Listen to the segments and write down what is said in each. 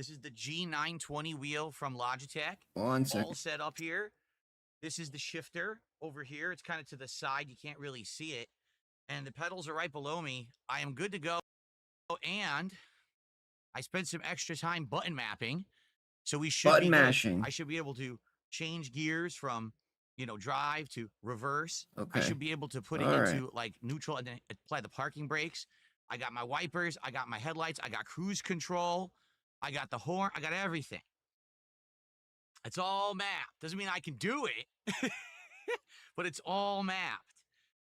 This is the G920 wheel from Logitech. One second. All set up here. This is the shifter over here. It's kind of to the side. You can't really see it. And the pedals are right below me. I am good to go. And I spent some extra time button mapping. So we should button be good. mashing. I should be able to change gears from, drive to reverse. Okay. I should be able to put it into like neutral and then apply the parking brakes. I got my wipers. I got my headlights. I got cruise control. I got the horn. I got everything. It's all mapped. Doesn't mean I can do it, but it's all mapped.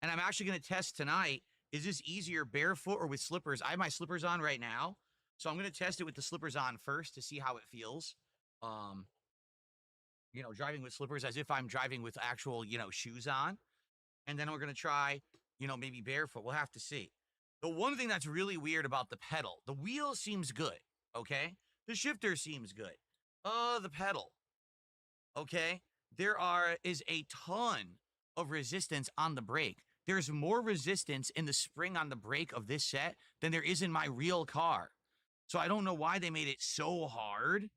And I'm actually going to test tonight. Is this easier barefoot or with slippers? I have my slippers on right now. So I'm going to test it with the slippers on first to see how it feels. Driving with slippers as if I'm driving with actual, shoes on. And then we're going to try, maybe barefoot. We'll have to see. The one thing that's really weird about the pedal, the wheel seems good, okay? The shifter seems good. The pedal, okay? There is a ton of resistance on the brake. There's more resistance in the spring on the brake of this set than there is in my real car. So I don't know why they made it so hard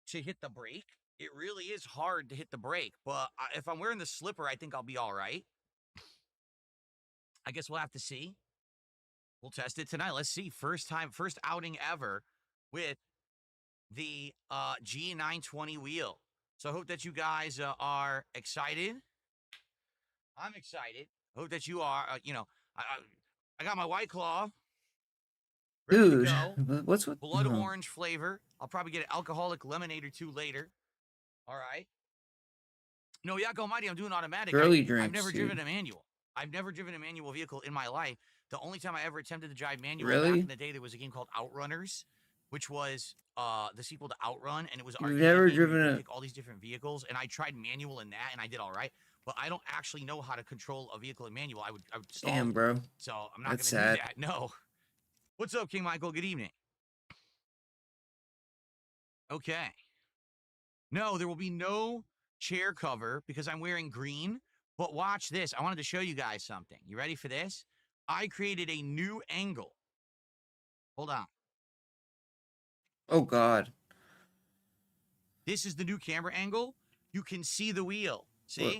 to hit the brake. It really is hard to hit the brake, but if I'm wearing the slipper, I think I'll be all right. I guess we'll have to see. We'll test it tonight. Let's see. First outing ever with the G920 wheel. So I hope that you guys are excited. I'm excited. I hope that you are, I got my White Claw. Dude, what's with blood orange flavor? I'll probably get an alcoholic lemonade or two later. All right. No, Yak Almighty, I'm doing automatic. I've never driven a manual. I've never driven a manual vehicle in my life. The only time I ever attempted to drive manual back in the day, there was a game called Outrunners, which was the sequel to Outrun, and it was You've never driven all these different vehicles, and I tried manual in that, and I did all right. But I don't actually know how to control a vehicle in manual. I would stall. Damn, bro. So I'm not going to do that. No. What's up, King Michael? Good evening. Okay. No, there will be no chair cover because I'm wearing green. But watch this. I wanted to show you guys something. You ready for this? I created a new angle. Hold on. Oh, God. This is the new camera angle. You can see the wheel. See? What?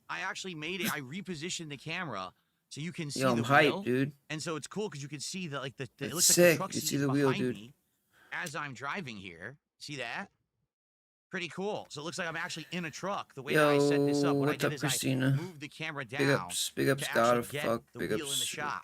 I actually made it. I repositioned the camera so you can see the wheel. I'm hyped, dude. And so it's cool because you can see the it looks sick. Like the truck you seat see the behind wheel, dude. me as I'm driving here. See that? Pretty cool. So it looks like I'm actually in a truck. The way I set this up, what I did is Christina? I moved the camera down big ups, to God actually get fuck, the big wheel ups, in the shop.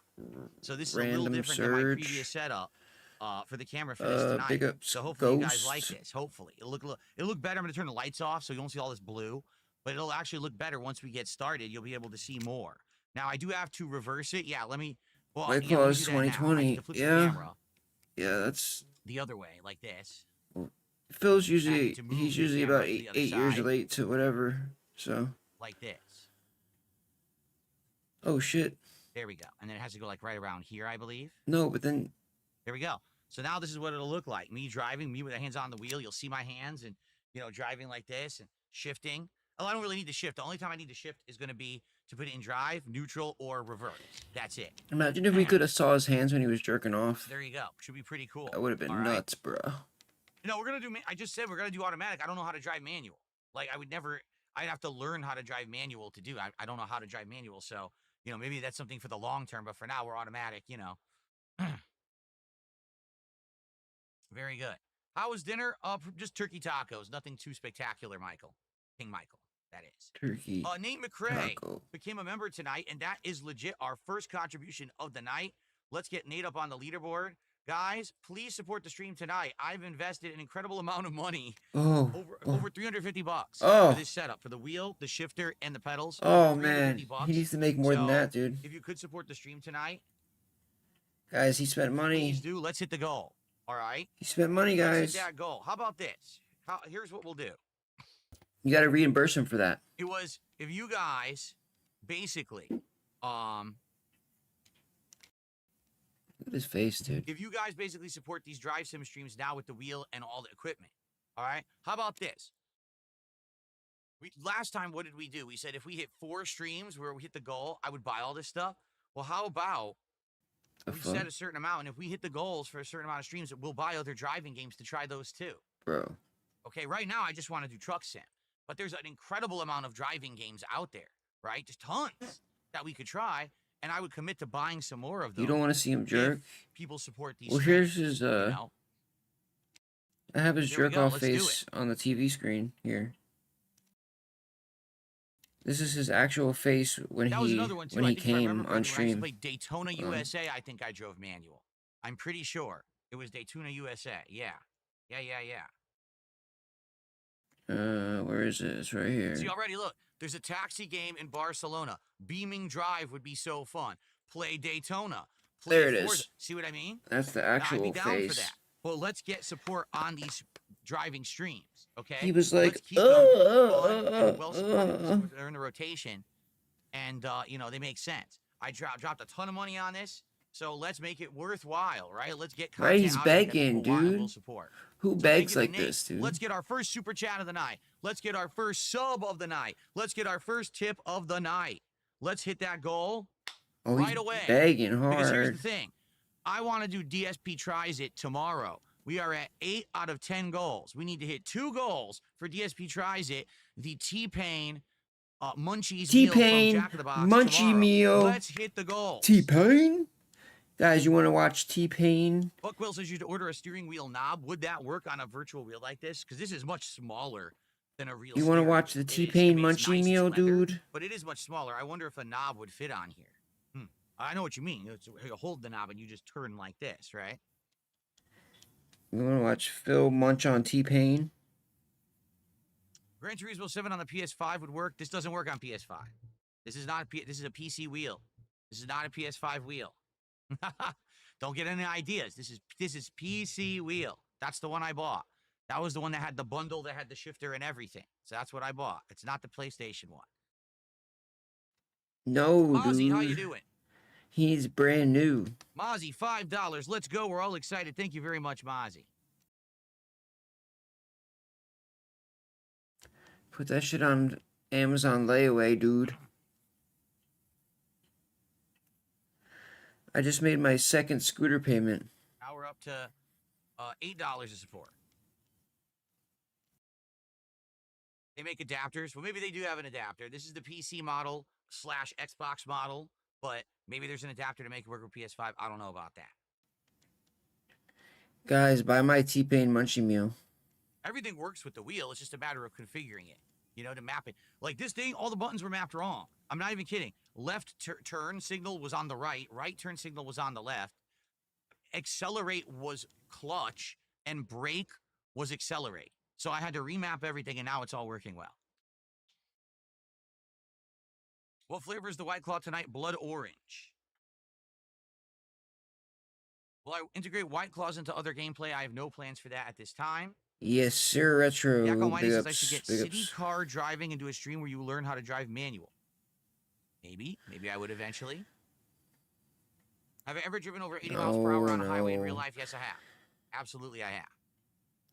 So this is a little different surge. than my previous setup for the camera for this tonight. Big ups, so hopefully you guys like this. Hopefully it'll look better. I'm gonna turn the lights off so you won't see all this blue, but it'll actually look better once we get started. You'll be able to see more. Now I do have to reverse it. Yeah, let me. Well, White Claws 2020. Yeah, that's the other way, like this. Phil's he's usually about eight years late to whatever, so. Like this. Oh, shit. There we go. And then it has to go like right around here, I believe. No, but then. There we go. So now this is what it'll look like. Me driving, me with the hands on the wheel. You'll see my hands and, driving like this and shifting. Oh, I don't really need to shift. The only time I need to shift is going to be to put it in drive, neutral, or reverse. That's it. Imagine if we could have saw his hands when he was jerking off. There you go. Should be pretty cool. That would have been nuts, bro. No, we're going to do, I just said we're going to do automatic. I don't know how to drive manual. Like, I'd have to learn how to drive manual to do. I don't know how to drive manual. So, maybe that's something for the long term. But for now, we're automatic, Very good. How was dinner? Just turkey tacos. Nothing too spectacular, Michael. King Michael, that is. Turkey. Nate McCrae taco. became a member tonight, and that is legit our first contribution of the night. Let's get Nate up on the leaderboard. Guys, please support the stream tonight. I've invested an incredible amount of money, over $350 for this setup, for the wheel, the shifter, and the pedals. Oh, man. He needs to make more than that, dude. If you could support the stream tonight. Guys, he spent money. Please do. Let's hit the goal. All right? He spent money, guys. Let's hit that goal. How about this? Here's what we'll do. You got to reimburse him for that. It was, if you guys basically, Look at his face, dude. If you guys basically support these drive sim streams now with the wheel and all the equipment, all right? How about this? Last time, what did we do? We said if we hit 4 streams where we hit the goal, I would buy all this stuff. Well, how about The We fuck? set a certain amount, and if we hit the goals for a certain amount of streams, we'll buy other driving games to try those too. Bro. Okay, right now I just want to do truck sim, but there's an incredible amount of driving games out there, right? Just tons that we could try, and I would commit to buying some more of them. You don't want to see him jerk? People support these well, streams, here's his, you know? I have his There we jerk go, off let's do face it. on the TV screen here. This is his actual face when That was another one too. I he think if I came remember on correctly, when I used to stream. play Daytona USA, I think I drove manual. I'm pretty sure it was Daytona USA. Yeah. Where is it? It's right here. See, already, look, there's a taxi game in Barcelona. Beaming Drive would be so fun. Play Daytona. Play There it Forza. is. See what I mean? That's the Now, I'd actual be down face. for that. Well, let's get support on these driving streams, okay? He was like, let's keep them fun and well supported. They're in the rotation, and you know, they make sense. I dropped a ton of money on this, so let's make it worthwhile, right? Let's get content Right, he's out of it that begging, people want and dude. will support. Who So begs make it like innate. this, dude? Let's get our first super chat of the night. Let's get our first sub of the night. Let's get our first tip of the night. Let's hit that goal right away. Begging hard. Because here's the thing. I want to do DSP Tries It tomorrow. We are at 8 out of 10 goals. We need to hit 2 goals for DSP Tries It. The T-Pain Munchies meal from Jack in the Box Munchie tomorrow. meal. Let's hit the goals. T-Pain? Guys, you want to watch T-Pain? Buckwill says you should order a steering wheel knob. Would that work on a virtual wheel like this? Because this is much smaller than a real You want to watch the T-Pain Munchie meal, dude? But it is much smaller. I wonder if a knob would fit on here. I know what you mean. You hold the knob and you just turn like this, right? You want to watch Phil munch on T-Pain? Gran Turismo 7 on the PS5 would work. This doesn't work on PS5. This is not this is a PC wheel. This is not a PS5 wheel. Don't get any ideas. This is PC wheel. That's the one I bought. That was the one that had the bundle that had the shifter and everything. So that's what I bought. It's not the PlayStation one. No, Mozzie, dude. how you doing? He's brand new. Mozzie, $5. Let's go. We're all excited. Thank you very much, Mozzie. Put that shit on Amazon layaway, dude. I just made my second scooter payment. Now we're up to $8 of support. They make adapters. Well, maybe they do have an adapter. This is the PC model / Xbox model, but maybe there's an adapter to make it work with PS5. I don't know about that. Guys, buy my T-Pain Munchie meal. Everything works with the wheel. It's just a matter of configuring it, you know, to map it. Like this thing, all the buttons were mapped wrong. I'm not even kidding. Left turn signal was on the right. Right turn signal was on the left. Accelerate was clutch, and brake was accelerate. So I had to remap everything, and now it's all working well. What flavor is the White Claw tonight? Blood orange. Will I integrate White Claws into other gameplay? I have no plans for that at this time. Yes, sir, Retro. Yak Almighty Big says ups, I should get big city ups. car driving and do a stream where you learn how to drive manual. Maybe I would eventually. Have I ever driven over 80 miles per hour on a highway in real life? Yes, I have. Absolutely, I have.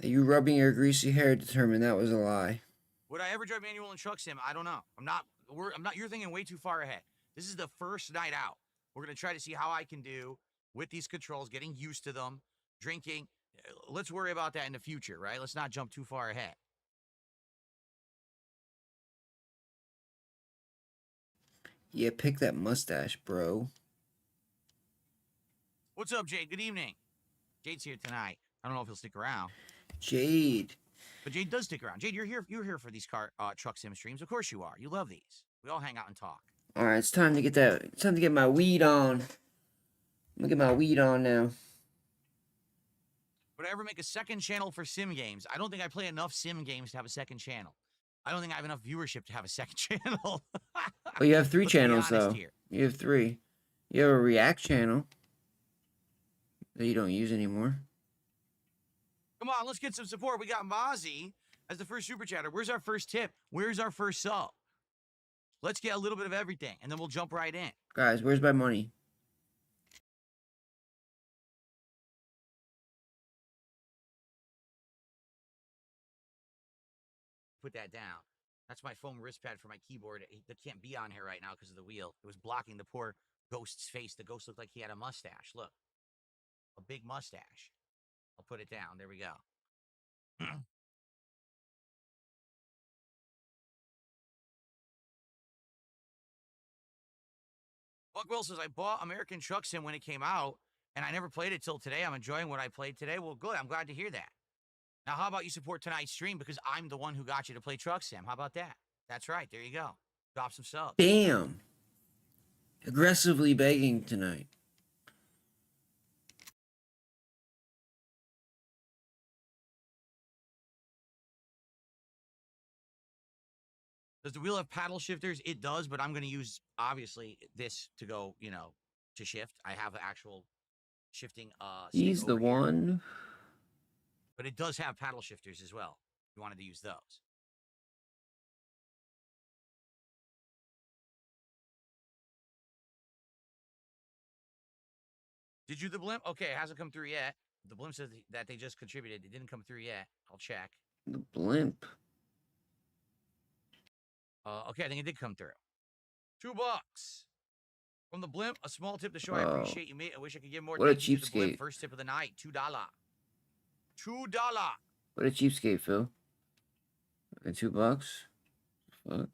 You rubbing your greasy hair determined that was a lie. Would I ever drive manual in truck sim? I don't know. I'm not. You're thinking way too far ahead. This is the first night out. We're gonna try to see how I can do with these controls, getting used to them, drinking. Let's worry about that in the future, right? Let's not jump too far ahead. Yeah, pick that mustache, bro. What's up, Jade? Good evening. Jade's here tonight. I don't know if he'll stick around. Jade. But Jade does stick around. Jade, you're here for these truck sim streams. Of course you are. You love these. We all hang out and talk. All right, it's time to get that. It's time to get my weed on. I'm gonna get my weed on now. Would I ever make a second channel for sim games? I don't think I play enough sim games to have a second channel. I don't think I have enough viewership to have a second channel. Well, you have 3 Let's be channels honest though. here. You have 3. You have a React channel that you don't use anymore. Come on, let's get some support. We got Mozzie as the first super chatter. Where's our first tip? Where's our first sub? Let's get a little bit of everything, and then we'll jump right in. Guys, where's my money? Put that down. That's my foam wrist pad for my keyboard. That can't be on here right now because of the wheel. It was blocking the poor Ghost's face. The ghost looked like he had a mustache. Look. A big mustache. I'll put it down. There we go. Buck Will says, I bought American Truck Sim when it came out, and I never played it till today. I'm enjoying what I played today. Well, good. I'm glad to hear that. Now, how about you support tonight's stream because I'm the one who got you to play Truck Sim? How about that? That's right. There you go. Drop some subs. Damn. Aggressively begging tonight. Does the wheel have paddle shifters? It does, but I'm going to use, obviously, this to go, you know, to shift. I have the actual shifting He's stick the over here. one. But it does have paddle shifters as well. If you wanted to use those. Did you the blimp? Okay, it hasn't come through yet. The blimp says that they just contributed. It didn't come through yet. I'll check. The blimp. Okay, I think it did come through. $2 from the blimp. A small tip to show Oh. I appreciate you, mate. I wish I could give more. What a Thank you to the blimp. cheapskate. First tip of the night. $2. $2. What a cheapskate, Phil. Okay, $2. Fuck.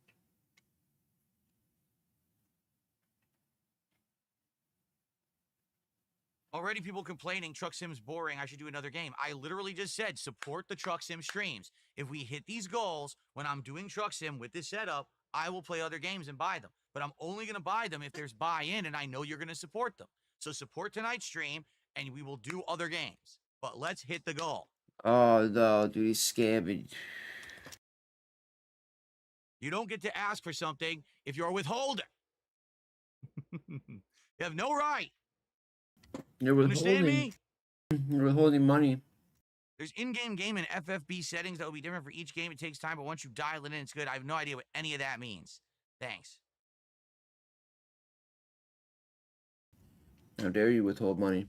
Already people complaining Truck Sim's boring. I should do another game. I literally just said support the Truck Sim streams. If we hit these goals when I'm doing Truck Sim with this setup, I will play other games and buy them. But I'm only going to buy them if there's buy-in and I know you're going to support them. So support tonight's stream and we will do other games. But let's hit the goal. Oh, no, dude, he's scamming. You don't get to ask for something if you're a withholder. You have no right. You're Understand me? You're withholding money. There's in-game game and FFB settings that will be different for each game. It takes time, but once you dial it in, it's good. I have no idea what any of that means. Thanks. How dare you withhold money?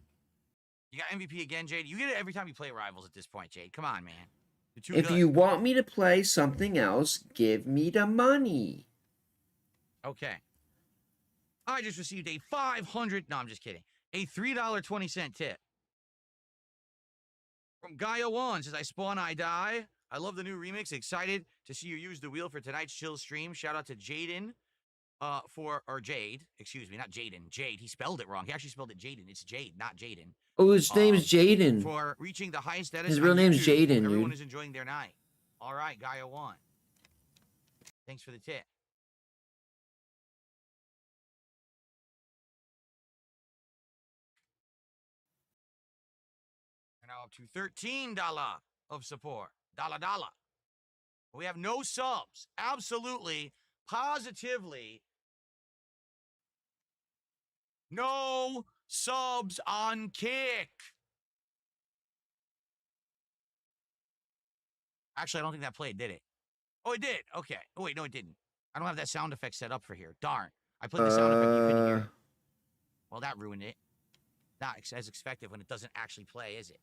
You got MVP again, Jade? You get it every time you play Rivals at this point, Jade. Come on, man. You're too If good. you want me to play something else, give me the money. Okay. I just received a $500... No, I'm just kidding. A $3.20 tip. From Gaia1 says, I spawn, I die. I love the new remix. Excited to see you use the wheel for tonight's chill stream. Shout out to Jaden or Jade. Excuse me, not Jaden. Jade. He spelled it wrong. He actually spelled it Jaden. It's Jade, not Jaden. Oh, his name's Jaden. For reaching the highest status. His real name's YouTube. Jaden, Everyone dude. is enjoying their night. All right, Gaia1. Thanks for the tip. We're now up to $13 of support. Dollar. We have no subs. Absolutely, positively, no subs on Kick. Actually, I don't think that played, did it? Oh, it did. Okay. Oh, wait, no, it didn't. I don't have that sound effect set up for here. Darn. I played the sound effect. You couldn't hear it. Well, that ruined it. Not as expected when it doesn't actually play, is it?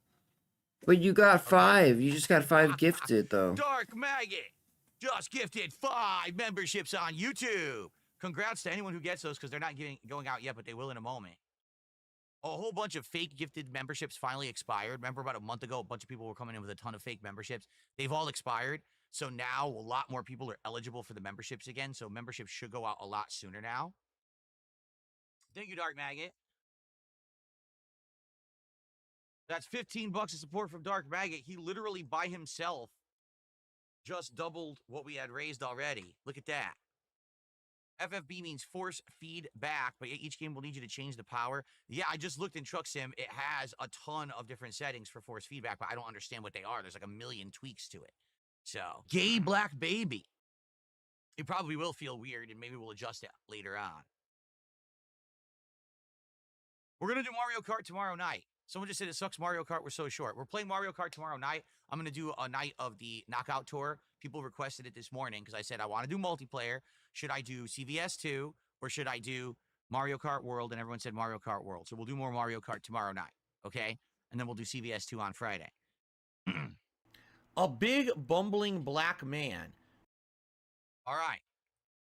But you got 5. You just got 5 gifted, though. Dark Maggot just gifted 5 memberships on YouTube. Congrats to anyone who gets those because they're not going out yet, but they will in a moment. A whole bunch of fake gifted memberships finally expired. Remember about a month ago, a bunch of people were coming in with a ton of fake memberships. They've all expired. So now a lot more people are eligible for the memberships again. So memberships should go out a lot sooner now. Thank you, Dark Maggot. That's $15 of support from Dark Maggot. He literally by himself just doubled what we had raised already. Look at that. FFB means force feedback, but each game will need you to change the power. Yeah, I just looked in Truck Sim. It has a ton of different settings for force feedback, but I don't understand what they are. There's like a million tweaks to it. So, gay black baby. It probably will feel weird, and maybe we'll adjust it later on. We're going to do Mario Kart tomorrow night. Someone just said it sucks Mario Kart was so short. We're playing Mario Kart tomorrow night. I'm going to do a night of the Knockout Tour. People requested it this morning because I said I want to do multiplayer. Should I do CVS 2 or should I do Mario Kart World? And everyone said Mario Kart World. So we'll do more Mario Kart tomorrow night, okay? And then we'll do CVS 2 on Friday. A big bumbling black man. All right.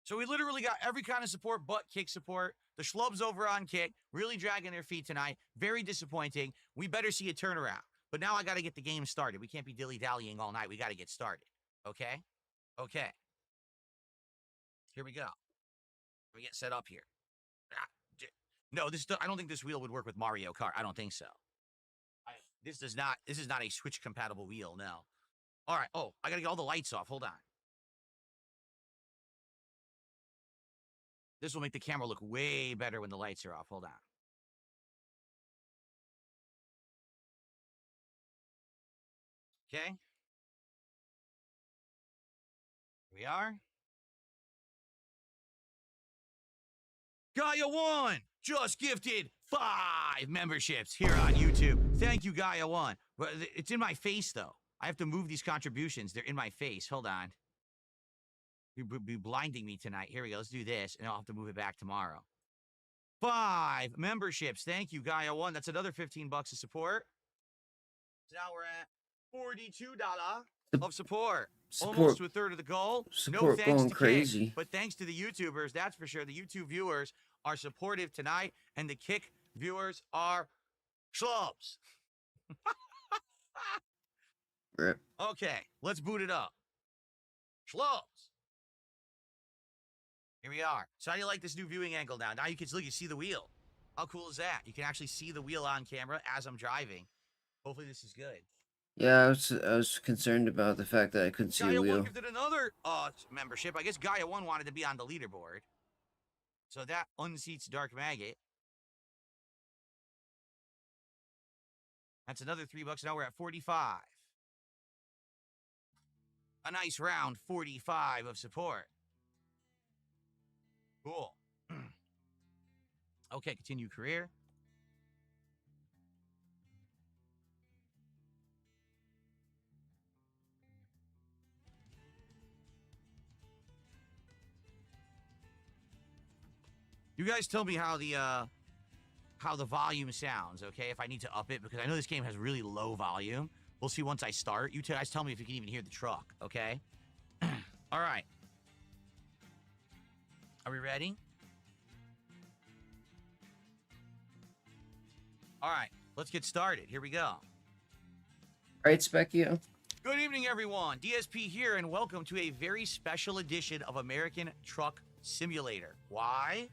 So we literally got every kind of support but Kick support. The schlubs over on Kick really dragging their feet tonight. Very disappointing. We better see a turnaround. But now I got to get the game started. We can't be dilly-dallying all night. We got to get started. Okay? Okay. Here we go. We get set up here. No, I don't think this wheel would work with Mario Kart. I don't think so. This is not a Switch compatible wheel, no. All right. Oh, I got to get all the lights off. Hold on. This will make the camera look way better when the lights are off. Hold on. Okay. Here we are. Gaia1 just gifted 5 memberships here on YouTube. Thank you, Gaia1. It's in my face, though. I have to move these contributions. They're in my face. Hold on. You'll be blinding me tonight. Here we go. Let's do this, and I'll have to move it back tomorrow. 5 memberships. Thank you, Gaia1. That's another $15 of support. So now we're at $42 of support. Almost to a third of the goal. No thanks going to crazy. Kick, but thanks to the YouTubers, that's for sure. The YouTube viewers are supportive tonight, and the Kick viewers are schlubs. Rip. Okay, let's boot it up. Schlubs. Here we are. So how do you like this new viewing angle now? Now you can look, you see the wheel. How cool is that? You can actually see the wheel on camera as I'm driving. Hopefully this is good. Yeah, I was concerned about the fact that I couldn't see the wheel. Gaia1 gifted another membership. I guess Gaia1 wanted to be on the leaderboard. So that unseats Dark Maggot. That's another $3. Now we're at 45. A nice round 45 of support. Cool. Okay, continue career. You guys tell me how the volume sounds, okay? If I need to up it, because I know this game has really low volume. We'll see once I start. You guys tell me if you can even hear the truck, okay? All right. Are we ready? All right, let's get started. Here we go. All right, Specchio. Good evening, everyone. DSP here, and welcome to a very special edition of American Truck Simulator. Why?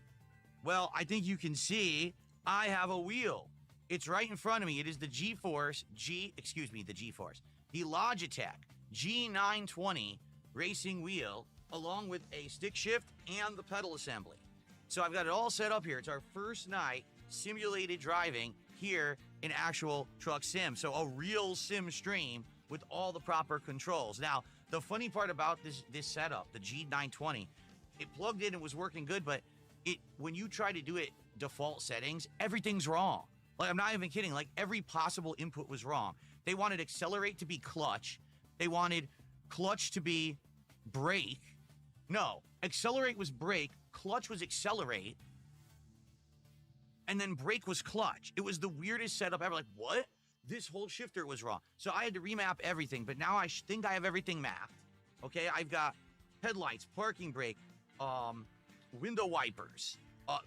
Well, I think you can see I have a wheel. It's right in front of me. It is the the Logitech G920 racing wheel, along with a stick shift and the pedal assembly. So I've got it all set up here. It's our first night simulated driving here in actual truck sim. So a real sim stream with all the proper controls. Now, the funny part about this setup, the G920, it plugged in and was working good, but when you try to do it default settings, everything's wrong. Like, I'm not even kidding. Like, every possible input was wrong. They wanted accelerate to be clutch. They wanted clutch to be brake. No, accelerate was brake, clutch was accelerate, and then brake was clutch. It was the weirdest setup ever. Like, what? This whole shifter was wrong. So I had to remap everything, but now I think I have everything mapped. Okay, I've got headlights, parking brake, window wipers,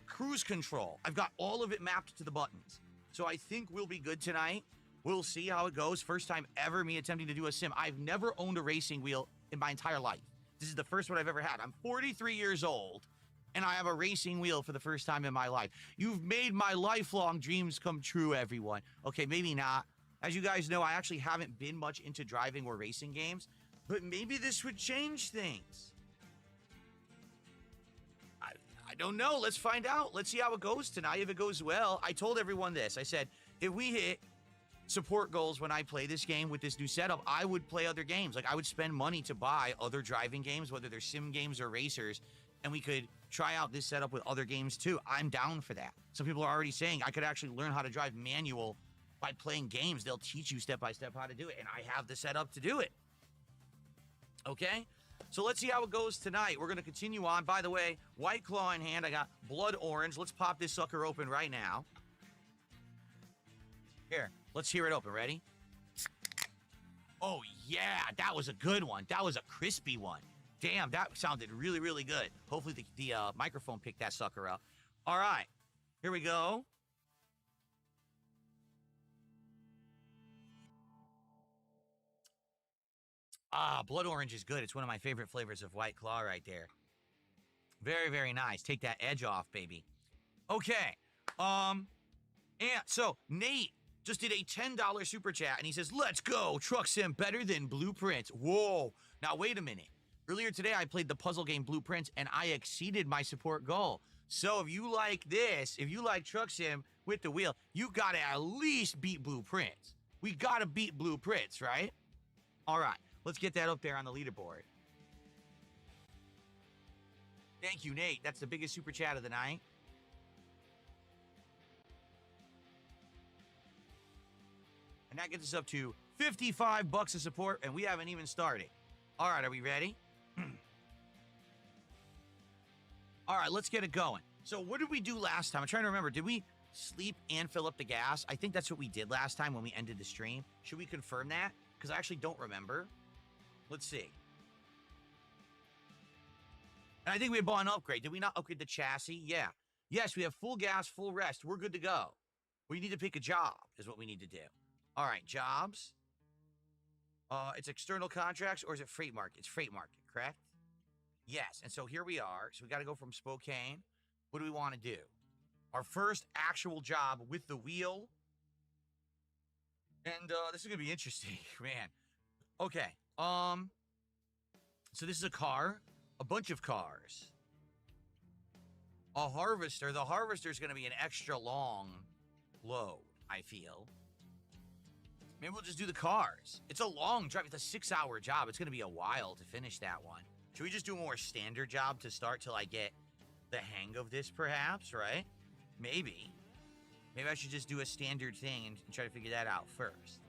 cruise control. I've got all of it mapped to the buttons. So I think we'll be good tonight. We'll see how it goes. First time ever me attempting to do a sim. I've never owned a racing wheel in my entire life. This is the first one I've ever had. I'm 43 years old, and I have a racing wheel for the first time in my life. You've made my lifelong dreams come true, everyone. Okay, maybe not. As you guys know, I actually haven't been much into driving or racing games, but maybe this would change things. I don't know. Let's find out. Let's see how it goes tonight. If it goes well, I told everyone this. I said, if we hit support goals when I play this game with this new setup, I would play other games. Like, I would spend money to buy other driving games, whether they're sim games or racers, and we could try out this setup with other games too. I'm down for that. Some people are already saying I could actually learn how to drive manual by playing games. They'll teach you step by step how to do it, and I have the setup to do it. Okay? So let's see how it goes tonight. We're going to continue on. By the way, White Claw in hand. I got blood orange. Let's pop this sucker open right now. Here, let's hear it open. Ready? Oh, yeah. That was a good one. That was a crispy one. Damn, that sounded really, really good. Hopefully the microphone picked that sucker up. All right. Here we go. Ah, blood orange is good. It's one of my favorite flavors of White Claw right there. Very, very nice. Take that edge off, baby. Okay. And so Nate just did a $10 super chat and he says, let's go. Truck sim better than Blueprints. Whoa. Now, wait a minute. Earlier today, I played the puzzle game Blueprints and I exceeded my support goal. So if you like this, if you like truck sim with the wheel, you got to at least beat Blueprints. We got to beat Blueprints, right? All right. Let's get that up there on the leaderboard. Thank you, Nate. That's the biggest super chat of the night. And that gets us up to $55 of support, and we haven't even started. All right, are we ready? All right, let's get it going. So what did we do last time? I'm trying to remember. Did we sleep and fill up the gas? I think that's what we did last time when we ended the stream. Should we confirm that? Because I actually don't remember. Let's see. And I think we had bought an upgrade. Did we not upgrade the chassis? Yeah. Yes, we have full gas, full rest. We're good to go. We need to pick a job is what we need to do. All right, jobs. It's external contracts or is it freight market? It's freight market, correct? Yes, and so here we are. So we got to go from Spokane. What do we want to do? Our first actual job with the wheel. And this is going to be interesting, man. Okay. So this is a car. A bunch of cars. A harvester. The harvester is going to be an extra long load, I feel. Maybe we'll just do the cars. It's a long drive. It's a 6-hour job. It's going to be a while to finish that one. Should we just do a more standard job to start till I get the hang of this, perhaps, right? Maybe. Maybe I should just do a standard thing and try to figure that out first.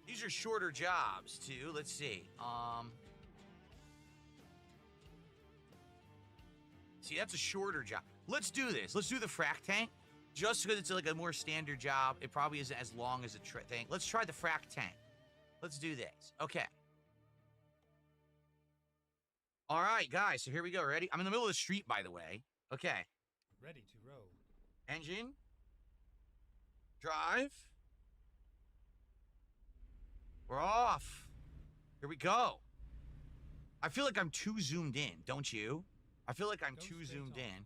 These are shorter jobs, too. Let's see. See, that's a shorter job. Let's do this. Let's do the frac tank. Just because it's like a more standard job. It probably isn't as long as a thing. Let's try the frac tank. Let's do this. Okay. All right, guys. So here we go. Ready? I'm in the middle of the street, by the way. Okay. Ready to row. Engine. Drive. We're off. Here we go. I feel like I'm too zoomed in, don't you? I feel like I'm too zoomed in.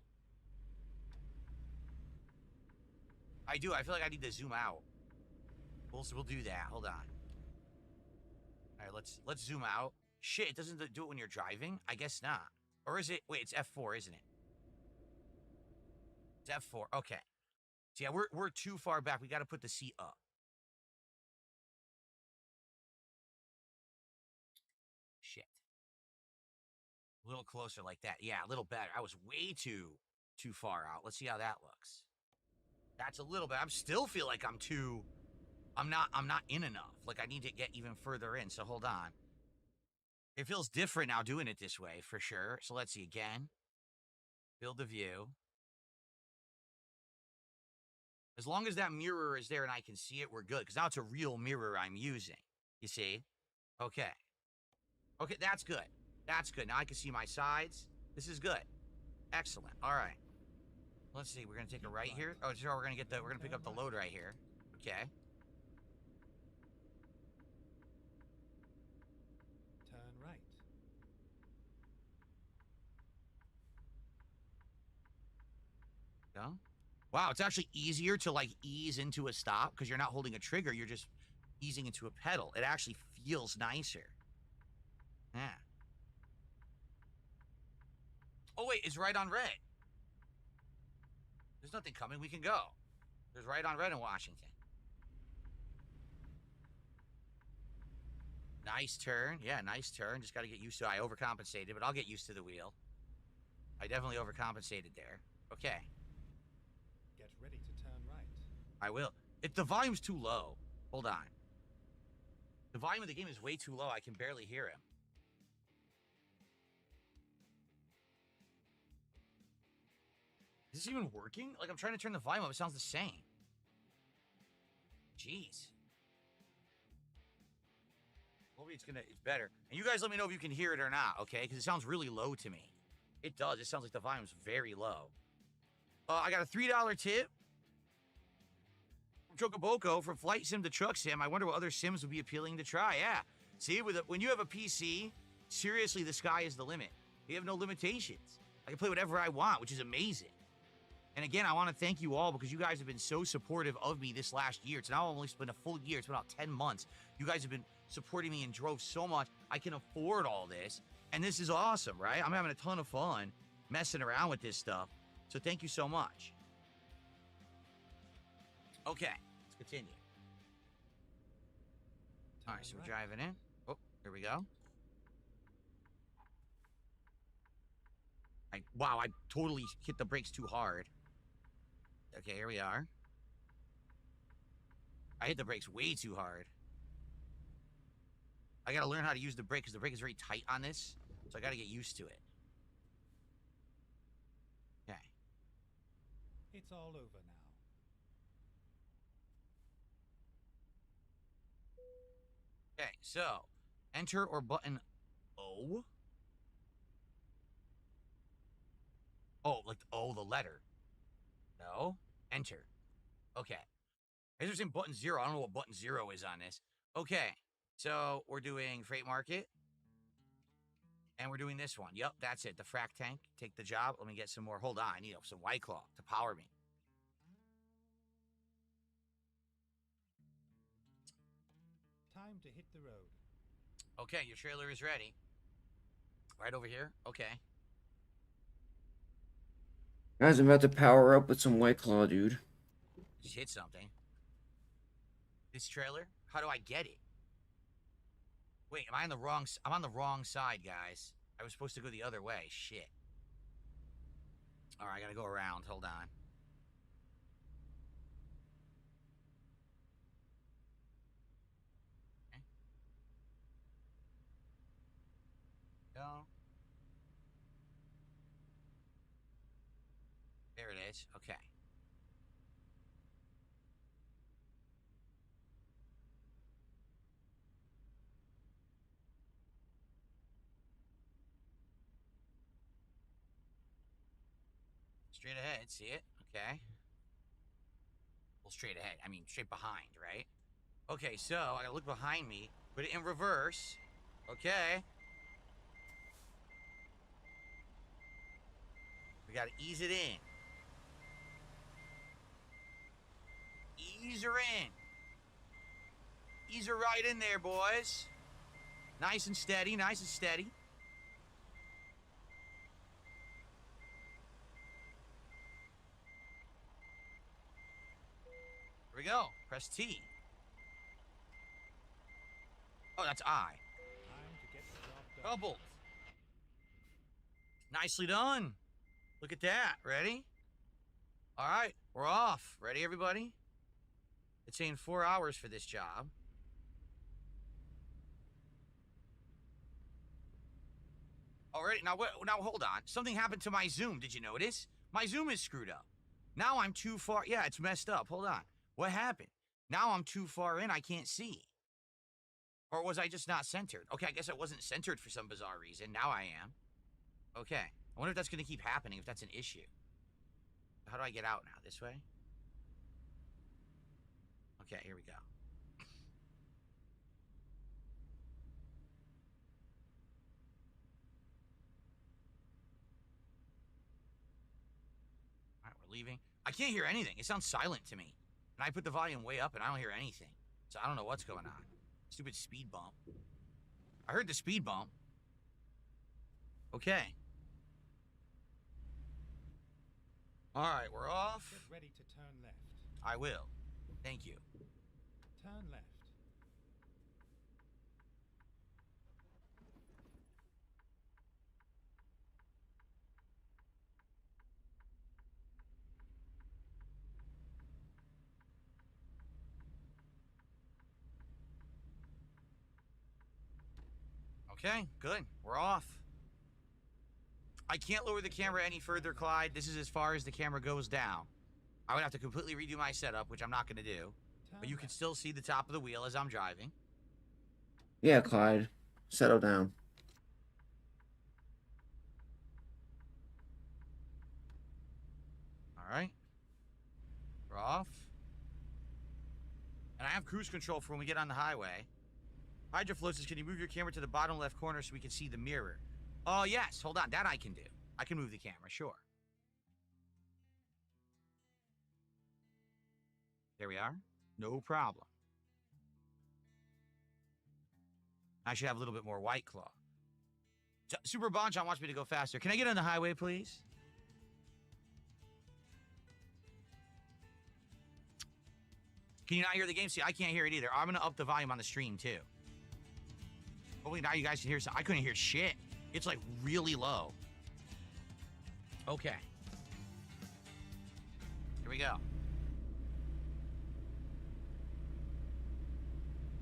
I do. I feel like I need to zoom out. We'll do that. Hold on. All right, let's zoom out. Shit, it doesn't do it when you're driving? I guess not. Or is it? Wait, it's F4, isn't it? It's F4. Okay. So yeah, we're too far back. We got to put the seat up. Shit. A little closer like that. Yeah, a little better. I was way too far out. Let's see how that looks. That's a little bit. I still feel like I'm not in enough. Like I need to get even further in. So hold on. It feels different now doing it this way for sure. So let's see again. Build the view. As long as that mirror is there and I can see it, we're good. Because now it's a real mirror I'm using. You see? Okay. Okay, that's good. That's good. Now I can see my sides. This is good. Excellent. All right. Let's see. We're gonna take a right here. Oh, sure. We're gonna pick up the load right here. Okay. Turn right. Go. Wow, it's actually easier to like ease into a stop because you're not holding a trigger. You're just easing into a pedal. It actually feels nicer. Yeah. Oh wait, it's right on red. There's nothing coming. We can go. There's right on red in Washington. Nice turn. Yeah, nice turn. Just got to get used to it. I overcompensated, but I'll get used to the wheel. I definitely overcompensated there. Okay. Get ready to turn right. I will. The volume's too low. Hold on. The volume of the game is way too low. I can barely hear him. Is this even working? Like, I'm trying to turn the volume up. It sounds the same. Jeez. Hopefully it's better. And you guys let me know if you can hear it or not, okay? Because it sounds really low to me. It does. It sounds like the volume's very low. I got a $3 tip from Chocoboko for Flight Sim to Truck Sim. I wonder what other sims would be appealing to try. Yeah. See, when you have a PC, seriously, the sky is the limit. You have no limitations. I can play whatever I want, which is amazing. And again, I want to thank you all because you guys have been so supportive of me this last year. It's now almost been a full year. It's been about 10 months. You guys have been supporting me and drove so much. I can afford all this. And this is awesome, right? I'm having a ton of fun messing around with this stuff. So thank you so much. Okay, let's continue. All right, so we're driving in. Oh, here we go. Wow, I totally hit the brakes too hard. Okay, here we are. I hit the brakes way too hard. I gotta learn how to use the brake because the brake is very tight on this. So I gotta get used to it. Okay. It's all over now. Okay, so enter or button O. Oh, like the letter. No. Enter. Okay. They're saying button 0. I don't know what button 0 is on this. Okay. So we're doing freight market. And we're doing this one. Yep, that's it. The frac tank. Take the job. Let me get some more. Hold on. I need some White Claw to power me. Time to hit the road. Okay, your trailer is ready. Right over here. Okay. Guys, I'm about to power up with some White Claw, dude. Just hit something. This trailer? How do I get it? Wait, am I on the wrong... I'm on the wrong side, guys. I was supposed to go the other way. Shit. Alright, I gotta go around. Hold on. Okay. Go. There it is. Okay. Straight ahead, see it? Okay. Well, straight ahead. I mean, straight behind, right? Okay, so I gotta look behind me, put it in reverse. Okay. We gotta ease it in. Ease her in. Ease her right in there, boys. Nice and steady, nice and steady. Here we go. Press T. Oh, that's I. Time to get the job done. Doubled. Nicely done. Look at that. Ready? All right, we're off. Ready, everybody? It's saying 4 hours for this job. Already, now hold on. Something happened to my zoom. Did you notice? My zoom is screwed up. Now I'm too far. Yeah, it's messed up. Hold on. What happened? Now I'm too far in. I can't see. Or was I just not centered? Okay, I guess I wasn't centered for some bizarre reason. Now I am. Okay. I wonder if that's going to keep happening, if that's an issue. How do I get out now? This way? Okay, here we go. All right, we're leaving. I can't hear anything. It sounds silent to me. And I put the volume way up and I don't hear anything. So I don't know what's going on. Stupid speed bump. I heard the speed bump. Okay. All right, we're off. Get ready to turn left. I will. Thank you. Turn left. Okay, good. We're off. I can't lower the camera any further, Clyde. This is as far as the camera goes down. I would have to completely redo my setup, which I'm not going to do. But you can still see the top of the wheel as I'm driving. Yeah, Clyde. Settle down. right. We're off. And I have cruise control for when we get on the highway. Hydroflow says, can you move your camera to the bottom left corner so we can see the mirror? Oh, yes. Hold on. That I can do. I can move the camera, sure. There we are. No problem. I should have a little bit more White Claw. Super Bonchon wants me to go faster. Can I get on the highway, please? Can you not hear the game? See, I can't hear it either. I'm going to up the volume on the stream, too. Hopefully now you guys can hear something. I couldn't hear shit. It's, like, really low. Okay. Here we go.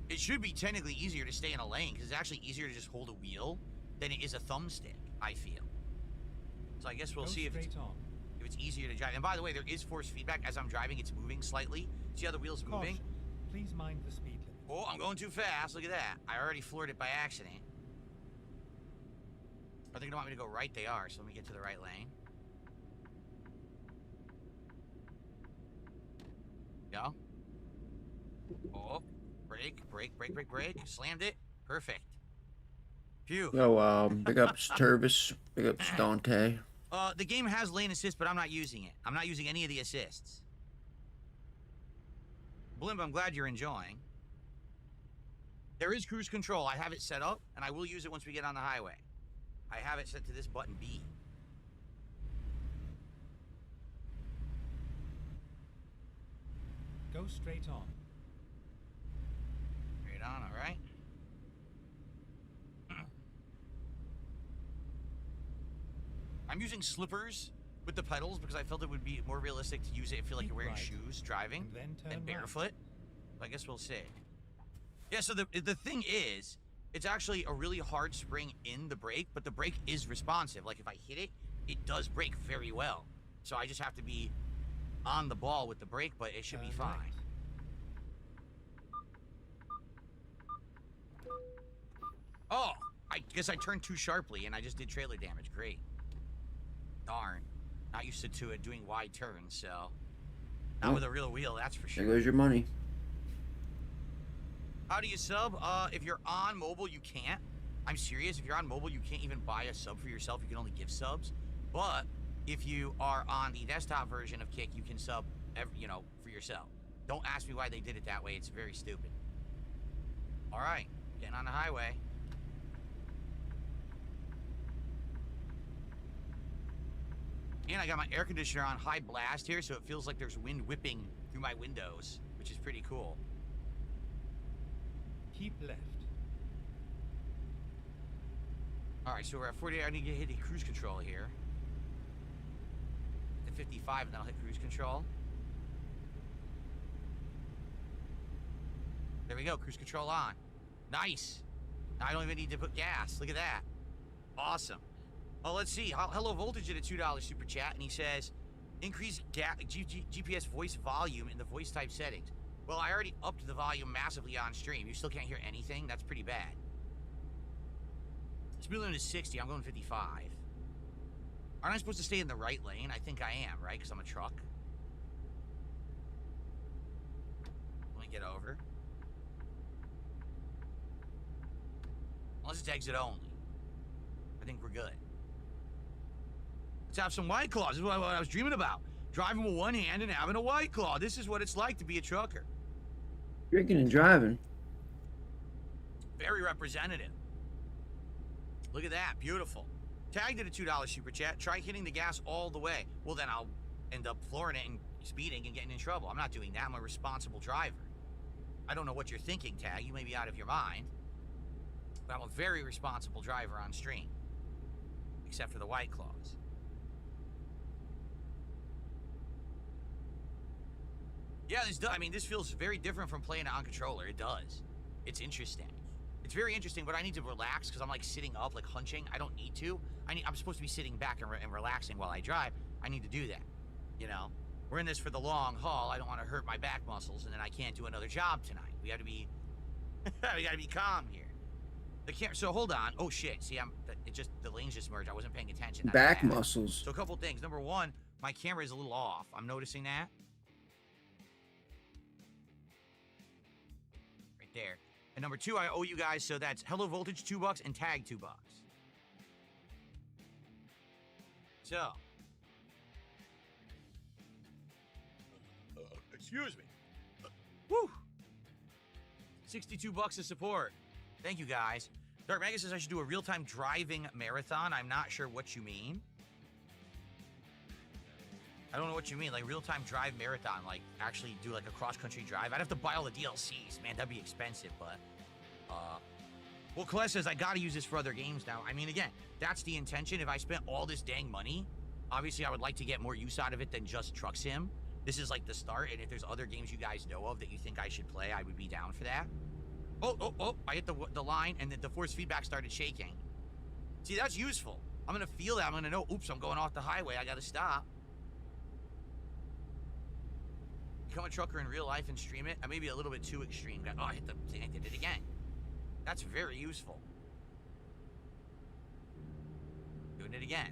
It should be technically easier to stay in a lane, because it's actually easier to just hold a wheel than it is a thumbstick, I feel. So I guess we'll see if it's easier to drive. And by the way, there is force feedback. As I'm driving, it's moving slightly. See how the wheel's moving? Caution. Please mind the speed limit. Oh, I'm going too fast. Look at that. I already floored it by accident. Are they going to want me to go right? They are. So let me get to the right lane. Go. Oh, brake. Slammed it. Perfect. Phew. Oh, big ups Turvis, big ups Dante. The game has lane assist, but I'm not using it. I'm not using any of the assists. Blimp, I'm glad you're enjoying. There is cruise control. I have it set up, and I will use it once we get on the highway. I have it set to this button B. Go straight on. Straight on, all right. I'm using slippers with the pedals because I felt it would be more realistic to use it if you feel like you're wearing shoes driving and barefoot. I guess we'll see. Yeah, so the thing is, it's actually a really hard spring in the brake, but the brake is responsive. Like if I hit it, it does brake very well. So I just have to be on the ball with the brake, but it should be fine. Right. Oh, I guess I turned too sharply and I just did trailer damage. Great. Darn. Not used to it doing wide turns, so. Not with a real wheel, that's for sure. There goes your money. How do you sub? If you're on mobile, you can't. I'm serious. If you're on mobile, you can't even buy a sub for yourself. You can only give subs. But if you are on the desktop version of Kick, you can sub, for yourself. Don't ask me why they did it that way. It's very stupid. All right, getting on the highway. And I got my air conditioner on high blast here, so it feels like there's wind whipping through my windows, which is pretty cool. Keep left. All right, so we're at 40. I need to hit the cruise control here. At 55, and then I'll hit cruise control. There we go, cruise control on. Nice. Now I don't even need to put gas. Look at that. Awesome. Oh, let's see. Hello Voltage did a $2 super chat, and he says, increase GPS voice volume in the voice type settings. Well, I already upped the volume massively on stream. You still can't hear anything? That's pretty bad. Speed limit is 60. I'm going 55. Aren't I supposed to stay in the right lane? I think I am, right? Because I'm a truck. Let me get over. Unless it's exit only. I think we're good. Let's have some White Claws. This is what I was dreaming about. Driving with one hand and having a White Claw. This is what it's like to be a trucker. Drinking and driving. Very representative. Look at that. Beautiful. Tag did a $2 super chat. Try hitting the gas all the way. Well, then I'll end up flooring it and speeding and getting in trouble. I'm not doing that. I'm a responsible driver. I don't know what you're thinking, Tag. You may be out of your mind. But I'm a very responsible driver on stream. Except for the White Claws. Yeah, this feels very different from playing it on controller. It does. It's interesting. It's very interesting, but I need to relax because I'm like sitting up, like hunching. I don't need to. I'm supposed to be sitting back and relaxing while I drive. I need to do that. You know, we're in this for the long haul. I don't want to hurt my back muscles, and then I can't do another job tonight. We have to be, we got to be calm here. The camera. So hold on. Oh shit. See, the lanes just merged. I wasn't paying attention. That's Back bad. muscles. So a couple things. Number one, My camera is a little off. I'm noticing that. Right there. And number 2, I owe you guys, so that's Hello Voltage $2 and Tag $2. So. Excuse me. Woo! $62 of support. Thank you, guys. Dark Magus says I should do a real-time driving marathon. I'm not sure what you mean. I don't know what you mean. Like, real-time drive marathon. Like, actually do, like, a cross-country drive. I'd have to buy all the DLCs. Man, that'd be expensive, but... Well, Colette says I gotta use this for other games now. I mean, again, that's the intention. If I spent all this dang money, obviously I would like to get more use out of it than just Truck Sim. This is like the start, and if there's other games you guys know of that you think I should play, I would be down for that. Oh, I hit the line, and the force feedback started shaking. See, that's useful. I'm gonna feel that. I'm gonna know, oops, I'm going off the highway. I gotta stop. Become a trucker in real life and stream it. I may be a little bit too extreme. Oh, I did it again. That's very useful. Doing it again.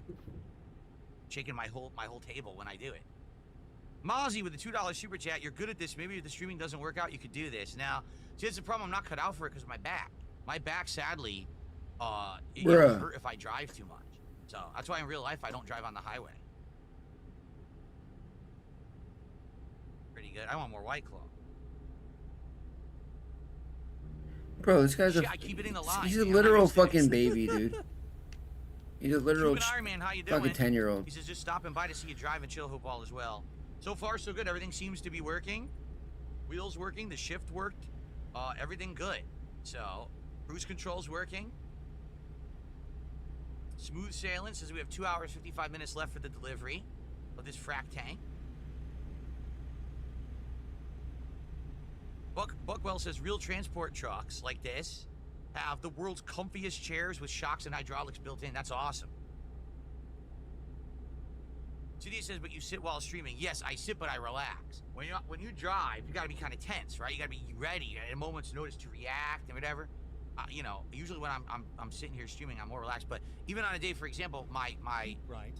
Shaking my whole table when I do it. Mozzie with the $2 super chat. You're good at this. Maybe if the streaming doesn't work out, you could do this. Now, see, that's the problem. I'm not cut out for it because of my back. My back, sadly, it gets hurt if I drive too much. So that's why in real life I don't drive on the highway. Pretty good. I want more White Claw. Bro, this guy's I keep hitting the line. He's a literal fucking baby, dude. He's a literal Iron Man, how you doing? fucking 10-year-old. He says just stopping by to see you drive and chill. Hope all is well. So far, so good. Everything seems to be working. Wheels working. The shift worked. Everything good. So, cruise control's working. Smooth sailing. Says we have 2 hours, 55 minutes left for the delivery of this frack tank. Buckwell says real transport trucks like this have the world's comfiest chairs with shocks and hydraulics built in. That's awesome. CD says, but you sit while streaming. Yes, I sit, but I relax. When you drive, you got to be kind of tense, right? You got to be ready at a moment's notice to react and whatever. You know, usually when I'm sitting here streaming, I'm more relaxed. But even on a day, for example, my Keep right,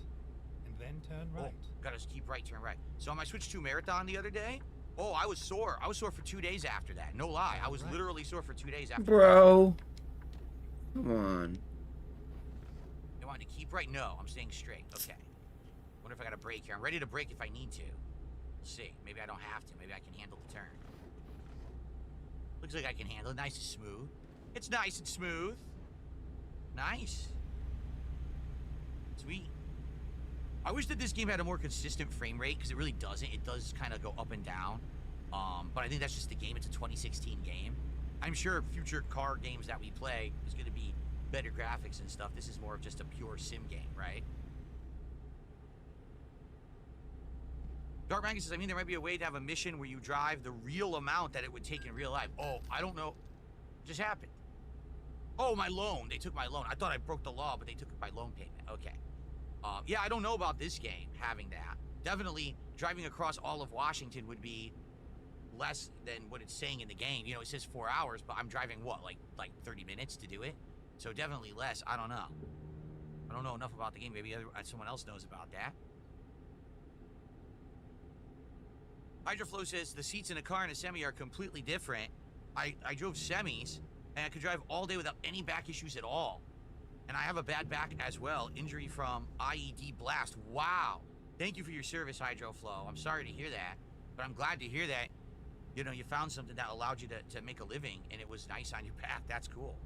and then turn right. Gotta keep right, turn right. So on my Switch 2 marathon the other day, oh, I was sore. I was sore for 2 days after that. No lie, I was literally sore for 2 days after. Bro, come on. You want to keep right? No, I'm staying straight. Okay. Wonder if I got a brake here. I'm ready to brake if I need to. We'll see. Maybe I don't have to. Maybe I can handle the turn. Looks like I can handle it. Nice and smooth. It's nice and smooth. Nice. Sweet. I wish that this game had a more consistent frame rate, because it really doesn't. It does kind of go up and down. But I think that's just the game. It's a 2016 game. I'm sure future car games that we play is going to be better graphics and stuff. This is more of just a pure sim game, right? Dark Magus says, I mean, there might be a way to have a mission where you drive the real amount that it would take in real life. Oh, I don't know. What just happened? Oh, my loan. They took my loan. I thought I broke the law, but they took my loan payment. Okay. Yeah, I don't know about this game having that. Definitely driving across all of Washington would be less than what it's saying in the game. You know, it says 4 hours, but I'm driving what, like 30 minutes to do it? So definitely less. I don't know. I don't know enough about the game. Maybe someone else knows about that. Hydroflow says the seats in a car and a semi are completely different. I drove semis, and I could drive all day without any back issues at all. And I have a bad back as well. Injury from IED blast. Wow. Thank you for your service, Hydroflow. I'm sorry to hear that, but I'm glad to hear that, you know, you found something that allowed you to make a living, and it was nice on your back. That's cool.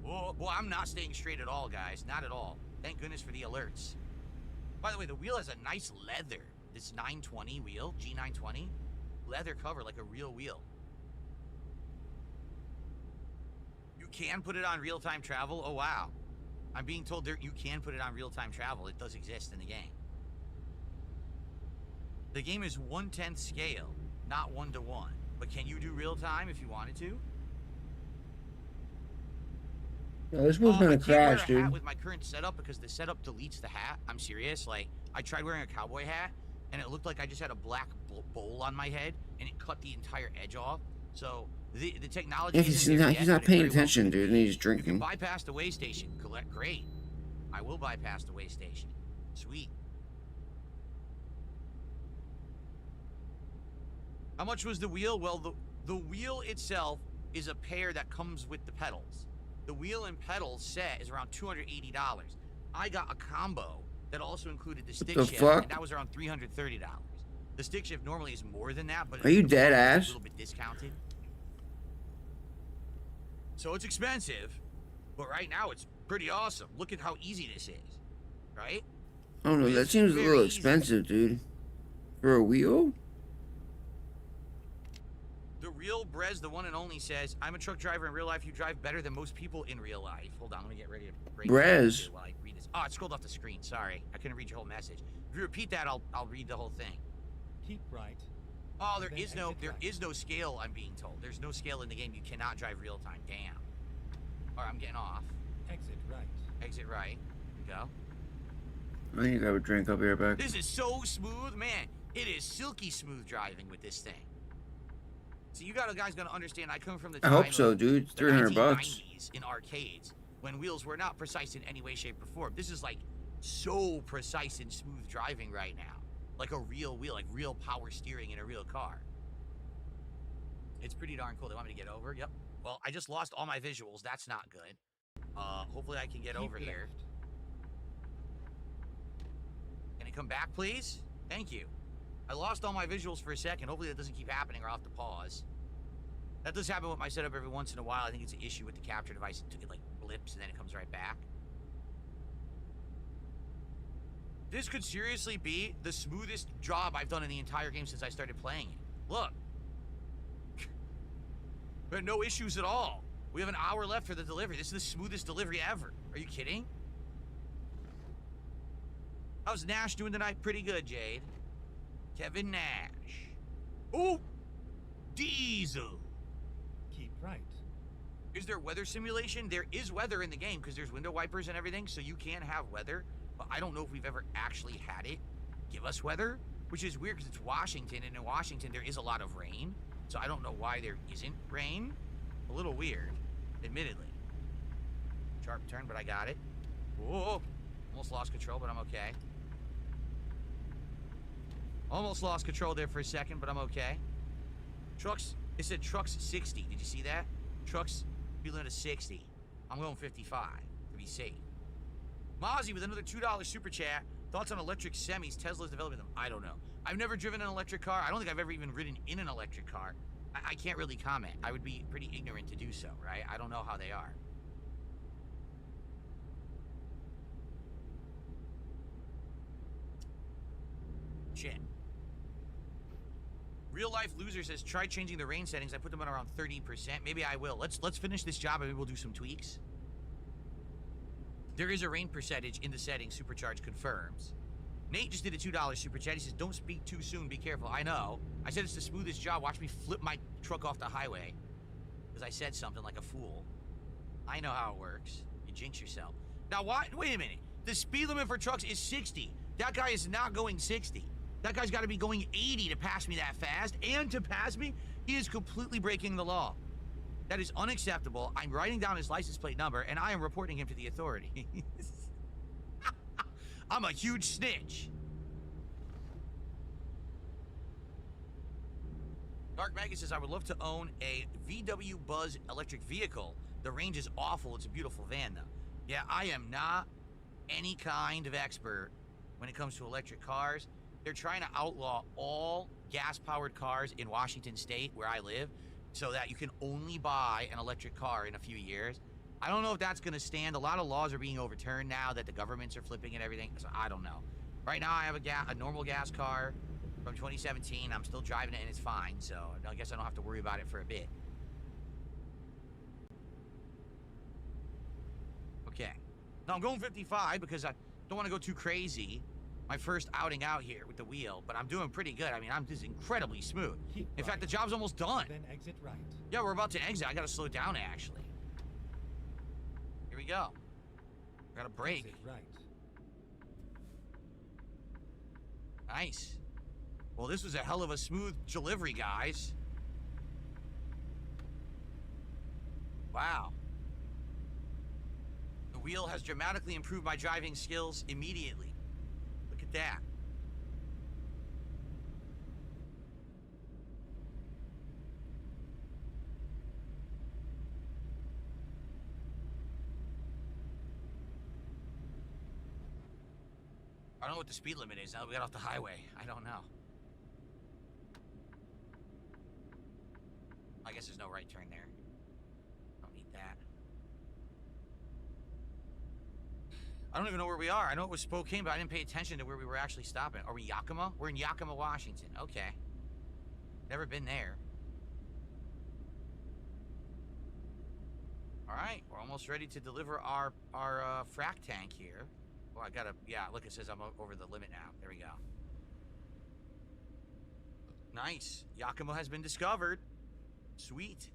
Whoa, well, I'm not staying straight at all, guys. Not at all. Thank goodness for the alerts. By the way, the wheel has a nice leather. This 920 wheel, G920, leather cover like a real wheel. You can put it on real-time travel? Oh, wow. I'm being told you can put it on real-time travel. It does exist in the game. The game is 1/10 scale, not 1:1. But can you do real-time if you wanted to? No, this one's gonna crash, I can't wear a dude. hat with my current setup because the setup deletes the hat. I'm serious. Like, I tried wearing a cowboy hat, and it looked like I just had a black bowl on my head, and it cut the entire edge off. So the technology. Yeah, he's not paying attention, dude, and he's You drinking. can bypass the way station. Collect. Great. I will bypass the way station. Sweet. How much was the wheel? Well, the wheel itself is a pair that comes with the pedals. The wheel and pedals set is around $280. I got a combo that also included the stick shift, and that was around $330. The stick shift normally is more than that, but are you dead ass? A little bit discounted. So it's expensive, but right now it's pretty awesome. Look at how easy this is, right? I don't know, that seems a little expensive, dude. For a wheel? The real Brez, the one and only, says, I'm a truck driver in real life. You drive better than most people in real life. Hold on, let me get ready to break Brez. while I read this. Oh, it scrolled off the screen. Sorry. I couldn't read your whole message. If you repeat that, I'll read the whole thing. Keep right. Oh, there is no scale, I'm being told. There's no scale in the game. You cannot drive real time. Damn. All right, I'm getting off. Exit right. Exit right. Go. I think I would drink. I'll be right back. This is so smooth, man. It is silky smooth driving with this thing. So you guys gonna understand. I come from the time I hope so, dude. It's 300 bucks in arcades when wheels were not precise in any way, shape, or form. This is like so precise and smooth driving right now, like a real wheel, like real power steering in a real car. It's pretty darn cool. They want me to get over. Yep. Well, I just lost all my visuals. That's not good. Hopefully I can get over here. Can it come back, please? Thank you. I lost all my visuals for a second. Hopefully that doesn't keep happening or I'll have to pause. That does happen with my setup every once in a while. I think it's an issue with the capture device. It like blips and then it comes right back. This could seriously be the smoothest job I've done in the entire game since I started playing it. Look. But no issues at all. We have an hour left for the delivery. This is the smoothest delivery ever. Are you kidding? How's Nash doing tonight? Pretty good, Jade. Kevin Nash. Oh! Diesel. Keep right. Is there weather simulation? There is weather in the game because there's window wipers and everything, so you can have weather. But I don't know if we've ever actually had it give us weather, which is weird because it's Washington, and in Washington there is a lot of rain. So I don't know why there isn't rain. A little weird, admittedly. Sharp turn, but I got it. Whoa! Almost lost control, but I'm okay. Almost lost control there for a second, but I'm okay. Trucks, it said trucks 60. Did you see that? Trucks feeling at 60. I'm going 55 to be safe. Mozzie with another $2 super chat. Thoughts on electric semis? Tesla's developing them. I don't know. I've never driven an electric car. I don't think I've ever even ridden in an electric car. I can't really comment. I would be pretty ignorant to do so, right? I don't know how they are. Shit. Real life loser says try changing the rain settings. I put them at around 30%. Maybe I will. Let's finish this job and maybe we'll do some tweaks. There is a rain percentage in the settings. Supercharge confirms. Nate just did a $2 super chat. He says, don't speak too soon. Be careful. I know. I said it's the smoothest job. Watch me flip my truck off the highway. Because I said something like a fool. I know how it works. You jinx yourself. Now, what? Wait a minute. The speed limit for trucks is 60. That guy is not going 60. That guy's got to be going 80 to pass me that fast. And to pass me, he is completely breaking the law. That is unacceptable. I'm writing down his license plate number, and I am reporting him to the authorities. I'm a huge snitch. Dark Maggot says, I would love to own a VW Buzz electric vehicle. The range is awful. It's a beautiful van, though. Yeah, I am not any kind of expert when it comes to electric cars. They're trying to outlaw all gas-powered cars in Washington State, where I live, so that you can only buy an electric car in a few years. I don't know if that's going to stand. A lot of laws are being overturned now that the governments are flipping and everything, so I don't know. Right now, I have a normal gas car from 2017. I'm still driving it, and it's fine, so I guess I don't have to worry about it for a bit. Okay. Now, I'm going 55 because I don't want to go too crazy. My first outing out here with the wheel, but I'm doing pretty good. I mean, I'm just incredibly smooth. In fact, the job's almost done. Then exit right. Yeah, we're about to exit. I got to slow down, actually. Here we go. Got a brake. Exit right. Nice. Well, this was a hell of a smooth delivery, guys. Wow. The wheel has dramatically improved my driving skills immediately. Look at that. don't know what the speed limit is now that we got off the highway. I don't know. I guess there's no right turn there. Don't need that. I don't even know where we are. I know it was Spokane, but I didn't pay attention to where we were actually stopping. Are we Yakima? We're in Yakima, Washington. Okay. Never been there. All right, we're almost ready to deliver our frac tank here. Well, I gotta, yeah, look, it says I'm over the limit now. There we go. Nice. Yakima has been discovered. Sweet.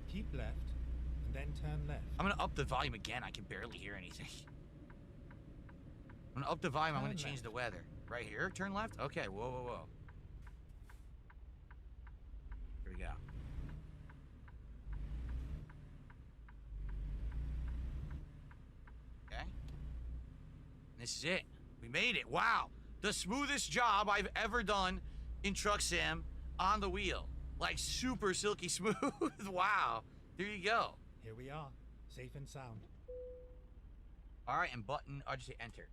Keep left, and then turn left. I'm gonna up the volume again. I can barely hear anything. I'm gonna up the volume. I'm gonna change the weather. Right here, turn left? Okay, whoa, whoa, whoa. Here we go. Okay. This is it. We made it. Wow. The smoothest job I've ever done in Truck Sim on the wheel. Like super silky smooth. Wow. There you go. Here we are, safe and sound. All right, and button, I'll just hit enter.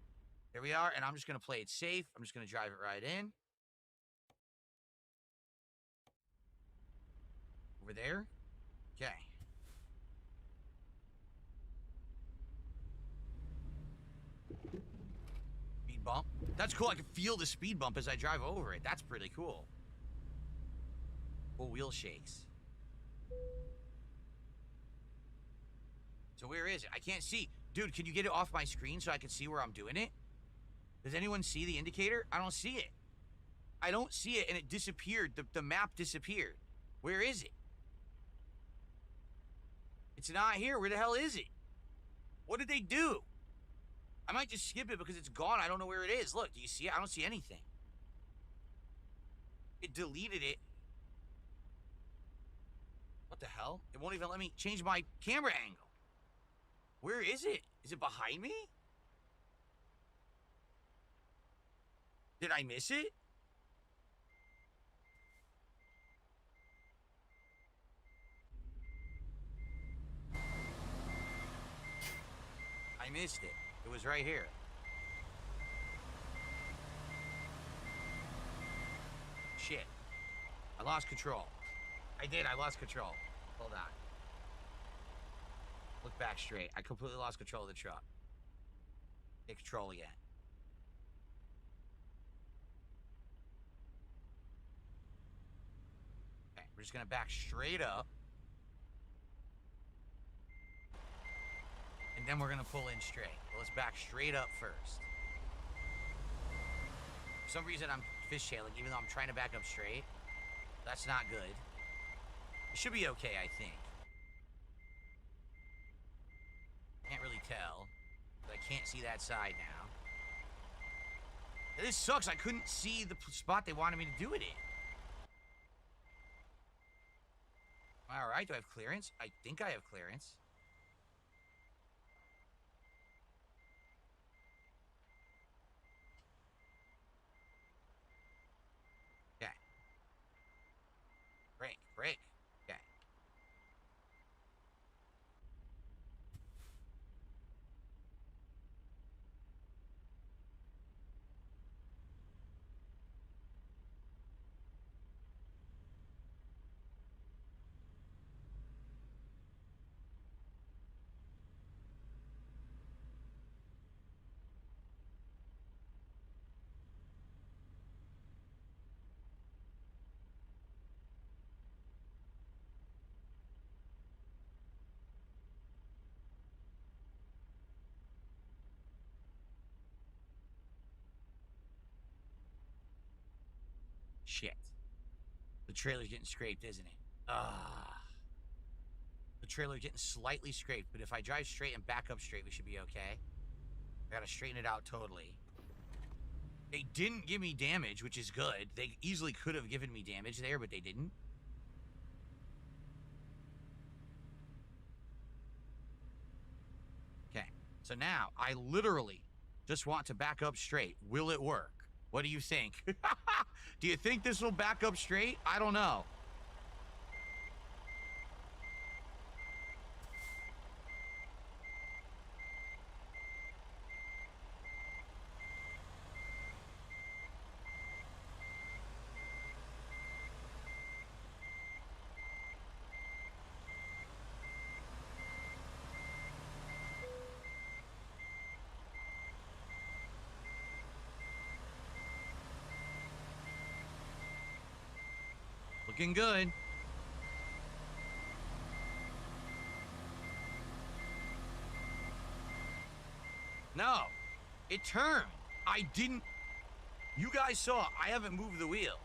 There we are, and I'm just going to play it safe. I'm just going to drive it right in. Over there. Okay. Speed bump. That's cool. I can feel the speed bump as I drive over it. That's pretty cool. Full wheel shakes. So where is it? I can't see. Dude, can you get it off my screen so I can see where I'm doing it? Does anyone see the indicator? I don't see it. I don't see it, and it disappeared. The map disappeared. Where is it? It's not here. Where the hell is it? What did they do? I might just skip it because it's gone. I don't know where it is. Look, do you see it? I don't see anything. It deleted it. What the hell? It won't even let me change my camera angle. Where is it? Is it behind me? Did I miss it? I missed it. It was right here. Shit. I lost control. I did. I lost control. Hold on. Look back straight. I completely lost control of the truck. Take control again. Okay, we're just gonna back straight up. And then we're gonna pull in straight. Well, let's back straight up first. For some reason I'm fishtailing, even though I'm trying to back up straight. That's not good. It should be okay, I think. Can't really tell. But I can't see that side now. This sucks. I couldn't see the spot they wanted me to do it in. Alright, do I have clearance? I think I have clearance. Okay. Brake, brake. Okay. Shit. The trailer's getting scraped, isn't it? The trailer's getting slightly scraped, but if I drive straight and back up straight, we should be okay. I gotta straighten it out totally. They didn't give me damage, which is good. They easily could have given me damage there, but they didn't. Okay, so now I literally just want to back up straight. Will it work? What do you think? Do you think this will back up straight? I don't know. Looking good. No, it turned. I didn't. You guys saw, I haven't moved the wheel.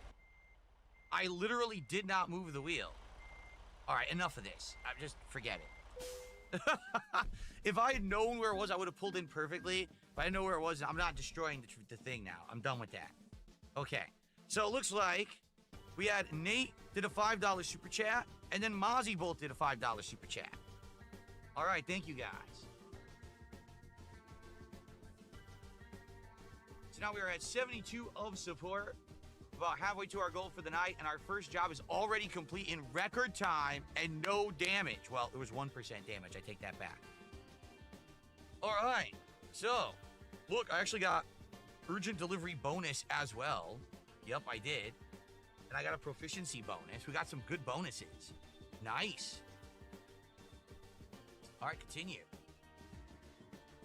I literally did not move the wheel. All right, enough of this. Just forget it. If I had known where it was, I would have pulled in perfectly. If I didn't know where it was, I'm not destroying the thing now. I'm done with that. Okay, so it looks like we had Nate did a $5 super chat, and then Mozzie both did a $5 super chat. All right, thank you guys. So now we are at 72 of support, about halfway to our goal for the night, and our first job is already complete in record time and no damage. Well, it was 1% damage. I take that back. All right, so look, I actually got urgent delivery bonus as well. Yep, I did. And I got a proficiency bonus. We got some good bonuses. Nice. All right, continue.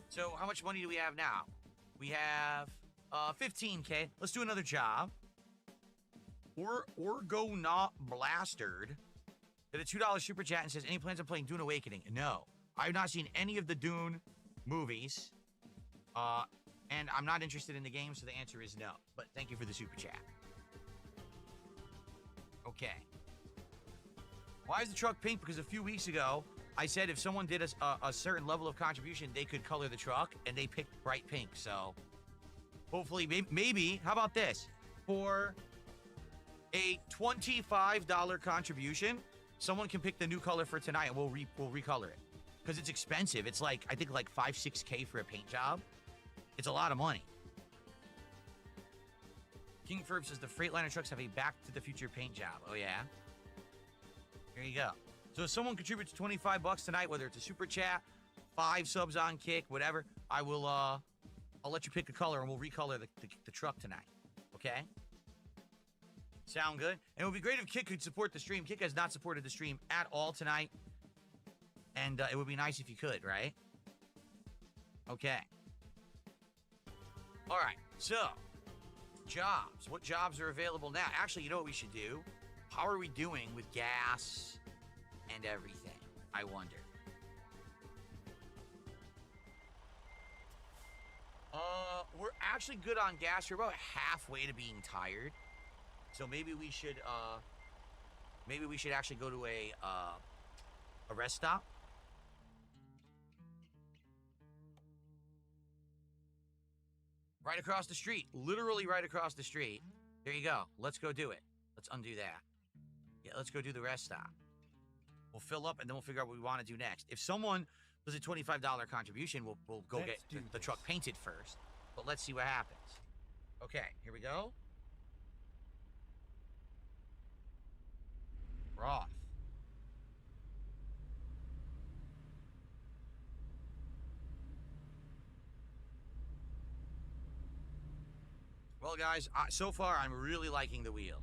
So how much money do we have now? We have 15K. Let's do another job. Or go not blasted. Did a $2 super chat and says, any plans on playing Dune Awakening? No. I have not seen any of the Dune movies. And I'm not interested in the game, so the answer is no. But thank you for the super chat. Okay. Why is the truck pink? Because a few weeks ago, I said if someone did a certain level of contribution, they could color the truck, and they picked bright pink. So hopefully, maybe, how about this? For a $25 contribution, someone can pick the new color for tonight, and we'll recolor it. Because it's expensive. It's like, I think like 5-6K for a paint job. It's a lot of money. King Ferb says the Freightliner trucks have a Back to the Future paint job. Oh, yeah? Here you go. So if someone contributes $25 tonight, whether it's a super chat, 5 subs on Kick, whatever, I will, I'll let you pick a color and we'll recolor the truck tonight. Okay? Sound good? And it would be great if Kick could support the stream. Kick has not supported the stream at all tonight. And it would be nice if you could, right? Okay. All right. So, jobs. What jobs are available now? Actually, you know what we should do? How are we doing with gas and everything? I wonder. We're actually good on gas. We're about halfway to being tired. So maybe we should actually go to a rest stop. Right across the street. Literally right across the street. There you go. Let's go do it. Let's undo that. Yeah, let's go do the rest stop. We'll fill up and then we'll figure out what we want to do next. If someone does a $25 contribution, we'll go get the truck painted first. But let's see what happens. Okay, here we go. Roth. Well, guys, so far I'm really liking the wheel.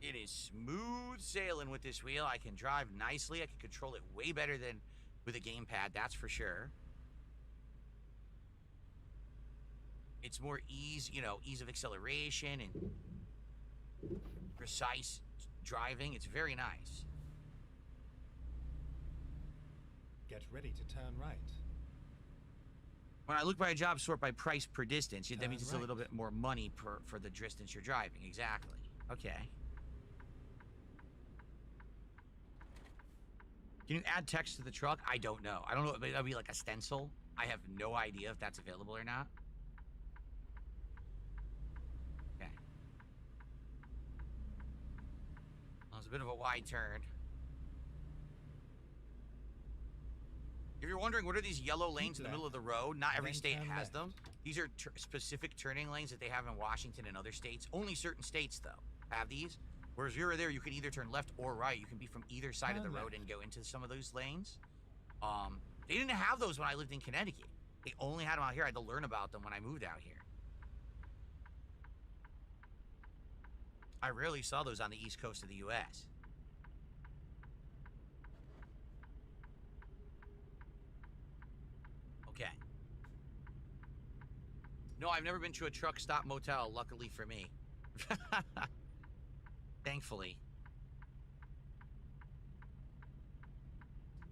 It is smooth sailing with this wheel. I can drive nicely. I can control it way better than with a gamepad, that's for sure. It's more ease of acceleration and precise driving. It's very nice. Get ready to turn right. When I look by a job, sort by price per distance. That means it's Right. a little bit more money for the distance you're driving. Exactly. Okay. Can you add text to the truck? I don't know. I don't know. Maybe that'll be like a stencil. I have no idea if that's available or not. Okay. Well, it's a bit of a wide turn. If you're wondering, what are these yellow lanes in the middle of the road? Not every state has them. These are specific turning lanes that they have in Washington and other states. Only certain states, though, have these. Whereas you're there, you can either turn left or right. You can be from either side of the road and go into some of those lanes. They didn't have those when I lived in Connecticut. They only had them out here. I had to learn about them when I moved out here. I rarely saw those on the East Coast of the U.S. Okay. No, I've never been to a truck stop motel, luckily for me. thankfully.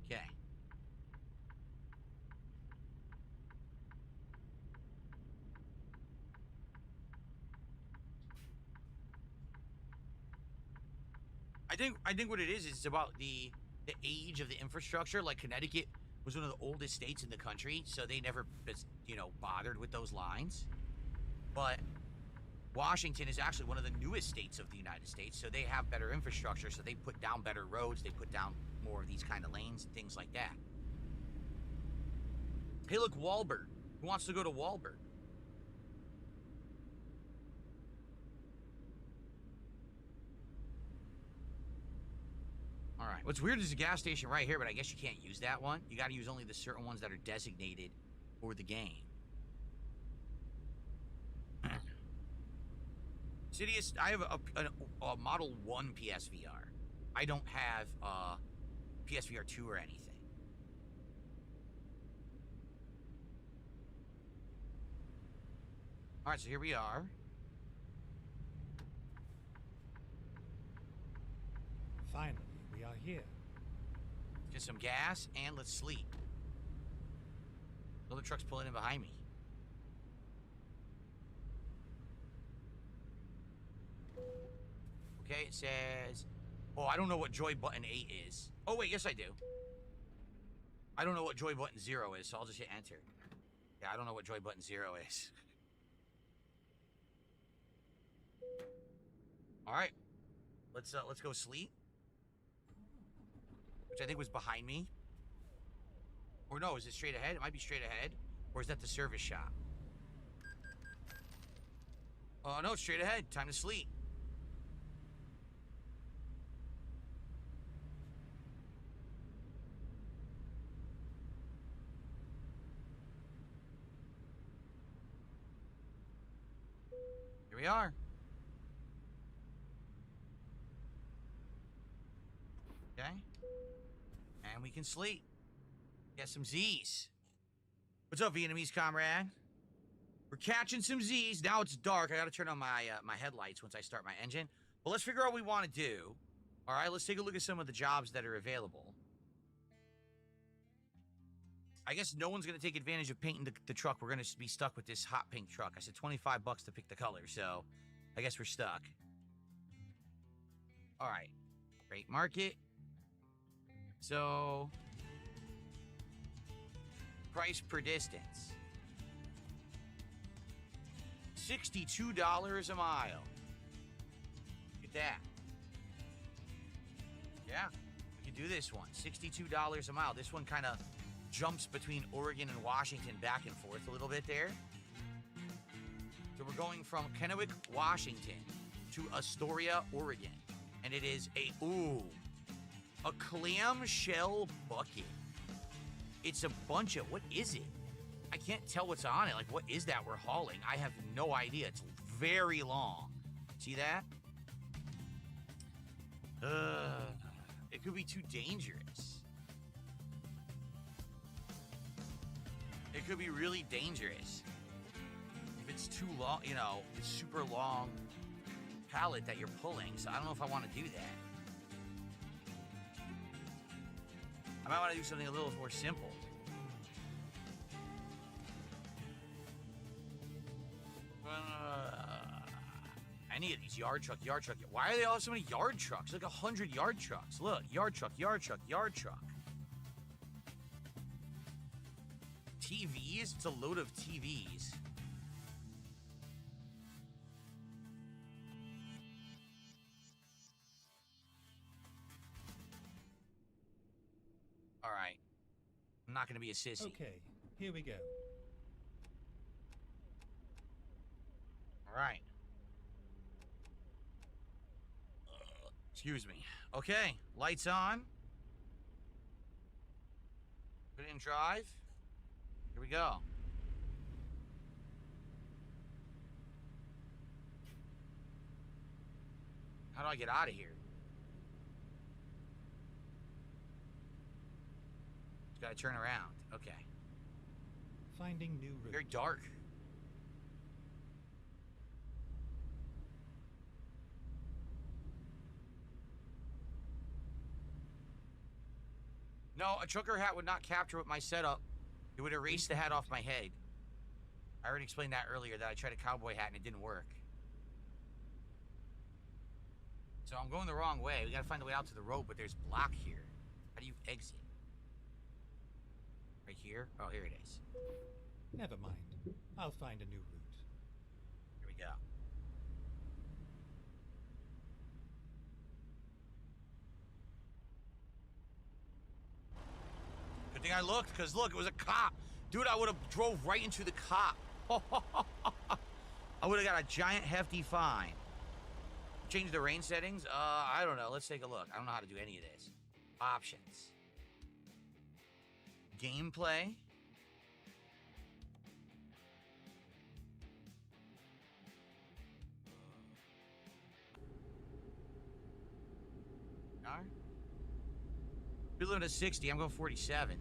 Okay. I think what it is it's about the age of the infrastructure. Like Connecticut was one of the oldest states in the country, so they never, bothered with those lines. But Washington is actually one of the newest states of the United States, so they have better infrastructure, so they put down better roads, they put down more of these kind of lanes and things like that. Hey, look, Wahlberg. Who wants to go to Wahlberg? All right. What's weird is a gas station right here, but I guess you can't use that one. You got to use only the certain ones that are designated for the game. Sidious, I have a Model 1 PSVR. I don't have PSVR 2 or anything. All right, so here we are. Finally, we are here. Get some gas and let's sleep. Another truck's pulling in behind me. Okay, it says... Oh, I don't know what joy button 8 is. Oh, wait, yes I do. I don't know what joy button 0 is, so I'll just hit enter. Yeah, I don't know what joy button 0 is. Alright. Let's go sleep. Which I think was behind me. Or no, is it straight ahead? It might be straight ahead. Or is that the service shop? Oh, no, it's straight ahead. Time to sleep. Here we are. Okay. And we can sleep. Get some Z's. What's up, Vietnamese comrade? We're catching some Z's. Now it's dark. I gotta turn on my my headlights once I start my engine. But let's figure out what we want to do. All right, let's take a look at some of the jobs that are available. I guess no one's gonna take advantage of painting the truck. We're gonna be stuck with this hot pink truck. I said $25 to pick the color, so I guess we're stuck. All right, great market. So, price per distance. $62 a mile. Look at that. Yeah, we can do this one. $62 a mile. This one kind of jumps between Oregon and Washington back and forth a little bit there. So we're going from Kennewick, Washington to Astoria, Oregon. And it is a clamshell bucket. It's a bunch of, what is it? I can't tell what's on it. Like, what is that we're hauling? I have no idea. It's very long. See that? It could be too dangerous. It could be really dangerous. If it's too long, it's super long pallet that you're pulling, so I don't know if I want to do that. I might want to do something a little more simple. Any of these yard truck. Why are they all have so many yard trucks? Like 100 yard trucks. Look, yard truck. TVs? It's a load of TVs. All right. I'm not going to be a sissy. Okay, here we go. All right. Excuse me. Okay, lights on. Put it in drive. Here we go. How do I get out of here? Just gotta turn around. Okay. Finding new route. Very dark. No, a trucker hat would not capture with my setup. It would erase the hat off my head. I already explained that earlier, that I tried a cowboy hat and it didn't work. So I'm going the wrong way. We gotta find a way out to the road, but there's block here. How do you exit? Right here? Oh, here it is. Never mind. I'll find a new route. Here we go. Good thing I looked, because look, it was a cop. Dude, I would have drove right into the cop. I would have got a giant hefty fine. Change the rain settings? I don't know. Let's take a look. I don't know how to do any of this. Options. Gameplay. Alright. We're living at 60. I'm going 47.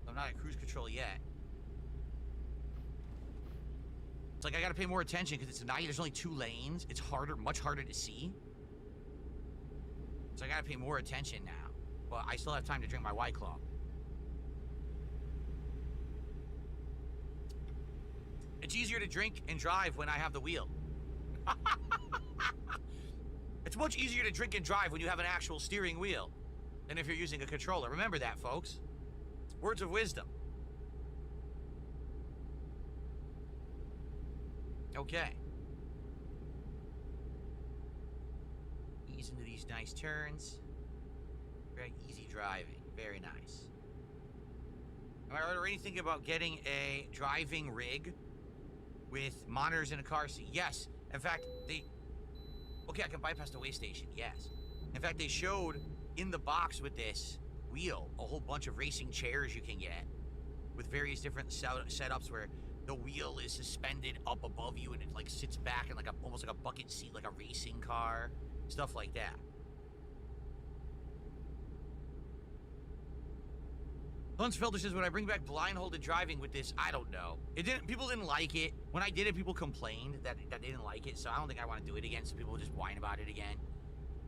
I'm not at cruise control yet. It's like I gotta pay more attention because it's night. There's only 2 lanes. It's harder, much harder to see. So I gotta pay more attention now. But I still have time to drink my White Claw. It's easier to drink and drive when I have the wheel. It's much easier to drink and drive when you have an actual steering wheel than if you're using a controller. Remember that, folks. Words of wisdom. Okay. Ease into these nice turns. Very easy driving. Very nice. Am I already thinking about getting a driving rig with monitors in a car seat? Yes. In fact, okay, I can bypass the way station. Yes. In fact, they showed in the box with this wheel a whole bunch of racing chairs you can get with various different setups where the wheel is suspended up above you and it like sits back in like almost like a bucket seat, like a racing car, stuff like that. Huntsfelder says, when I bring back blindfolded driving with this, I don't know. People didn't like it. When I did it, people complained that they didn't like it, so I don't think I want to do it again, so people will just whine about it again.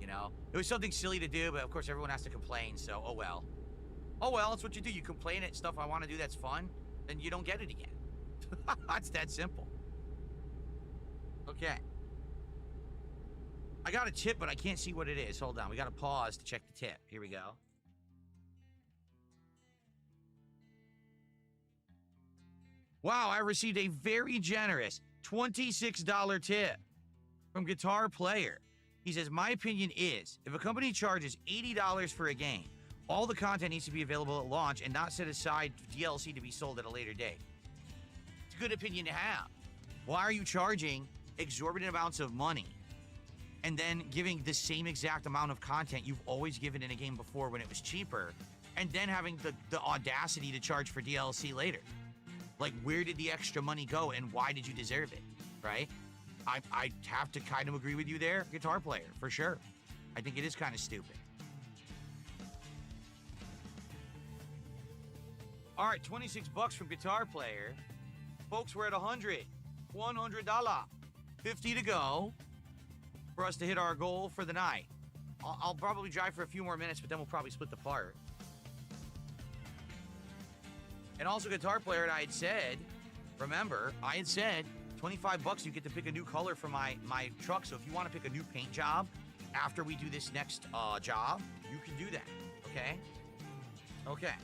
You know? It was something silly to do, but of course everyone has to complain, so oh well. Oh well, that's what you do. You complain at stuff I want to do that's fun, then you don't get it again. It's that simple. Okay. I got a tip, but I can't see what it is. Hold on. We got to pause to check the tip. Here we go. Wow, I received a very generous $26 tip from Guitar Player. He says, my opinion is, if a company charges $80 for a game, all the content needs to be available at launch and not set aside DLC to be sold at a later date. It's a good opinion to have. Why are you charging exorbitant amounts of money and then giving the same exact amount of content you've always given in a game before when it was cheaper, and then having the audacity to charge for DLC later? Like, where did the extra money go and why did you deserve it, right? I have to kind of agree with you there, Guitar Player, for sure. I think it is kind of stupid. All right, 26 bucks from Guitar Player. Folks, we're at $100. $100. 50 to go for us to hit our goal for the night. I'll probably drive for a few more minutes, but then we'll probably split the part. And also, Guitar Player, and I had said, remember, I had said 25 bucks, you get to pick a new color for my truck. So if you want to pick a new paint job after we do this next job, you can do that, okay? Okay.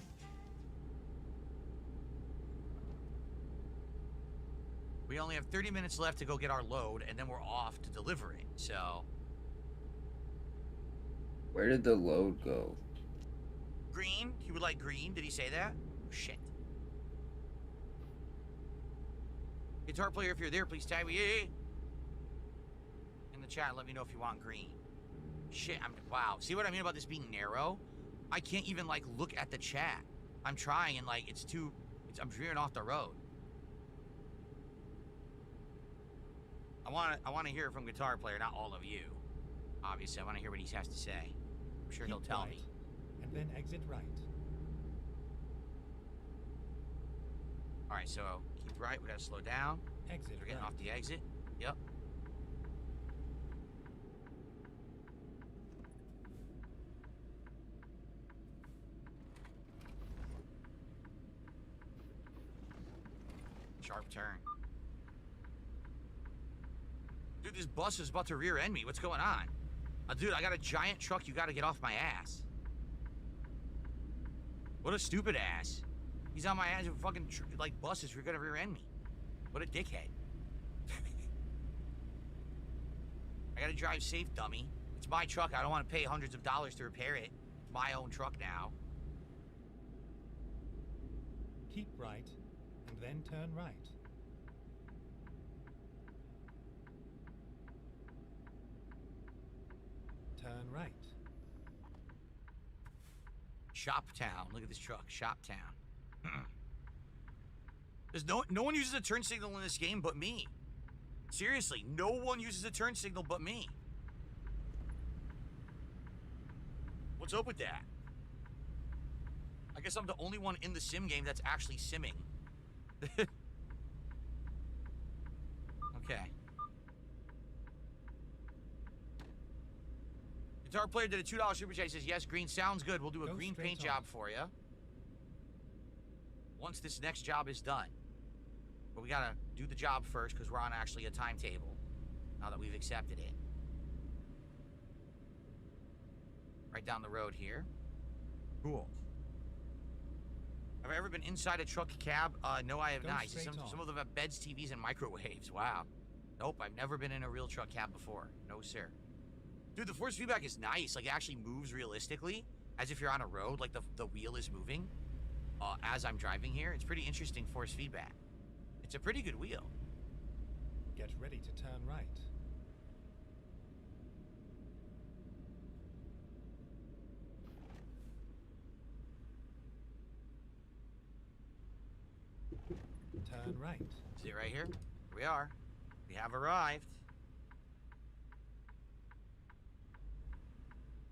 We only have 30 minutes left to go get our load, and then we're off to deliver it, so... Where did the load go? Green? He would like green? Did he say that? Oh, shit. Guitar Player, if you're there, please tag me in the chat and let me know if you want green. Shit, wow. See what I mean about this being narrow? I can't even, like, look at the chat. I'm trying, and, like, I'm veering off the road. I want to hear it from Guitar Player, not all of you. Obviously, I want to hear what he has to say. I'm sure he'll tell me. And then exit right. All right, so keep right. We gotta slow down. Exit We're getting right. off the exit. Yep. Sharp turn. Dude, this bus is about to rear end me. What's going on? Dude, I got a giant truck. You got to get off my ass. What a stupid ass. He's on my ass with fucking, like, buses. You're going to rear end me. What a dickhead. I got to drive safe, dummy. It's my truck. I don't want to pay hundreds of dollars to repair it. It's my own truck now. Keep right, and then turn right. Turn right. Shop Town. Look at this truck. Shop Town. There's no one uses a turn signal in this game but me. Seriously, no one uses a turn signal but me. What's up with that? I guess I'm the only one in the sim game that's actually simming. Okay. Guitar player did a $2 super chat. He says, yes, green sounds good. We'll do a Go green paint straight job on. for you once this next job is done. But we gotta do the job first because we're on actually a timetable now that we've accepted it. Right down the road here. Cool. Have I ever been inside a truck cab? No, I have Go not. He says straight some on. of them have beds, TVs, and microwaves. Wow. Nope, I've never been in a real truck cab before. No, sir. Dude, the force feedback is nice. Like, it actually moves realistically, as if you're on a road. Like, the wheel is moving as I'm driving here. It's pretty interesting force feedback. It's a pretty good wheel. Get ready to turn right. Turn right. See it right here? Here we are. We have arrived.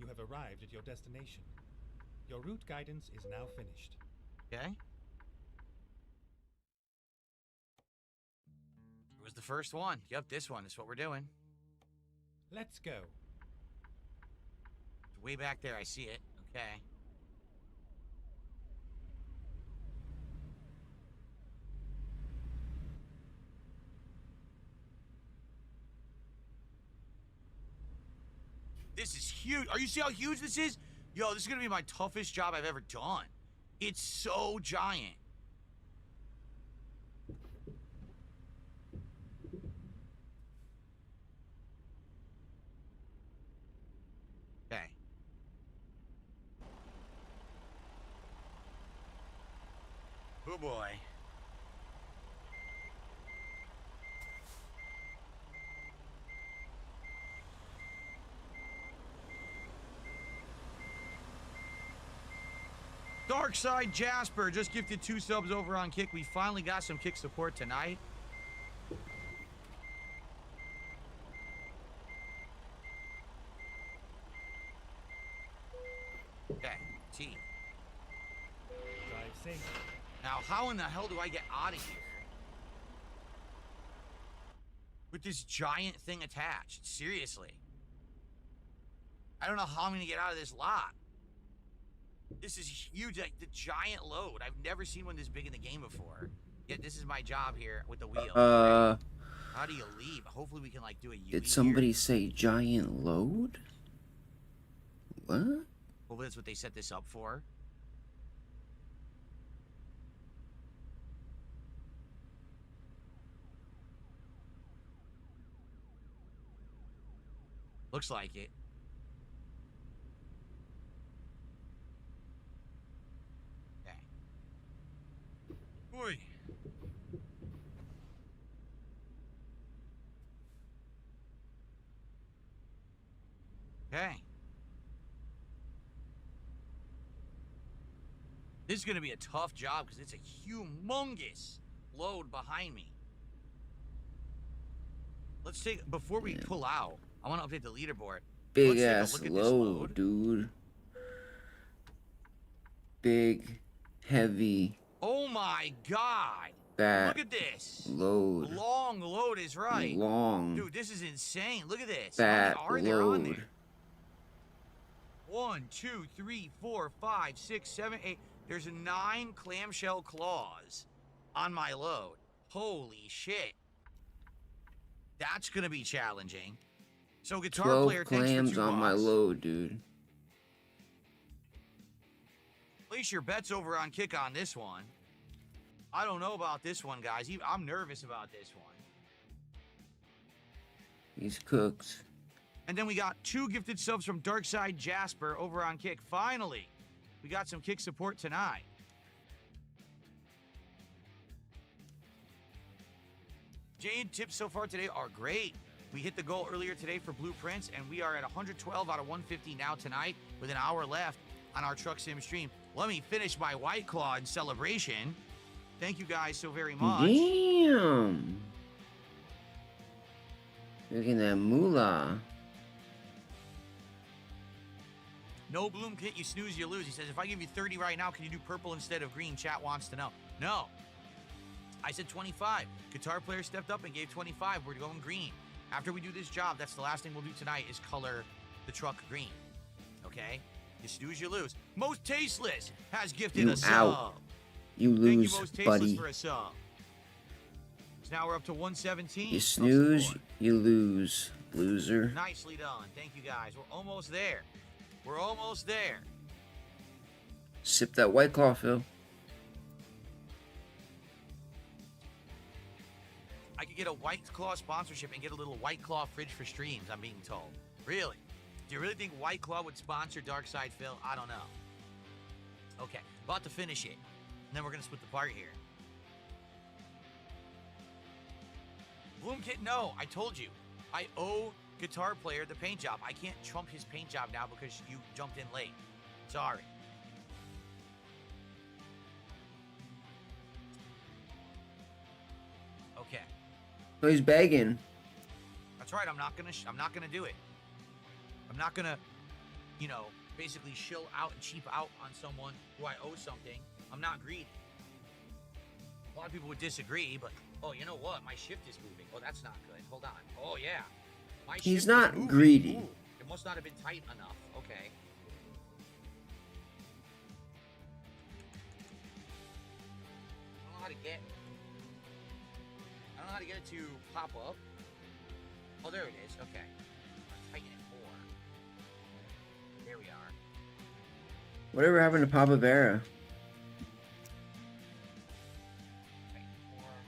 You have arrived at your destination. Your route guidance is now finished. Okay. It was the first one. Yep, this one is what we're doing. Let's go. It's way back there. I see it. Okay. This is huge. Are you see how huge this is? Yo, this is gonna be my toughest job I've ever done. It's so giant. Okay. Oh boy. Darkside Jasper just gifted 2 subs over on Kick. We finally got some Kick support tonight. Okay, T. Drive safe. Now, how in the hell do I get out of here? With this giant thing attached. Seriously. I don't know how I'm gonna get out of this lot. This is huge, like the giant load. I've never seen one this big in the game before. Yet this is my job here with the wheel. How do you leave? Hopefully we can like do a U. Did somebody say giant load? What? Hopefully that's what they set this up for. Looks like it. Boy. Okay. This is going to be a tough job because it's a humongous load behind me. Let's take, before we pull out, I want to update the leaderboard. Big Let's take a ass look at this load, dude. Big, heavy. Oh my god. Fat Look at this. load. Long load is right. Long. Dude, this is insane. Look at this. Fat How many are there on load. there? 1, 2, 3, 4, 5, 6, 7, 8. There's 9 clamshell claws on my load. Holy shit. That's gonna be challenging. So guitar 12 player, thanks for clams 2 on my bucks. load, dude. Place your bets over on Kick on this one. I don't know about this one, guys. I'm nervous about this one. He's cooked. And then we got 2 gifted subs from Darkside Jasper over on Kick. Finally, we got some Kick support tonight. Jade, tips so far today are great. We hit the goal earlier today for Blueprints, and we are at 112 out of 150 now tonight with an hour left on our Truck Sim stream. Let me finish my White Claw in celebration. Thank you guys so very much. Damn. Look at that moolah. No Bloom Kit, you snooze, you lose. He says, if I give you 30 right now, can you do purple instead of green? Chat wants to know. No. I said 25. Guitar player stepped up and gave 25. We're going green. After we do this job, that's the last thing we'll do tonight is color the truck green. Okay? You snooze, you lose. Most Tasteless has gifted You a sub. out. You Thank lose, you, Most Tasteless, buddy. for a sub. So now we're up to 117. You of snooze, support. you lose, loser. Nicely done. Thank you, guys. We're almost there. We're almost there. Sip that White Claw, Phil. I could get a White Claw sponsorship and get a little White Claw fridge for streams, I'm being told. Really? Do you really think White Claw would sponsor Darkside Phil? I don't know. Okay, about to finish it. And then we're going to split the part here. Bloom Kit, no, I told you. I owe Guitar Player the paint job. I can't trump his paint job now because you jumped in late. Sorry. Okay. So he's begging. That's right. I'm not gonna do it. I'm not gonna, basically shill out and cheap out on someone who I owe something. I'm not greedy. A lot of people would disagree, but oh, you know what? My shift is moving. Oh, that's not good. Hold on. Oh yeah, my shift He's is not moving. greedy. Ooh, it must not have been tight enough. Okay. I don't know how to get. I don't know how to get it to pop up. Oh, there it is. Okay. I'll tighten it more. There we are. Whatever happened to Papa Vera? Tighten it more.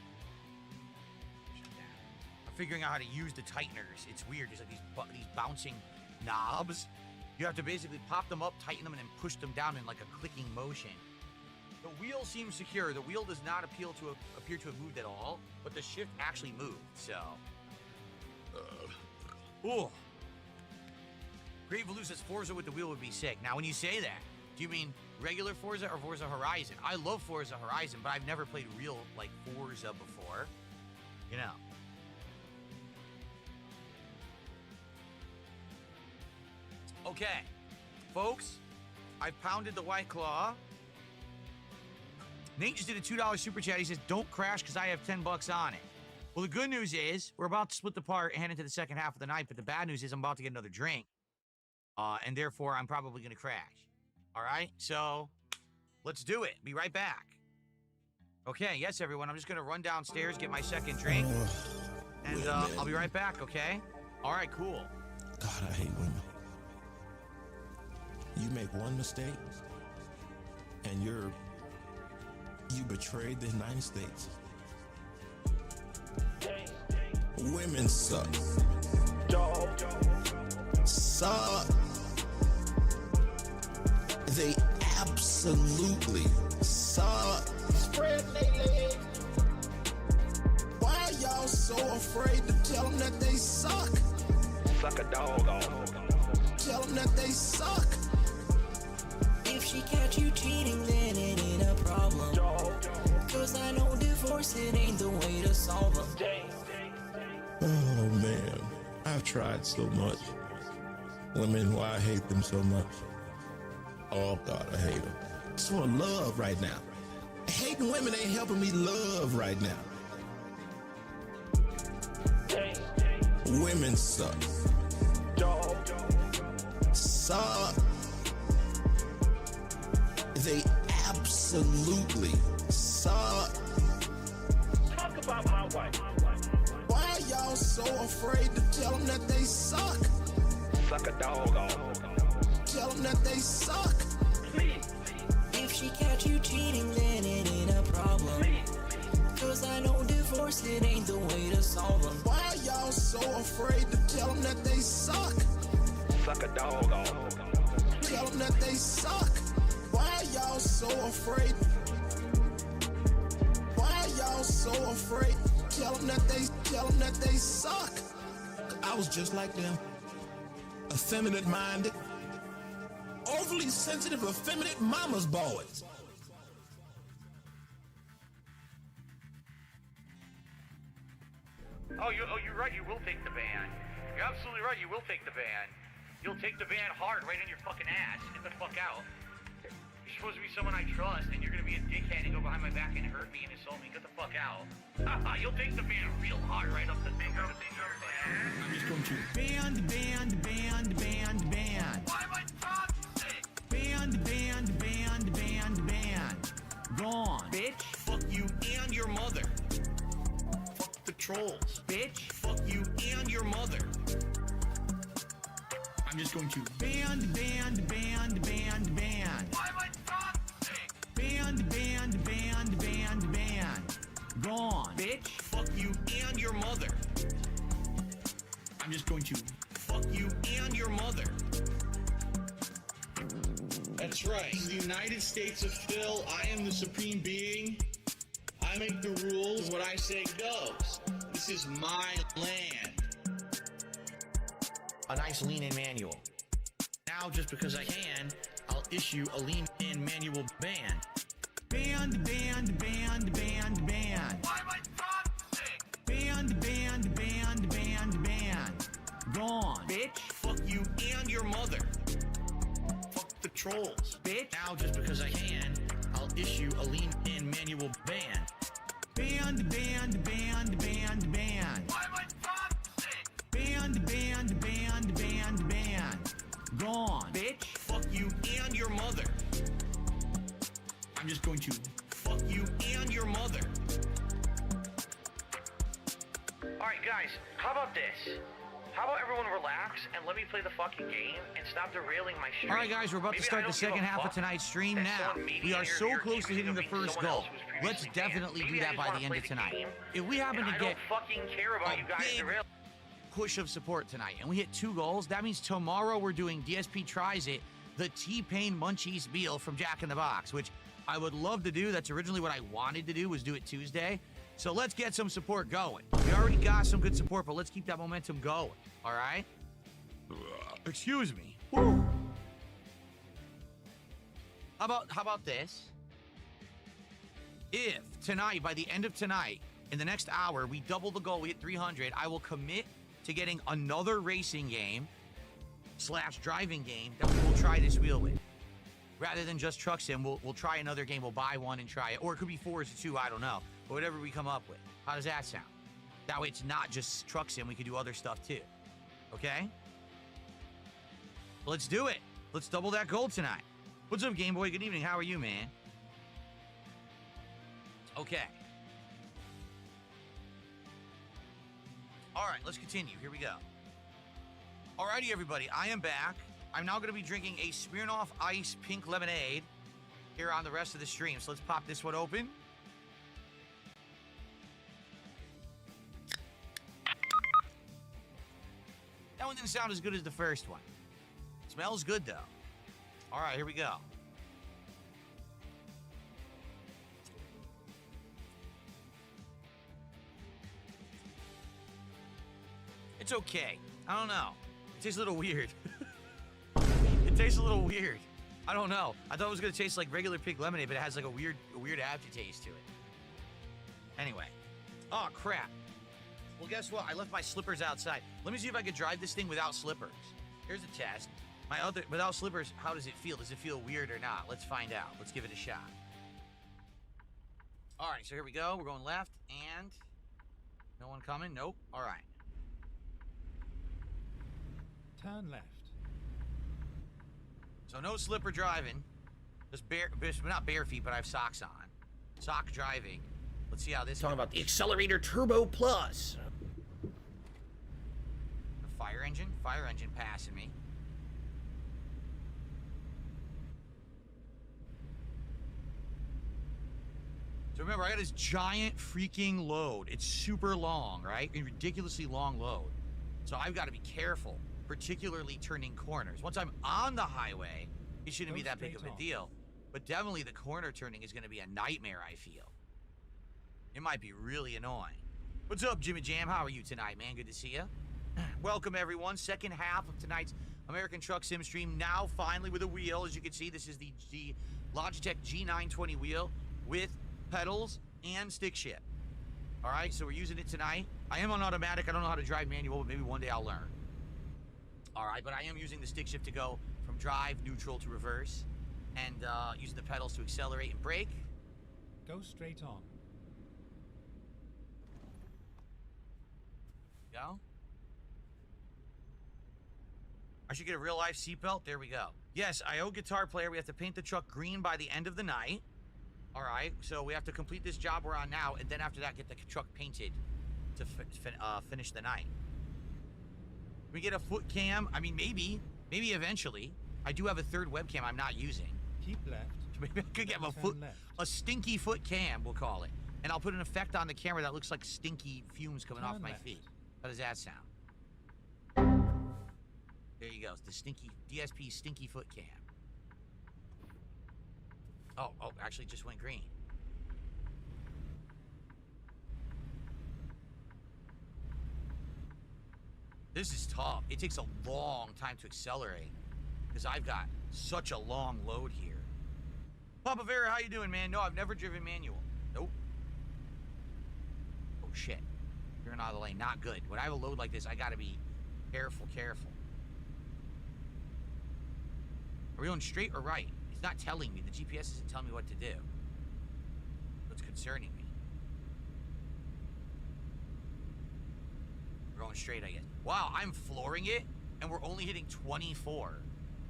Push it down. I'm figuring out how to use the tighteners. It's weird. There's like these bouncing knobs. You have to basically pop them up, tighten them, and then push them down in like a clicking motion. The wheel seems secure. The wheel does not appear to have moved at all, but the shift actually moved. So, ooh. Great Valoo says Forza with the wheel would be sick. Now, when you say that, do you mean regular Forza or Forza Horizon? I love Forza Horizon, but I've never played real like Forza before. You know. Okay, folks, I've pounded the White Claw. Nate just did a $2 super chat. He says, don't crash because I have 10 bucks on it. Well, the good news is we're about to split the part and head into the second half of the night, but the bad news is I'm about to get another drink, and therefore I'm probably going to crash. All right, so let's do it. Be right back. Okay, yes, everyone, I'm just going to run downstairs, get my second drink, and I'll be right back, okay? All right, cool. God, I hate women. You make one mistake, and you betrayed the United States. Women suck. Suck. They absolutely suck. Spread their legs. Why are y'all so afraid to tell them that they suck? Suck a dog off. Tell them that they suck. If she catch you cheating, then it ain't a problem. Cause I know divorce, it ain't the way to solve them. Oh man, I've tried so much. Women, why I hate them so much. Oh God, I hate them. I just want love right now. Hating women ain't helping me love right now. Women suck. Suck. They absolutely suck. about my wife. Why are y'all so afraid to tell them that they suck? Suck a dog off. Tell them that they suck. Please. If she catch you cheating, then it ain't a problem. Cause I know divorce, it ain't the way to solve them. Why are y'all so afraid to tell them that they suck? Suck a dog off. Tell them that they suck. Why are y'all so afraid? Why are y'all so afraid? Tell them that they suck. I was just like them. Effeminate minded. Overly sensitive, effeminate mama's boys. You're right. You will take the ban. You're absolutely right. You will take the ban. You'll take the ban hard right in your fucking ass. Get the fuck out. You're supposed to be someone I trust, and you're gonna be a dickhead and go behind my back and hurt me and insult me. Get the fuck out. You'll take the ban real hard right up the finger. I'm just going to Ban. Why am I toxic? Ban. Gone. Bitch. Fuck you and your mother. Fuck the trolls. Bitch. Fuck you and your mother. I'm just going to Ban. Why am I toxic? Ban. Gone. Bitch. Fuck you and your mother. I'm just going to Fuck you and your mother. That's right. In the United States of Phil, I am the supreme being. I make the rules. What I say goes. This is my land. A nice lean-in manual. Now, just because I can, I'll issue a lean-in manual ban. Ban. Why am I toxic? Ban. Gone. Bitch. Fuck you and your mother. Fuck the trolls. Bitch. Now, just because I can, I'll issue a lean-in manual ban. Ban. Why am I toxic? Ban. Gone. Bitch. Fuck you and your mother. I'm just going to Fuck you and your mother. Alright guys, how about this? How about everyone relax and let me play the fucking game and stop derailing my stream? Alright guys, we're about to start the second half of tonight's stream now. We are so close to hitting the first goal. Let's definitely do that by the end of tonight. If we happen to get fucking care about you guys big push of support tonight and we hit 2 goals, that means tomorrow we're doing DSP Tries It, the T-Pain Munchies meal from Jack in the Box, which I would love to do. That's originally what I wanted to do, was do it Tuesday. So let's get some support going. We already got some good support, but let's keep that momentum going, all right? Excuse me. Woo. How about this? If tonight, by the end of tonight, in the next hour, we double the goal, we hit 300, I will commit to getting another racing game / driving game that we will try this wheel with. Rather than just Truck Sim, we'll try another game. We'll buy one and try it. Or it could be Forza 2, I don't know. But whatever we come up with. How does that sound? That way it's not just Truck Sim. We could do other stuff too. Okay? Let's do it. Let's double that goal tonight. What's up, Game Boy? Good evening. How are you, man? Okay. All right, let's continue. Here we go. Alrighty, everybody. I am back. I'm now going to be drinking a Smirnoff Ice Pink Lemonade here on the rest of the stream. So let's pop this one open. That one didn't sound as good as the first one. Smells good, though. All right, here we go. It's okay. I don't know. It tastes a little weird. It tastes a little weird. I don't know. I thought it was gonna taste like regular pink lemonade, but it has like a weird aftertaste to it. Anyway. Oh crap. Well, guess what? I left my slippers outside. Let me see if I could drive this thing without slippers. Here's a test. Without slippers, how does it feel? Does it feel weird or not? Let's find out. Let's give it a shot. All right, so here we go. We're going left, and no one coming. Nope. All right. Turn left. So no slipper driving. Just not bare feet, but I have socks on. Sock driving. Let's see how this Talking goes. about the Accelerator Turbo Plus. The fire engine passing me. So remember, I got this giant freaking load. It's super long, right? A ridiculously long load. So I've got to be careful, particularly turning corners. Once I'm on the highway, it shouldn't be that big of a deal. But definitely the corner turning is going to be a nightmare, I feel. It might be really annoying. What's up, Jimmy Jam? How are you tonight, man? Good to see you. Welcome, everyone. Second half of tonight's American Truck Sim stream. Now, finally, with a wheel. As you can see, this is the Logitech G920 wheel with pedals and stick shift. All right, so we're using it tonight. I am on automatic. I don't know how to drive manual, but maybe one day I'll learn. All right, but I am using the stick shift to go from drive, neutral to reverse, and using the pedals to accelerate and brake. Go straight on. Go. I should get a real life seatbelt. There we go. Yes, IO guitar player. We have to paint the truck green by the end of the night. All right, so we have to complete this job we're on now, and then after that, get the truck painted to finish the night. We get a foot cam. I mean, maybe eventually. I do have a third webcam I'm not using. Keep left. Maybe I could get a stinky foot cam, we'll call it. And I'll put an effect on the camera that looks like stinky fumes coming off my feet. How does that sound? There you go. It's the stinky DSP stinky foot cam. Oh, actually just went green. This is tough. It takes a long time to accelerate because I've got such a long load here. Papa Vera, how you doing, man? No, I've never driven manual. Nope. Oh, shit. You're out of the lane. Not good. When I have a load like this, I gotta be careful. Are we going straight or right? It's not telling me. The GPS isn't telling me what to do. What's concerning me? We're going straight, I guess. Wow, I'm flooring it, and we're only hitting 24.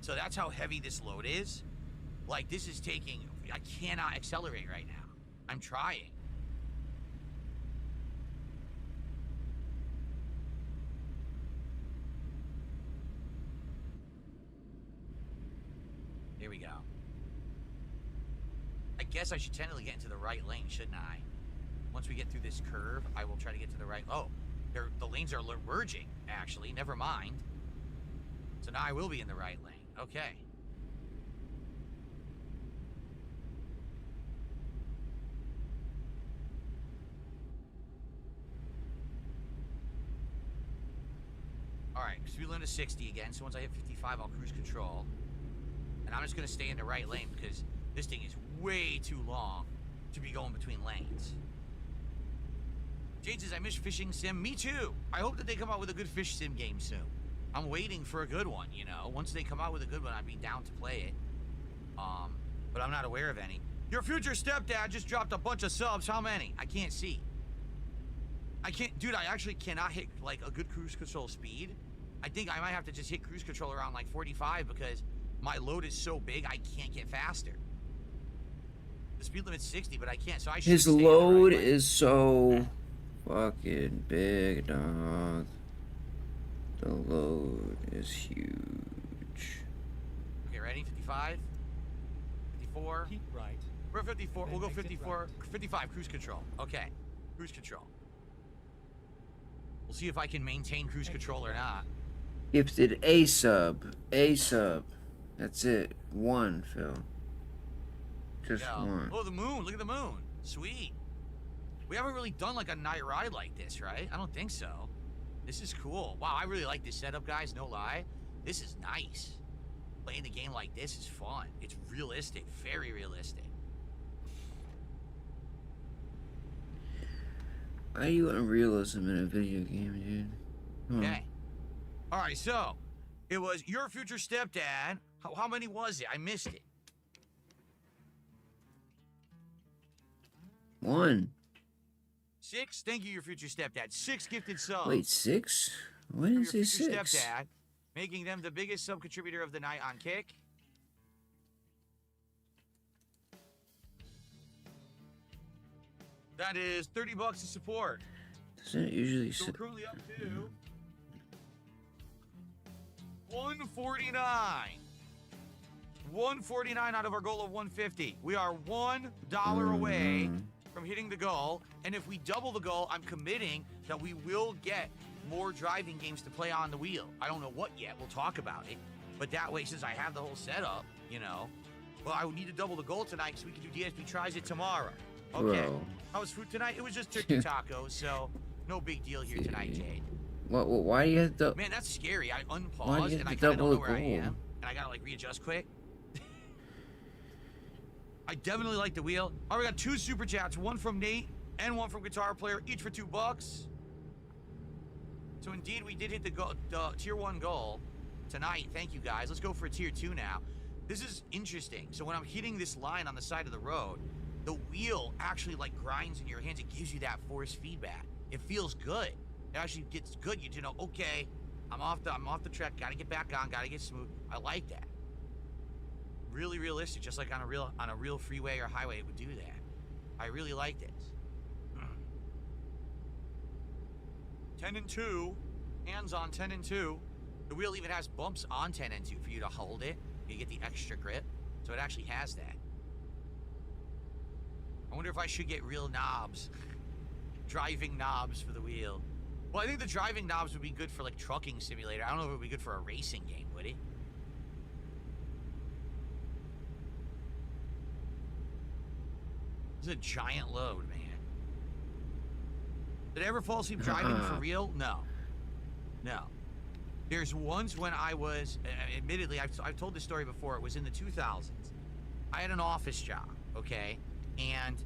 So that's how heavy this load is. Like, this is taking... I cannot accelerate right now. I'm trying. Here we go. I guess I should technically get into the right lane, shouldn't I? Once we get through this curve, I will try to get to the right... Oh, the lanes are merging, actually. Never mind. So now I will be in the right lane. Okay. All right, speed limit is 60 again. So once I hit 55, I'll cruise control. And I'm just going to stay in the right lane because this thing is way too long to be going between lanes. Jade says, I miss fishing sim. Me too. I hope that they come out with a good fish sim game soon. I'm waiting for a good one, you know. Once they come out with a good one, I'd be down to play it. But I'm not aware of any. Your future stepdad just dropped a bunch of subs. How many? I can't see. I can't, dude, I actually cannot hit like a good cruise control speed. I think I might have to just hit cruise control around like 45 because my load is so big, I can't get faster. The speed limit's 60, but I can't, so I should. His load is so fucking big, dog. The load is huge. Okay, ready? 55? 54? Keep right. We're 54. Then We'll go exit 54. right. 55, cruise control. Okay. Cruise control. We'll see if I can maintain cruise control or not. Gifted a sub. A sub. That's it. One, Phil. Just Yeah. one. Oh, the moon. Look at the moon. Sweet. We haven't really done like a night ride like this, right? I don't think so. This is cool. Wow, I really like this setup, guys. No lie. This is nice. Playing the game like this is fun. It's realistic. Very realistic. Why do you want realism in a video game, dude? Come on. Okay. All right, so it was your future stepdad. How many was it? I missed it. One. 6. Thank you, your future stepdad. 6 gifted subs. Wait, 6? Why for did your it say future 6? stepdad, making them the biggest sub contributor of the night on Kick. That is $30 to support. Doesn't it usually So we're sit? currently up to 149. 149 out of our goal of 150. We are $1 away from hitting the goal. And if we double the goal, I'm committing that we will get more driving games to play on the wheel. I don't know what yet. We'll talk about it. But that way, since I have the whole setup, you know, well, I would need to double the goal tonight so we can do DSP tries it tomorrow. Okay. Bro. How was food tonight? It was just turkey tacos, so no big deal here tonight, Jade. Why do you have to? Man, that's scary. I Why do you unpause have and I to kind of double don't know the where I goal? am, and I gotta like readjust quick. I definitely like the wheel. All right, we got 2 super chats, one from Nate and one from Guitar Player, each for $2. So indeed, we did hit the tier 1 goal tonight. Thank you guys. Let's go for a tier 2 now. This is interesting. So when I'm hitting this line on the side of the road, the wheel actually like grinds in your hands. It gives you that force feedback. It feels good. It actually gets good. You know, okay, I'm off the track. Got to get back on. Got to get smooth. I like that. Really realistic, just like on a real freeway or highway, it would do that. I really like this. 10 and 2, hands on 10 and 2. The wheel even has bumps on 10 and 2 for you to hold it. You get the extra grip, so it actually has that. I wonder if I should get real knobs, driving knobs for the wheel. Well, I think the driving knobs would be good for like trucking simulator. I don't know if it would be good for a racing game, would it? This is a giant load, man. Did I ever fall asleep driving for real? No. No. There's once when I was, admittedly, I've told this story before. It was in the 2000s. I had an office job, okay? And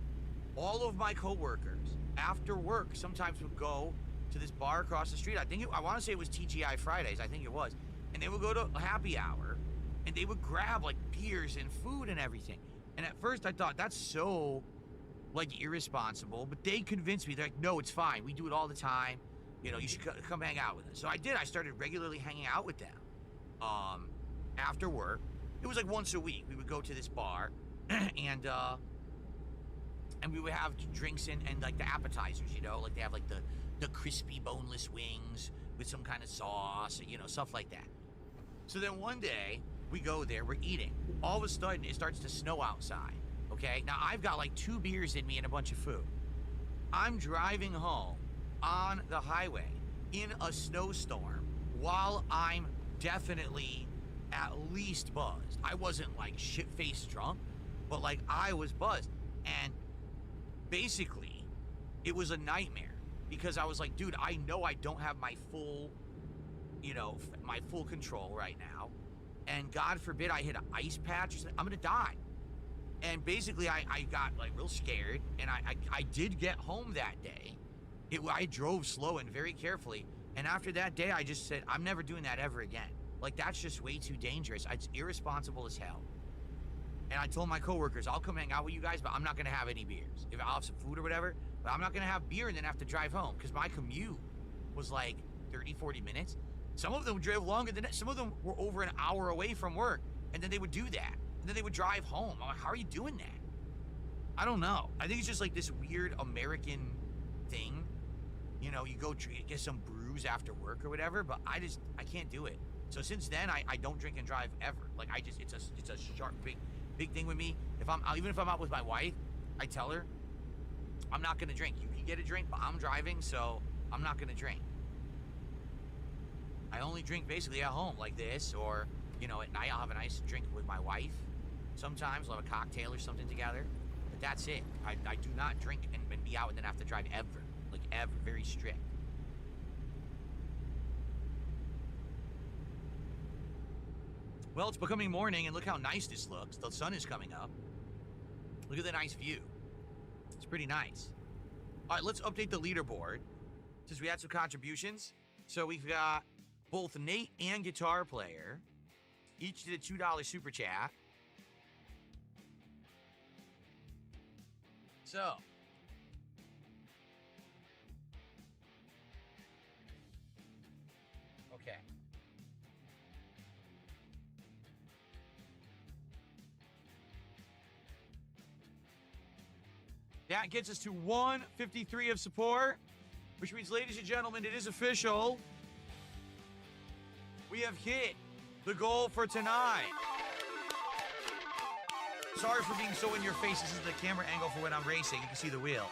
all of my coworkers, after work, sometimes would go to this bar across the street. I want to say it was TGI Fridays. I think it was. And they would go to a happy hour, and they would grab, like, beers and food and everything. And at first, I thought, that's so, like, irresponsible. But they convinced me. They're like, no, it's fine. We do it all the time. You know, you should come hang out with us. So I did. I started regularly hanging out with them after work. It was like once a week. We would go to this bar, and we would have drinks and like the appetizers, you know, like they have like the crispy boneless wings with some kind of sauce, you know, stuff like that. So then one day we go there, we're eating. All of a sudden it starts to snow outside. Okay, now I've got like 2 beers in me and a bunch of food. I'm driving home on the highway in a snowstorm while I'm definitely at least buzzed. I wasn't like shit-faced drunk, but like I was buzzed. And basically, it was a nightmare because I was like, dude, I know I don't have my full, you know, my full control right now. And God forbid I hit an ice patch, I'm gonna die. And basically, I got like real scared, and I did get home that day. I drove slow and very carefully, and after that day, I just said, I'm never doing that ever again. Like, that's just way too dangerous. It's irresponsible as hell. And I told my coworkers, I'll come hang out with you guys, but I'm not gonna have any beers. If I'll have some food or whatever, but I'm not gonna have beer and then have to drive home, because my commute was like 30, 40 minutes. Some of them drove longer than that. Some of them were over an hour away from work, and then they would do that. And then they would drive home. I'm like, how are you doing that? I don't know. I think it's just like this weird American thing. You know, you go get some brews after work or whatever, but I can't do it. So since then, I don't drink and drive ever. Like it's a sharp, big thing with me. Even if I'm out with my wife, I tell her, I'm not gonna drink. You can get a drink, but I'm driving, so I'm not gonna drink. I only drink basically at home like this, or, you know, at night I'll have a nice drink with my wife. Sometimes we'll have a cocktail or something together, but that's it. I do not drink and be out and then have to drive ever. Like, ever. Very strict. Well, it's becoming morning, and look how nice this looks. The sun is coming up. Look at the nice view. It's pretty nice. All right, let's update the leaderboard, since we had some contributions. So we've got both Nate and Guitar Player. Each did a $2 super chat. So, okay. That gets us to 153 of support, which means, ladies and gentlemen, it is official. We have hit the goal for tonight. Sorry for being so in your face. This is the camera angle for when I'm racing. You can see the wheel.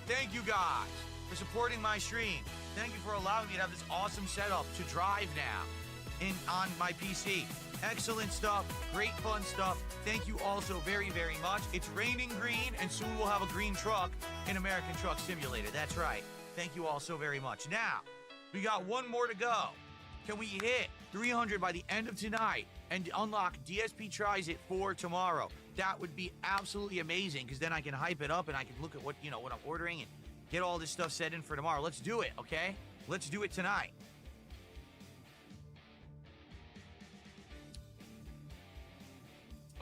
Thank you guys for supporting my stream. Thank you for allowing me to have this awesome setup to drive now on my PC. Excellent stuff. Great fun stuff. Thank you all so very, very much. It's raining green, and soon we'll have a green truck in American Truck Simulator. That's right. Thank you all so very much. Now, we got one more to go. Can we hit 300 by the end of tonight and unlock DSP Tries It for tomorrow? That would be absolutely amazing, because then I can hype it up and I can look at what I'm ordering and get all this stuff set in for tomorrow. Let's do it, okay? Let's do it tonight.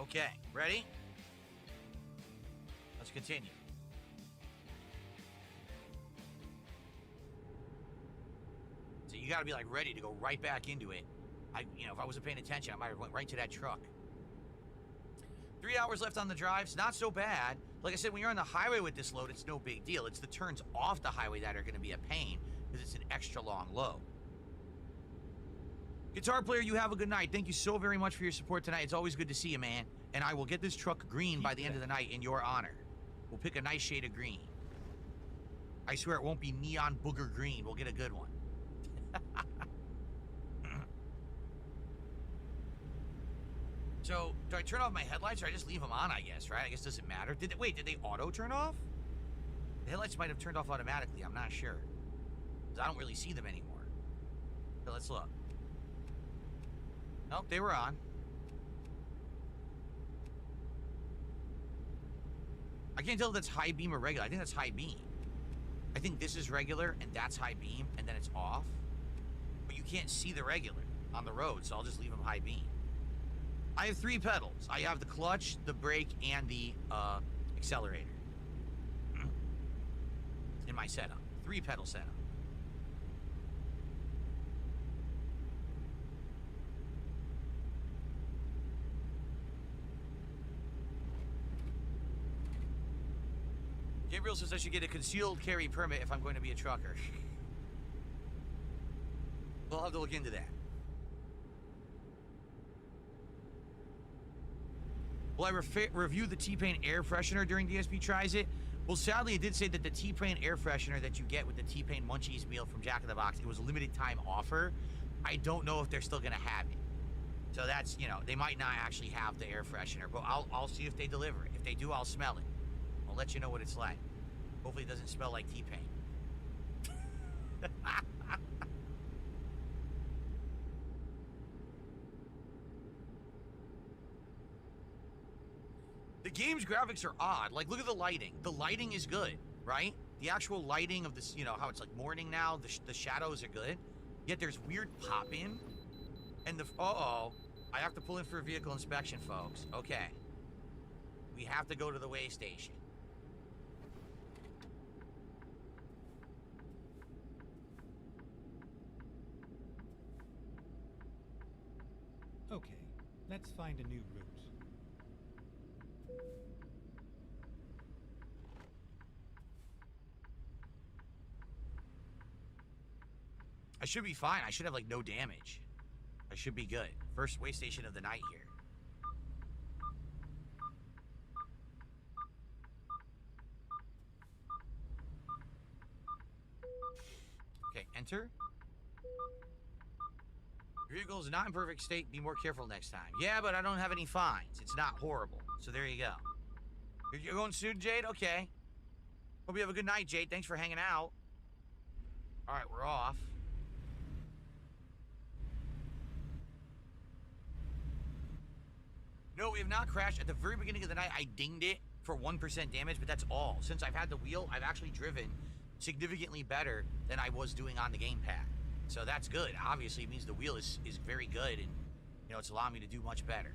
Okay, ready? Let's continue. So you gotta be like ready to go right back into it. If I wasn't paying attention, I might have went right to that truck. 3 hours left on the drive. It's not so bad. Like I said, when you're on the highway with this load, it's no big deal. It's the turns off the highway that are gonna be a pain, because it's an extra long load. Guitar player, you have a good night. Thank you so very much for your support tonight. It's always good to see you, man. And I will get this truck green by the end of the night in your honor. We'll pick a nice shade of green. I swear it won't be neon booger green. We'll get a good one. So, do I turn off my headlights or I just leave them on, I guess, right? I guess it doesn't matter. Did they auto turn off? The headlights might have turned off automatically. I'm not sure. Because I don't really see them anymore. So let's look. Nope, they were on. I can't tell if that's high beam or regular. I think that's high beam. I think this is regular and that's high beam and then it's off. But you can't see the regular on the road, so I'll just leave them high beam. I have 3 pedals. I have the clutch, the brake, and the accelerator in my setup. 3 pedal setup. Gabriel says I should get a concealed carry permit if I'm going to be a trucker. We'll have to look into that. Will I review the T-Pain air freshener during DSP Tries It? Well, sadly, it did say that the T-Pain air freshener that you get with the T-Pain Munchies meal from Jack in the Box, it was a limited time offer. I don't know if they're still going to have it. So that's, they might not actually have the air freshener, but I'll see if they deliver it. If they do, I'll smell it. I'll let you know what it's like. Hopefully it doesn't smell like T-Pain. The game's graphics are odd. Like, look at the lighting. The lighting is good, right? The actual lighting of this, how it's like morning now, the shadows are good. Yet there's weird pop-in. And uh-oh. I have to pull in for a vehicle inspection, folks. Okay. We have to go to the weigh station. Okay, let's find a new route. I should be fine. I should have, like, no damage. I should be good. First weigh station of the night here. Okay, enter. Your vehicle is not in perfect state. Be more careful next time. Yeah, but I don't have any fines. It's not horrible. So there you go. You're going soon, Jade? Okay. Hope you have a good night, Jade. Thanks for hanging out. All right, we're off. No, we have not crashed. At the very beginning of the night, I dinged it for 1% damage, but that's all. Since I've had the wheel, I've actually driven significantly better than I was doing on the gamepad. So that's good. Obviously, it means the wheel is very good, and, it's allowing me to do much better.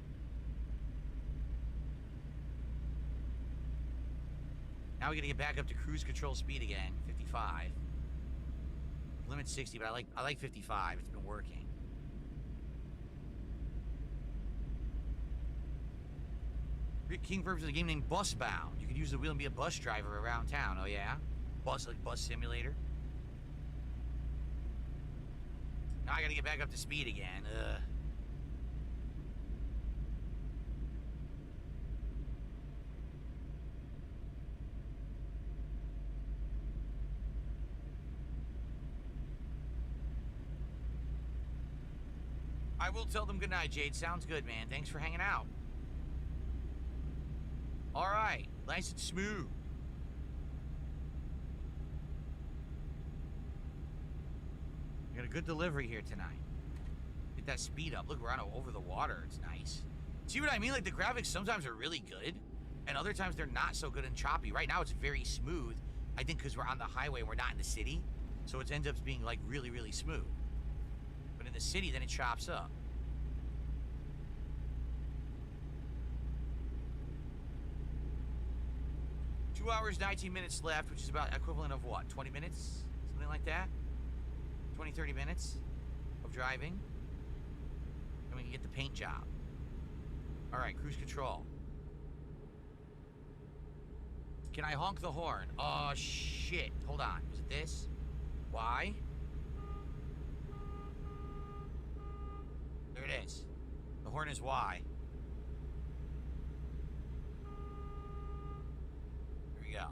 Now we gotta get back up to cruise control speed again, 55. Limit 60, but I like 55. It's been working. King Purpose is a game named Busbound. You could use the wheel and be a bus driver around town. Oh yeah? Bus simulator. Now I gotta get back up to speed again. Ugh. I will tell them goodnight, Jade. Sounds good, man. Thanks for hanging out. All right. Nice and smooth. We got a good delivery here tonight. Get that speed up. Look, we're on over the water. It's nice. See what I mean? Like, the graphics sometimes are really good, and other times they're not so good and choppy. Right now, it's very smooth. I think because we're on the highway and we're not in the city, so it ends up being, like, really, really smooth. But in the city, then it chops up. Two hours, 19 minutes left, which is about equivalent of what? 20 minutes? Something like that? 20, 30 minutes of driving. And we can get the paint job. All right, cruise control. Can I honk the horn? Oh, shit. Hold on. Was it this? Why? There it is. The horn is Y. Here we go.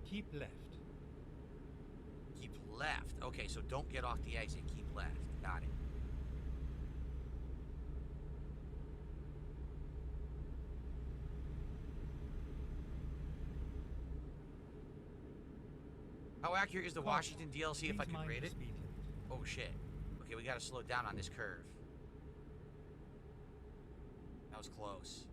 Keep left. Keep left. Okay, so don't get off the exit. Keep left. Got it. How accurate is the Washington DLC if I can rate it? Oh shit. Okay, we gotta slow down on this curve. That was close.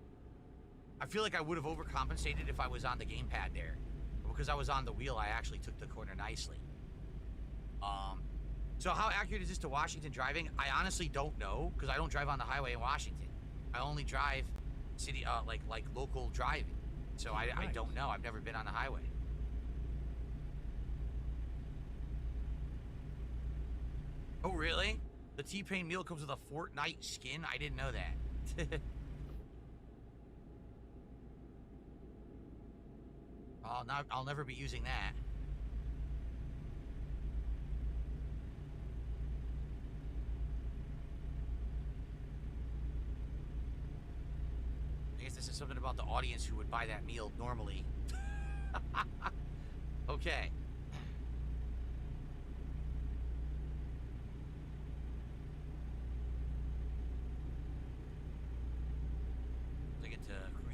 I feel like I would have overcompensated if I was on the gamepad there. But because I was on the wheel, I actually took the corner nicely. So how accurate is this to Washington driving? I honestly don't know, because I don't drive on the highway in Washington. I only drive city, like local driving. So I don't know. I've never been on the highway. Oh, really? The T-Pain meal comes with a Fortnite skin? I didn't know that. Oh, no, I'll never be using that. I guess this is something about the audience who would buy that meal normally. Okay.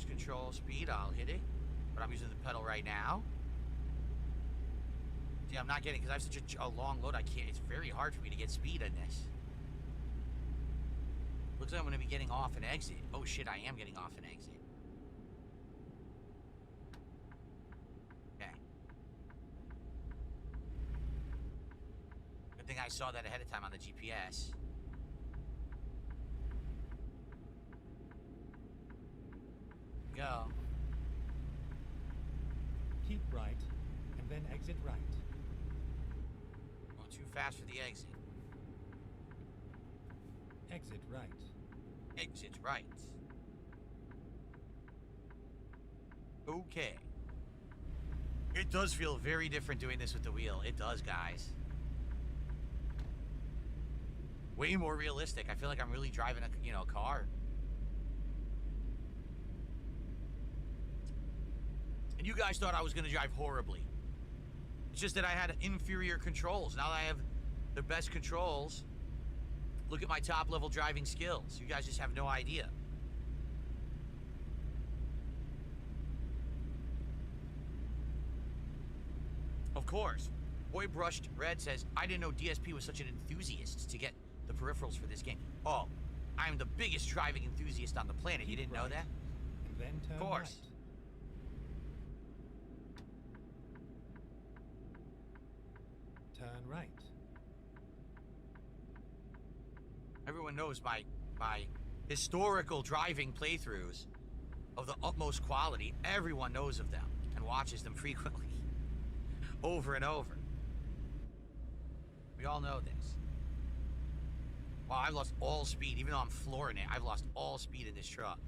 Control speed, I'll hit it, but I'm using the pedal right now. See, I'm not getting, because I have such a long load, I can't, it's very hard for me to get speed in this. Looks like I'm going to be getting off an exit. Oh shit, I am getting off an exit. Okay. Good thing I saw that ahead of time on the GPS. Go. Keep right, and then exit right. Going too fast for the exit. Exit right. Exit right. Okay. It does feel very different doing this with the wheel. It does, guys. Way more realistic. I feel like I'm really driving a car. And you guys thought I was going to drive horribly. It's just that I had inferior controls. Now that I have the best controls, look at my top-level driving skills. You guys just have no idea. Of course. Boy Brushed Red says, I didn't know DSP was such an enthusiast to get the peripherals for this game. Oh, I'm the biggest driving enthusiast on the planet. You didn't know that? And then turn Of course. right. Turn right. Everyone knows my historical driving playthroughs of the utmost quality. Everyone knows of them and watches them frequently. Over and over. We all know this. Wow, I've lost all speed. Even though I'm flooring it, I've lost all speed in this truck.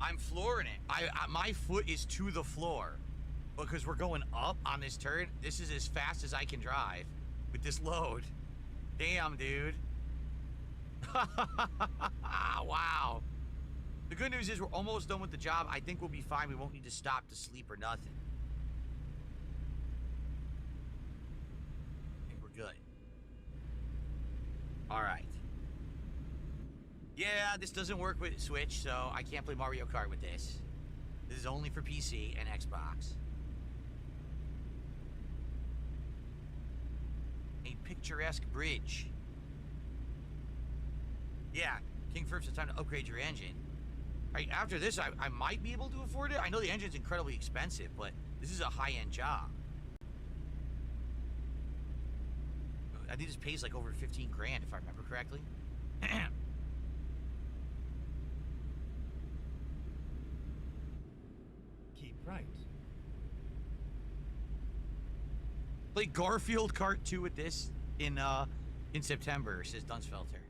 I'm flooring it. My foot is to the floor because we're going up on this turn. This is as fast as I can drive with this load. Damn, dude. Wow. The good news is we're almost done with the job. I think we'll be fine. We won't need to stop to sleep or nothing. I think we're good. All right. Yeah, this doesn't work with Switch, so I can't play Mario Kart with this. This is only for PC and Xbox. A picturesque bridge. Yeah, King First, it's time to upgrade your engine. Right, after this, I might be able to afford it. I know the engine's incredibly expensive, but this is a high-end job. I think this pays like over 15 grand, if I remember correctly. Keep right. Play Garfield Kart 2 with this in September, says Dunsfelter.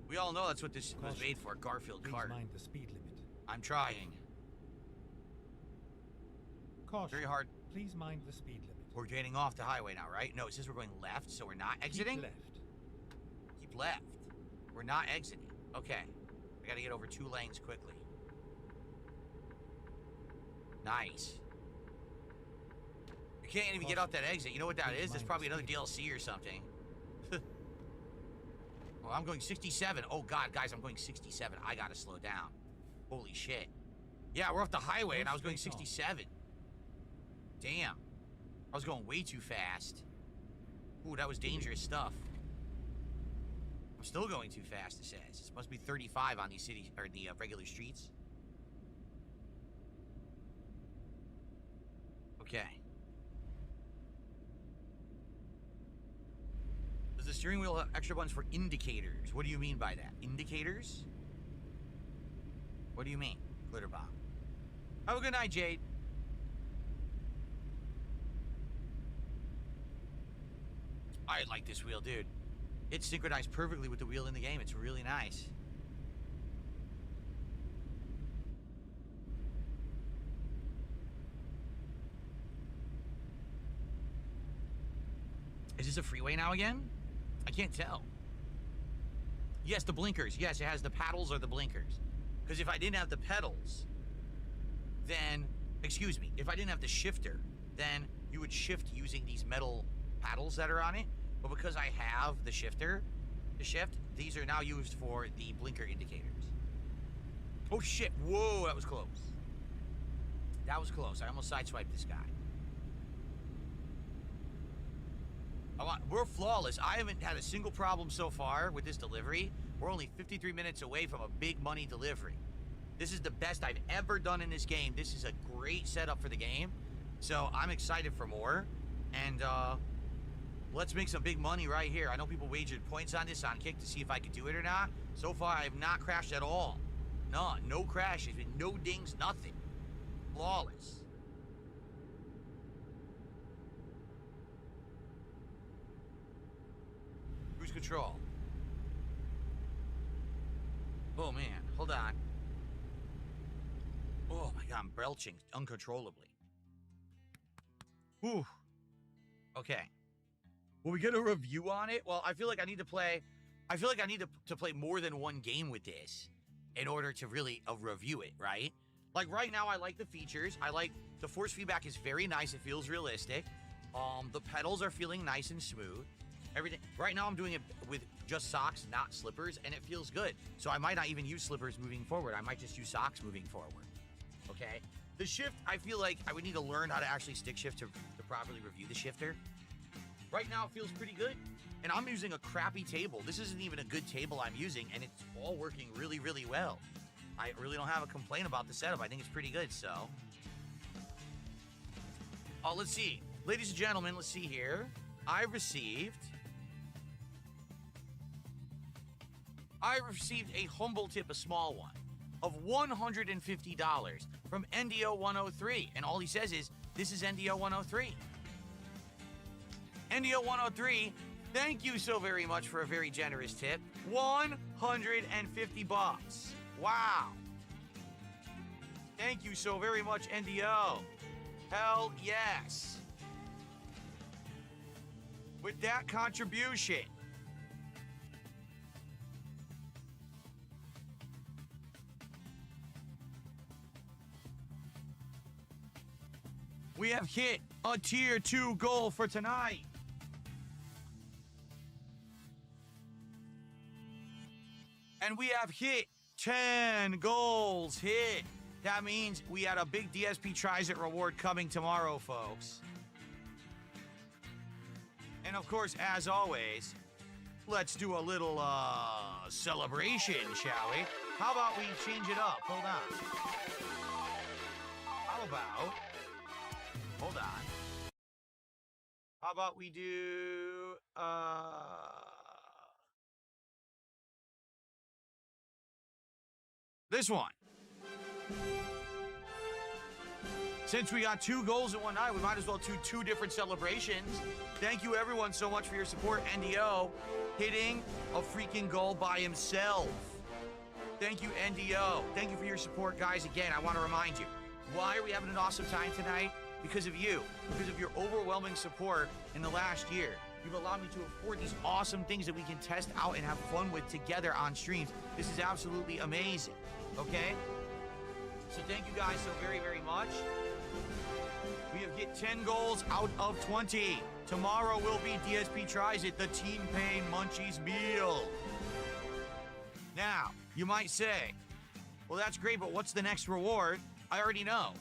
We all know that's what this was made for, Garfield Please Kart. mind the speed limit. I'm trying. Caution. Very hard. Please mind the speed limit. We're getting off the highway now, right? No, it says we're going left, so we're not exiting? Keep left. Keep left. We're not exiting. Okay. We gotta get over 2 lanes quickly. Nice. You can't even get off that exit. You know what that is? That's probably another DLC or something. Well, I'm going 67. Oh, God, guys, I'm going 67. I gotta slow down. Holy shit. Yeah, we're off the highway, and I was going 67. Damn. I was going way too fast. Ooh, that was dangerous stuff. I'm still going too fast, it says. It's supposed to be 35 on these city, or the regular streets. Okay. Does the steering wheel have extra buttons for indicators? What do you mean by that? Indicators? What do you mean? Glitter bomb. Have a good night, Jade. I like this wheel, dude. It's synchronized perfectly with the wheel in the game. It's really nice. Is this a freeway now again? I can't tell. Yes, the blinkers. Yes, it has the paddles or the blinkers. Because if I didn't have the pedals, then, excuse me, if I didn't have the shifter, then you would shift using these metal paddles that are on it. But because I have the shifter to shift, these are now used for the blinker indicators. Oh shit, whoa, that was close. That was close. I almost sideswiped this guy. We're flawless. I haven't had a single problem so far with this delivery. We're only 53 minutes away from a big money delivery. This is the best I've ever done in this game. This is a great setup for the game. So I'm excited for more. And let's make some big money right here. I know people wagered points on this on Kick to see if I could do it or not. So far, I have not crashed at all. None. No crashes. No dings. Nothing. Flawless. Cruise control. Oh, man. Hold on. Oh, my God. I'm belching uncontrollably. Whew. Okay. Will we get a review on it? Well, I feel like I need to play... I feel like I need to play more than one game with this in order to really review it, right? Like, right now, I like the features. I like... The force feedback is very nice. It feels realistic. The pedals are feeling nice and smooth. Everything. Right now, I'm doing it with just socks, not slippers, and it feels good. So I might not even use slippers moving forward. I might just use socks moving forward. Okay? The shift, I feel like I would need to learn how to actually stick shift to properly review the shifter. Right now, it feels pretty good. And I'm using a crappy table. This isn't even a good table I'm using, and it's all working really, really well. I really don't have a complaint about the setup. I think it's pretty good, so. Oh, let's see. Ladies and gentlemen, let's see here. I received a humble tip, a small one. of $150 from NDO103. And all he says is, this is NDO103. NDO103, thank you so very much for a very generous tip. $150. Wow. Thank you so very much, NDO. Hell yes. With that contribution, we have hit a tier 2 goal for tonight. And we have hit 10 goals hit. That means we had a big DSP Tries It reward coming tomorrow, folks. And of course, as always, let's do a little celebration, shall we? How about we change it up? Hold on. Hold on. How about we do this one. Since we got 2 goals in one night, we might as well do 2 different celebrations. Thank you everyone so much for your support. NDO hitting a freaking goal by himself. Thank you, NDO. Thank you for your support, guys. Again, I want to remind you, why are we having an awesome time tonight? Because of you, because of your overwhelming support in the last year. You've allowed me to afford these awesome things that we can test out and have fun with together on streams. This is absolutely amazing, okay? So thank you guys so very, very much. We have hit 10 goals out of 20. Tomorrow will be DSP Tries It, the Teen Pain Munchies meal. Now, you might say, well, that's great, but what's the next reward? I already know.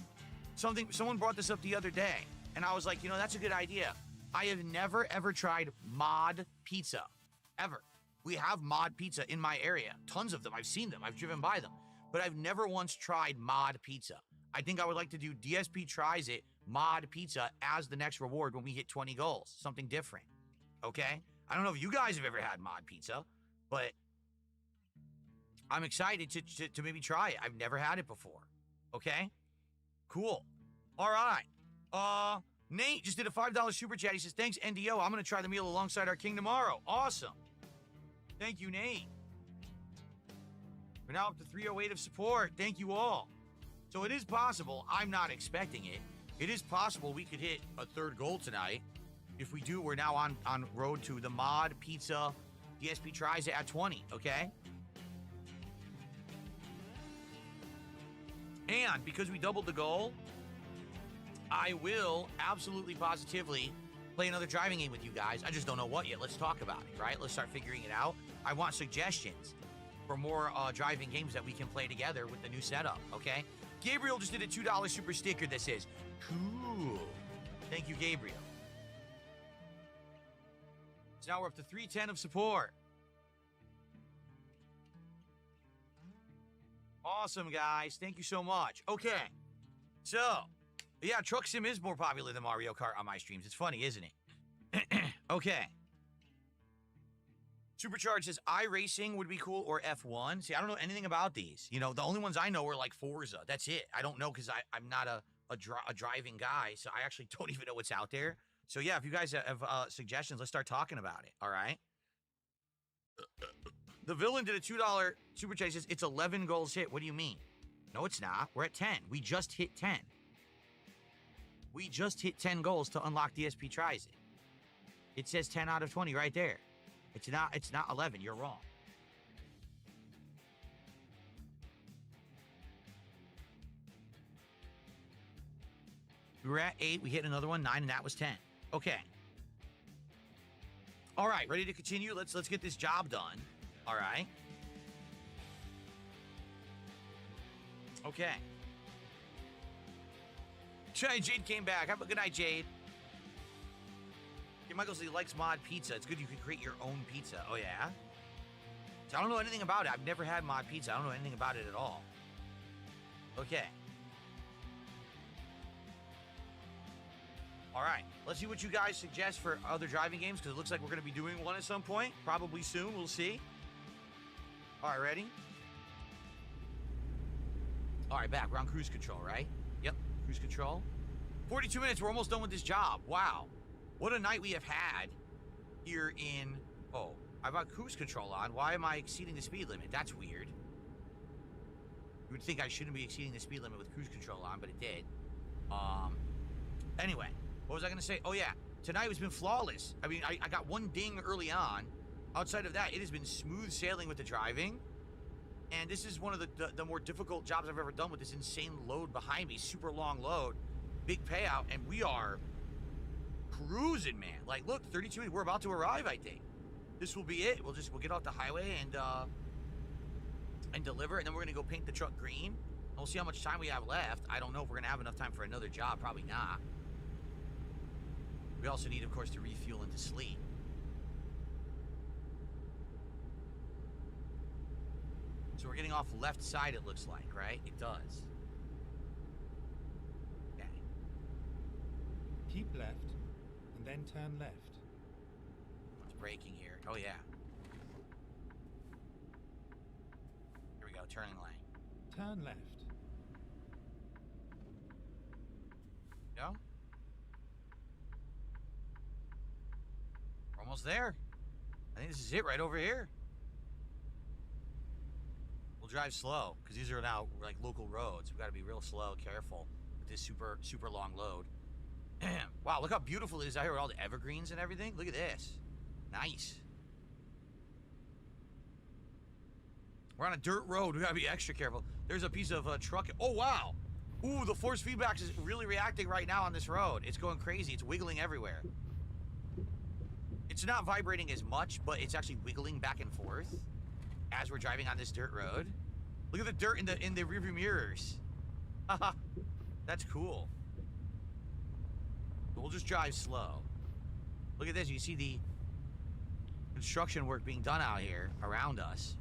Someone brought this up the other day, and I was like, you know, that's a good idea. I have never, ever tried mod pizza, ever. We have mod pizza in my area. Tons of them. I've seen them. I've driven by them. But I've never once tried mod pizza. I think I would like to do DSP Tries It mod pizza as the next reward when we hit 20 goals. Something different, okay? I don't know if you guys have ever had mod pizza, but I'm excited to maybe try it. I've never had it before, okay? Cool. All right. Nate just did a $5 super chat. He says, thanks, NDO. I'm going to try the meal alongside our king tomorrow. Awesome. Thank you, Nate. We're now up to 308 of support. Thank you all. So it is possible. I'm not expecting it. It is possible we could hit a 3rd goal tonight. If we do, we're now on road to the mod pizza DSP Tries It at 20, okay? And because we doubled the goal, I will absolutely positively play another driving game with you guys. I just don't know what yet. Let's talk about it, right? Let's start figuring it out. I want suggestions for more driving games that we can play together with the new setup, okay? Gabriel just did a $2 super sticker that says, cool. Thank you, Gabriel. So now we're up to 310 of support. Awesome, guys. Thank you so much. Okay. So, yeah, Truck Sim is more popular than Mario Kart on my streams. It's funny, isn't it? Okay. Supercharge says iRacing would be cool or F1. See, I don't know anything about these. You know, the only ones I know are like Forza. That's it. I don't know because I'm not a driving guy, so I actually don't even know what's out there. So, yeah, if you guys have suggestions, let's start talking about it, all right? The villain did a $2 supercharge. Says it's 11 goals hit. What do you mean? No, it's not. We're at 10. We just hit 10. We just hit 10 goals to unlock DSP Tries It. It says 10 out of 20 right there. It's not 11. You're wrong. We were at 8. We hit another one, 9, and that was 10. Okay. All right, ready to continue? Let's get this job done. All right. Okay. Jade came back. Have a good night, Jade. Okay, Michael says he likes mod pizza. It's good you can create your own pizza. Oh, yeah? So I don't know anything about it. I've never had mod pizza. I don't know anything about it at all. Okay. All right. Let's see what you guys suggest for other driving games, because it looks like we're going to be doing one at some point. Probably soon. We'll see. All right, ready? All right, back. We're on cruise control, right? Yep, cruise control. 42 minutes. We're almost done with this job. Wow. What a night we have had here in... Oh, I've got cruise control on. Why am I exceeding the speed limit? That's weird. You would think I shouldn't be exceeding the speed limit with cruise control on, but it did. Anyway, what was I going to say? Oh, yeah. Tonight has been flawless. I mean, I got one ding early on. Outside of that, it has been smooth sailing with the driving. And this is one of the more difficult jobs I've ever done with this insane load behind me. Super long load. Big payout. And we are cruising, man. Like, look, 32, we're about to arrive, I think. This will be it. We'll get off the highway and deliver. And then we're going to go paint the truck green. And we'll see how much time we have left. I don't know if we're going to have enough time for another job. Probably not. We also need, of course, to refuel and to sleep. So we're getting off left side, it looks like, right? It does. Okay. Keep left, and then turn left. What's braking here? Oh, yeah. Here we go, turning lane. Turn left. Go. We're almost there. I think this is it right over here. Drive slow because these are now like local roads. We've got to be real slow, careful with this super long load. Wow, look how beautiful it is out here with all the evergreens and everything. Look at this. Nice. We're on a dirt road. We got to be extra careful. There's a piece of truck. Oh, wow. Ooh, the force feedback is really reacting right now on this road. It's going crazy. It's wiggling everywhere. It's not vibrating as much, but it's actually wiggling back and forth as we're driving on this dirt road. Look at the dirt in the rearview mirrors. Haha, that's cool. But we'll just drive slow. Look at this. You see the construction work being done out here around us.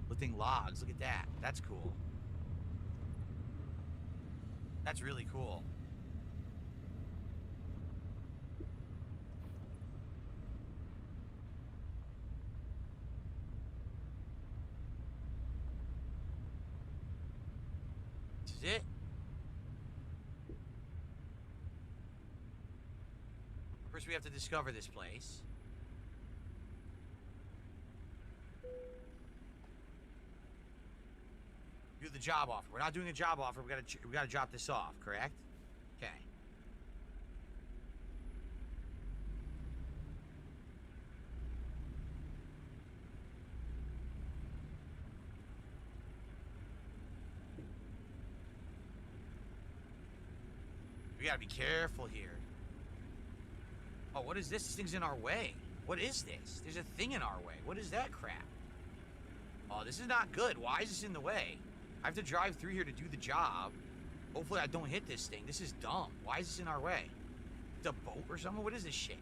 Lifting logs. Look at that. That's cool. That's really cool. It. First, we have to discover this place. Do the job offer. We're not doing a job offer. We gotta drop this off. Correct? Okay. We gotta be careful here. Oh, what is this? This thing's in our way. What is this? There's a thing in our way. What is that crap? Oh, this is not good. Why is this in the way? I have to drive through here to do the job. Hopefully I don't hit this thing. This is dumb. Why is this in our way? It's a boat or something? What is this shit?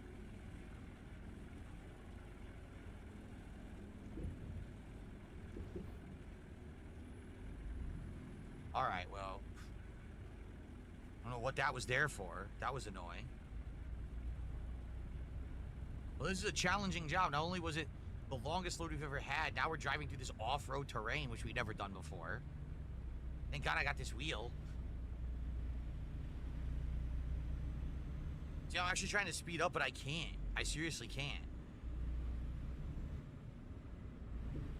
Alright, well... I don't know what that was there for. That was annoying. Well, this is a challenging job. Not only was it the longest load we've ever had, now we're driving through this off-road terrain, which we've never done before. Thank God I got this wheel. See, I'm actually trying to speed up, but I can't. I seriously can't.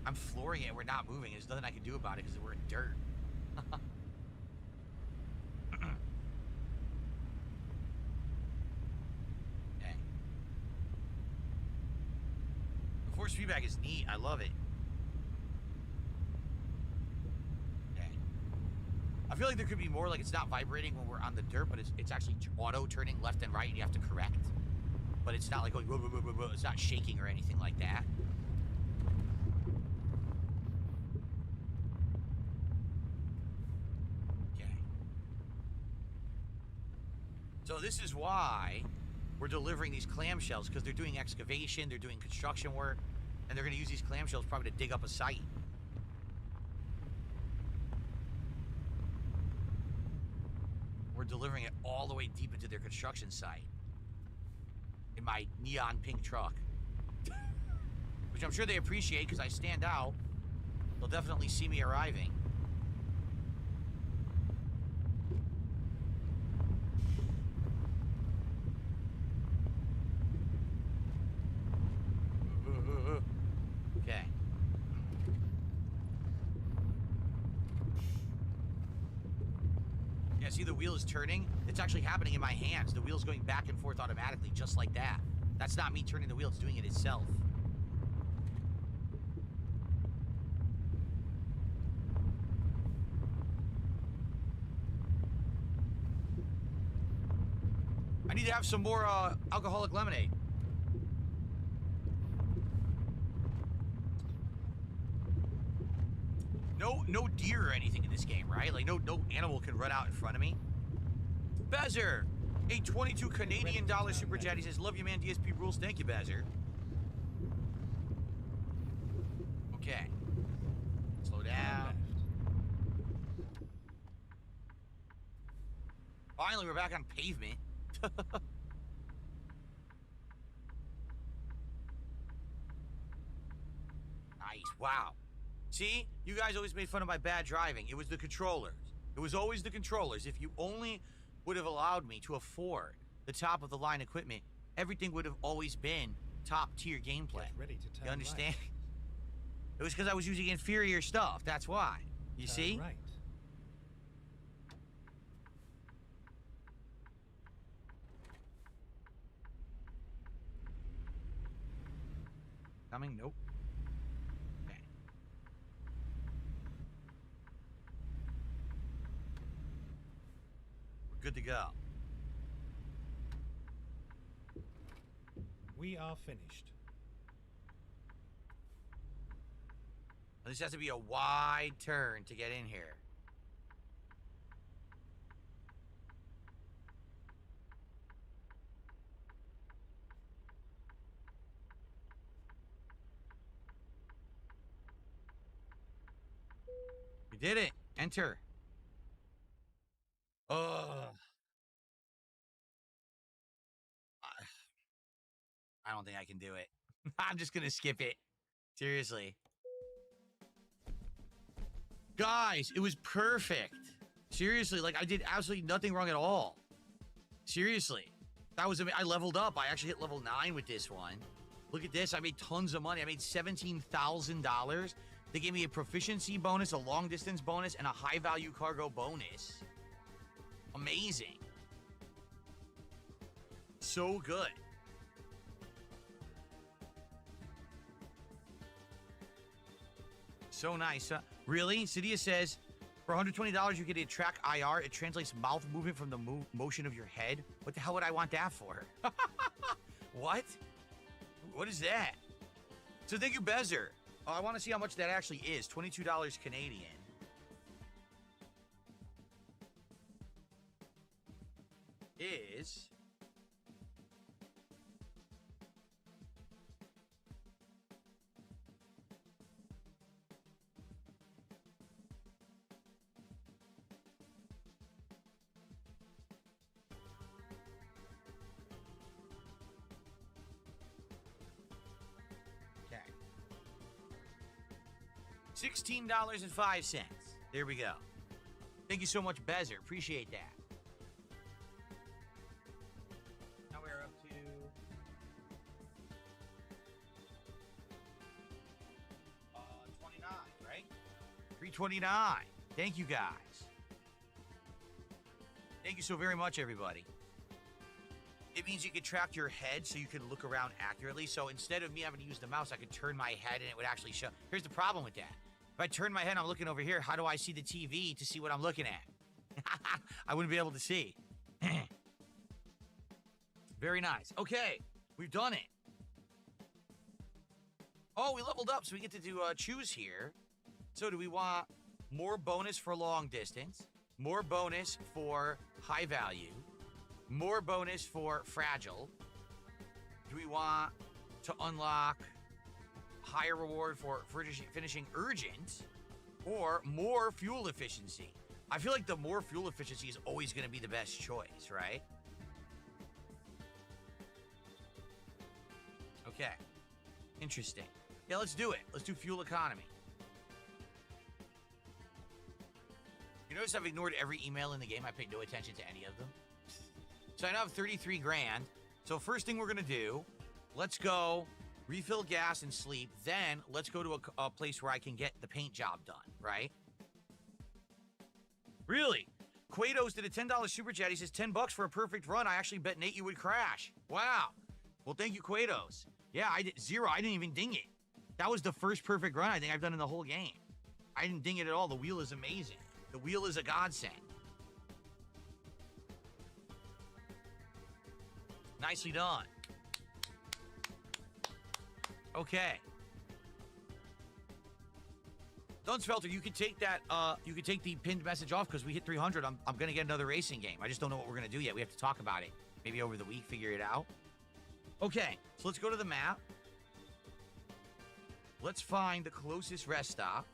I'm flooring it. We're not moving. There's nothing I can do about it because we're in dirt. Force feedback is neat. I love it. Okay. I feel like there could be more, like it's not vibrating when we're on the dirt, but it's actually auto turning left and right and you have to correct. But it's not like going, it's not shaking or anything like that. Okay. So this is why we're delivering these clamshells, because they're doing excavation, they're doing construction work, and they're going to use these clamshells probably to dig up a site. We're delivering it all the way deep into their construction site in my neon pink truck, which I'm sure they appreciate because I stand out. They'll definitely see me arriving. Yeah, see the wheel is turning? It's actually happening in my hands. The wheel's going back and forth automatically, just like that. That's not me turning the wheel, it's doing it itself. I need to have some more alcoholic lemonade. No deer or anything in this game, right? Like no animal can run out in front of me. Bezer, a 22 Canadian dollar super chat. He says, "Love you, man. DSP rules." Thank you, Bezer. Okay. Slow down. Finally, we're back on pavement. Nice. Wow. See? You guys always made fun of my bad driving. It was the controllers. It was always the controllers. If you only would have allowed me to afford the top of the line equipment, everything would have always been top tier gameplay. You understand? Right. It was because I was using inferior stuff. That's why. You see? Right. Coming? Nope. Okay. We're good to go. We are finished. This has to be a wide turn to get in here. We did it. Enter. Ugh. I don't think I can do it. I'm just gonna skip it. Seriously. Guys, it was perfect. Seriously, like I did absolutely nothing wrong at all. Seriously. That was, I leveled up. I actually hit level 9 with this one. Look at this. I made tons of money. I made $17,000. They gave me a proficiency bonus, a long distance bonus, and a high value cargo bonus. Amazing. So good. So nice. Really? Cydia says, for $120, you get a track IR. It translates mouth movement from the motion of your head. What the hell would I want that for? What? What is that? So thank you, Bezer. I want to see how much that actually is. $22 Canadian. Is... $16.05. There we go. Thank you so much, Bezer. Appreciate that. Now we're up to... 29, right? 329. Thank you, guys. Thank you so very much, everybody. It means you can track your head so you can look around accurately. So instead of me having to use the mouse, I could turn my head and it would actually show. Here's the problem with that. If I turn my head and I'm looking over here, how do I see the TV to see what I'm looking at? I wouldn't be able to see. Very nice. Okay, we've done it. Oh, we leveled up, so we get to do choose here. So do we want more bonus for long distance, more bonus for high value, more bonus for fragile? Do we want to unlock higher reward for finishing urgent, or more fuel efficiency? I feel like the more fuel efficiency is always going to be the best choice, right? Okay. Interesting. Yeah, let's do it. Let's do fuel economy. You notice I've ignored every email in the game. I paid no attention to any of them. So I now have 33 grand. So first thing we're going to do, let's go refill gas and sleep. Then let's go to a place where I can get the paint job done, right? Really? Quados did a $10 super chat. He says 10 bucks for a perfect run. I actually bet Nate you would crash. Wow. Well, thank you, Quados. Yeah, I did 0. I didn't even ding it. That was the first perfect run I think I've done in the whole game. I didn't ding it at all. The wheel is amazing. The wheel is a godsend. Nicely done. Okay. Dunsfelter, you could take that, you could take the pinned message off because we hit 300. I'm gonna get another racing game. I just don't know what we're gonna do yet. We have to talk about it. Maybe over the week, figure it out. Okay, so let's go to the map. Let's find the closest rest stop.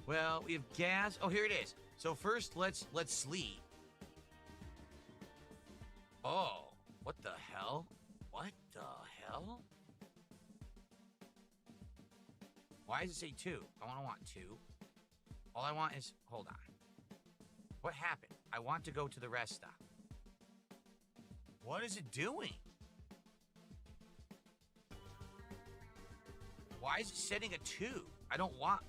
Well, we have gas. Oh, here it is. So first, let's sleep. Oh, what the hell? What the hell? Why does it say 2? I don't want 2. All I want is, hold on. What happened? I want to go to the rest stop. What is it doing? Why is it setting a 2? I don't want...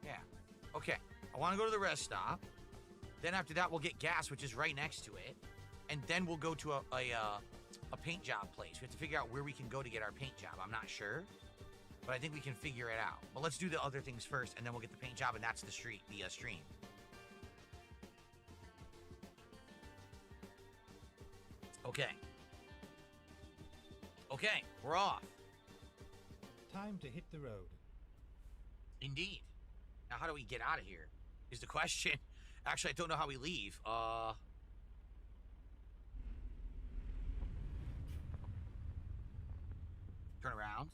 Yeah. Okay. I want to go to the rest stop. Then after that, we'll get gas, which is right next to it. And then we'll go to a paint job place. We have to figure out where we can go to get our paint job. I'm not sure, but I think we can figure it out. But let's do the other things first, and then we'll get the paint job, and that's the stream. Okay. Okay, we're off. Time to hit the road. Indeed. Now, how do we get out of here? Is the question. Actually, I don't know how we leave. Turn around.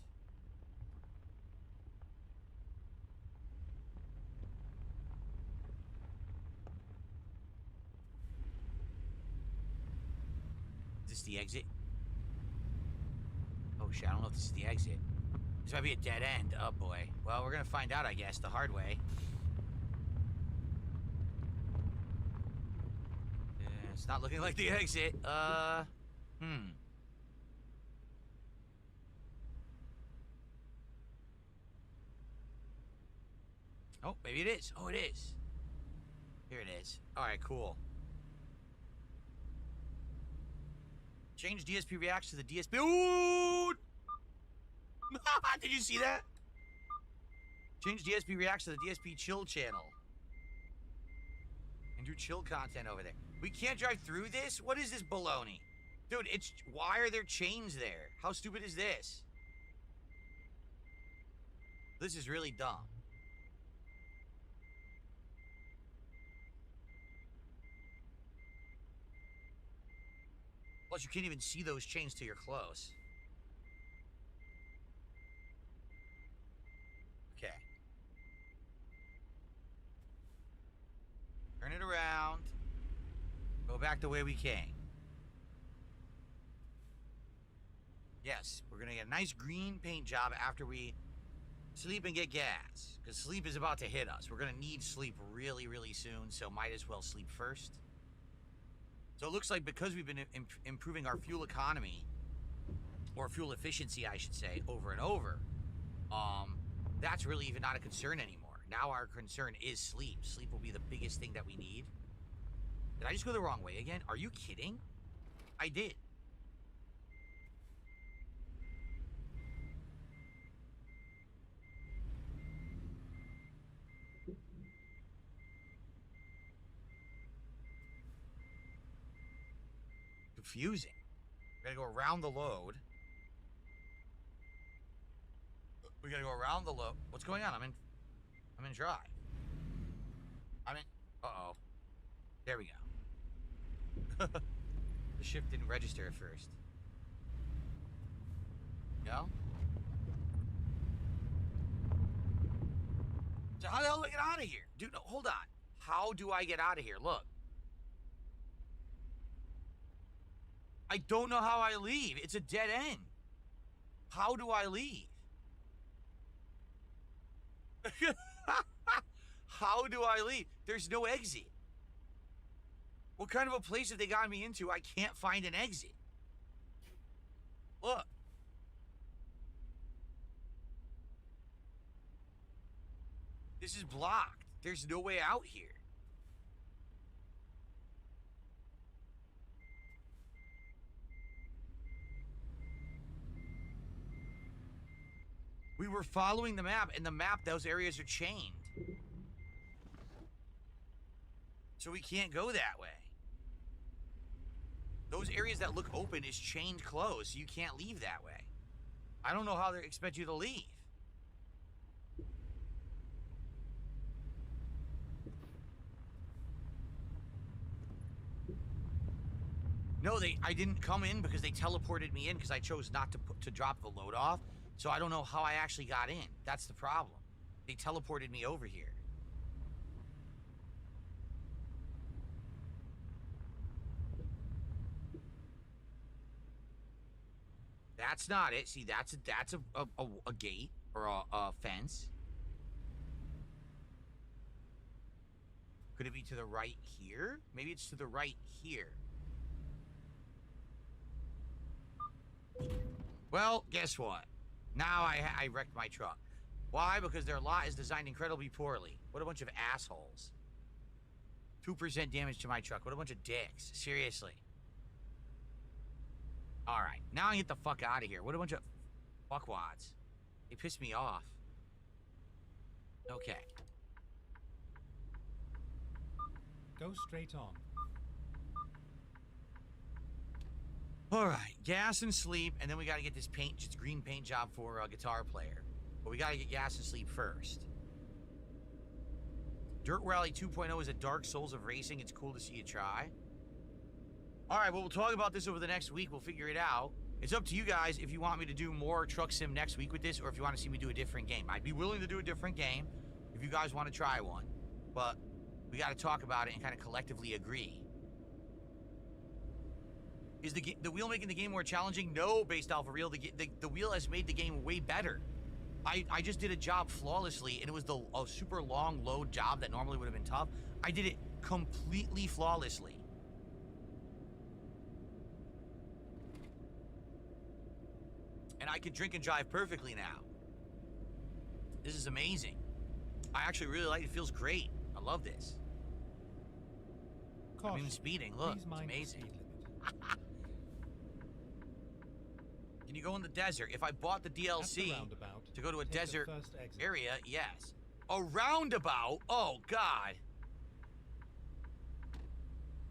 Is this the exit? Oh shit, I don't know if this is the exit. This might be a dead end. Oh boy. Well, we're gonna find out, I guess, the hard way. It's not looking like the exit. Oh, maybe it is. Oh, it is. Here it is. All right, cool. Change DSP reacts to the DSP. Ooh! Did you see that? Change DSP reacts to the DSP chill channel. And do chill content over there. We can't drive through this? What is this baloney? Dude, it's... Why are there chains there? How stupid is this? This is really dumb. Plus, you can't even see those chains till you're close. Okay. Turn it around. Go back the way we came. Yes, we're gonna get a nice green paint job after we sleep and get gas. Because sleep is about to hit us. We're gonna need sleep really, really soon, so might as well sleep first. So it looks like because we've been improving our fuel economy, or fuel efficiency, I should say, over and over, that's really even not a concern anymore. Now our concern is sleep. Sleep will be the biggest thing that we need. Did I just go the wrong way again? Are you kidding? I did. Confusing. We gotta go around the load. We gotta go around the load. What's going on? I'm in drive. Uh-oh. There we go. The shift didn't register at first. No? So how the hell do I get out of here? Dude, no, hold on. How do I get out of here? Look. I don't know how I leave. It's a dead end. How do I leave? How do I leave? There's no exit. What kind of a place have they got me into? I can't find an exit. Look. This is blocked. There's no way out here. We were following the map, and the map, those areas are chained. So we can't go that way. Those areas that look open is chained closed, so you can't leave that way. I don't know how they expect you to leave. No, I didn't come in because they teleported me in because I chose not to drop the load off. So I don't know how I actually got in. That's the problem. They teleported me over here. That's not it. See, that's a gate or a fence. Could it be to the right here? Maybe it's to the right here. Well, guess what? Now I wrecked my truck. Why? Because their lot is designed incredibly poorly. What a bunch of assholes. 2% damage to my truck. What a bunch of dicks. Seriously. Alright, now I get the fuck out of here. What a bunch of fuckwads. They pissed me off. Okay. Go straight on. Alright, gas and sleep, and then we gotta get this paint, just green paint job for a guitar player. But we gotta get gas and sleep first. Dirt Rally 2.0 is a Dark Souls of racing. It's cool to see you try. Alright, well, we'll talk about this over the next week. We'll figure it out. It's up to you guys if you want me to do more Truck Sim next week with this, or if you want to see me do a different game. I'd be willing to do a different game if you guys want to try one. But we gotta talk about it and kind of collectively agree. Is the wheel making the game more challenging? No, based off of real. The wheel has made the game way better. I just did a job flawlessly, and it was a super long load job that normally would have been tough. I did it completely flawlessly. And I can drink and drive perfectly now. This is amazing. I actually really like it. It feels great. I love this. I'm even speeding. Look, it's amazing. Can you go in the desert? If I bought the DLC to go to a desert area, yes. A roundabout? Oh, God.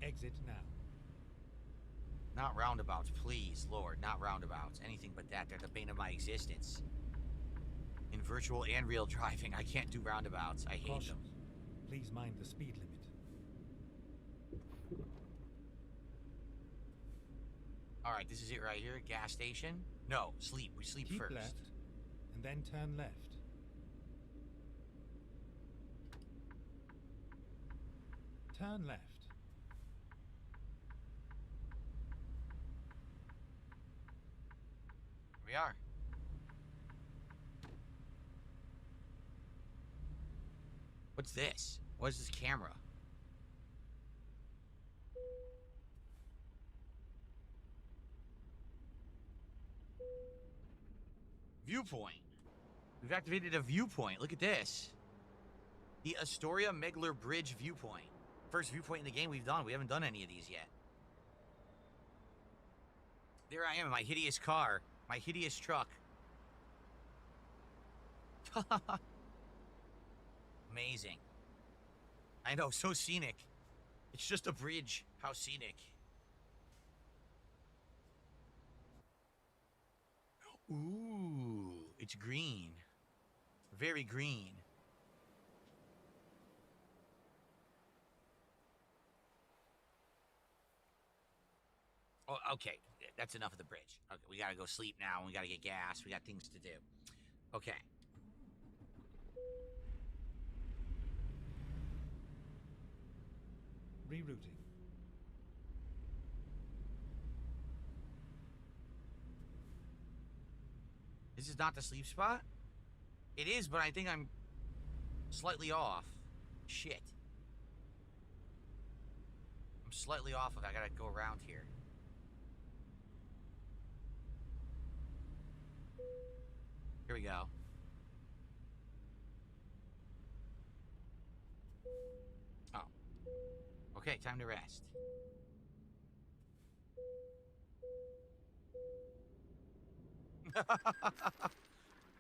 Exit now. Not roundabouts, please, Lord. Not roundabouts. Anything but that. They're the bane of my existence. In virtual and real driving, I can't do roundabouts. I hate them. Please mind the speed limit. All right, this is it right here. Gas station. No, sleep. We sleep Keep first. left, and then turn left. Turn left. Here we are. What's this? What is this camera? Viewpoint. We've activated a viewpoint. Look at this. The Astoria Megler Bridge viewpoint. First viewpoint in the game we've done. We haven't done any of these yet. There I am in my hideous car. My hideous truck. Amazing. I know, so scenic. It's just a bridge. How scenic. Ooh, it's green. Very green. Oh, okay. That's enough of the bridge. Okay, we gotta go sleep now, and we gotta get gas. We got things to do. Okay. Rerouting. This is not the sleep spot? It is, but I think I'm slightly off. Shit. I'm slightly off of it. I gotta go around here. Here we go. Okay, time to rest.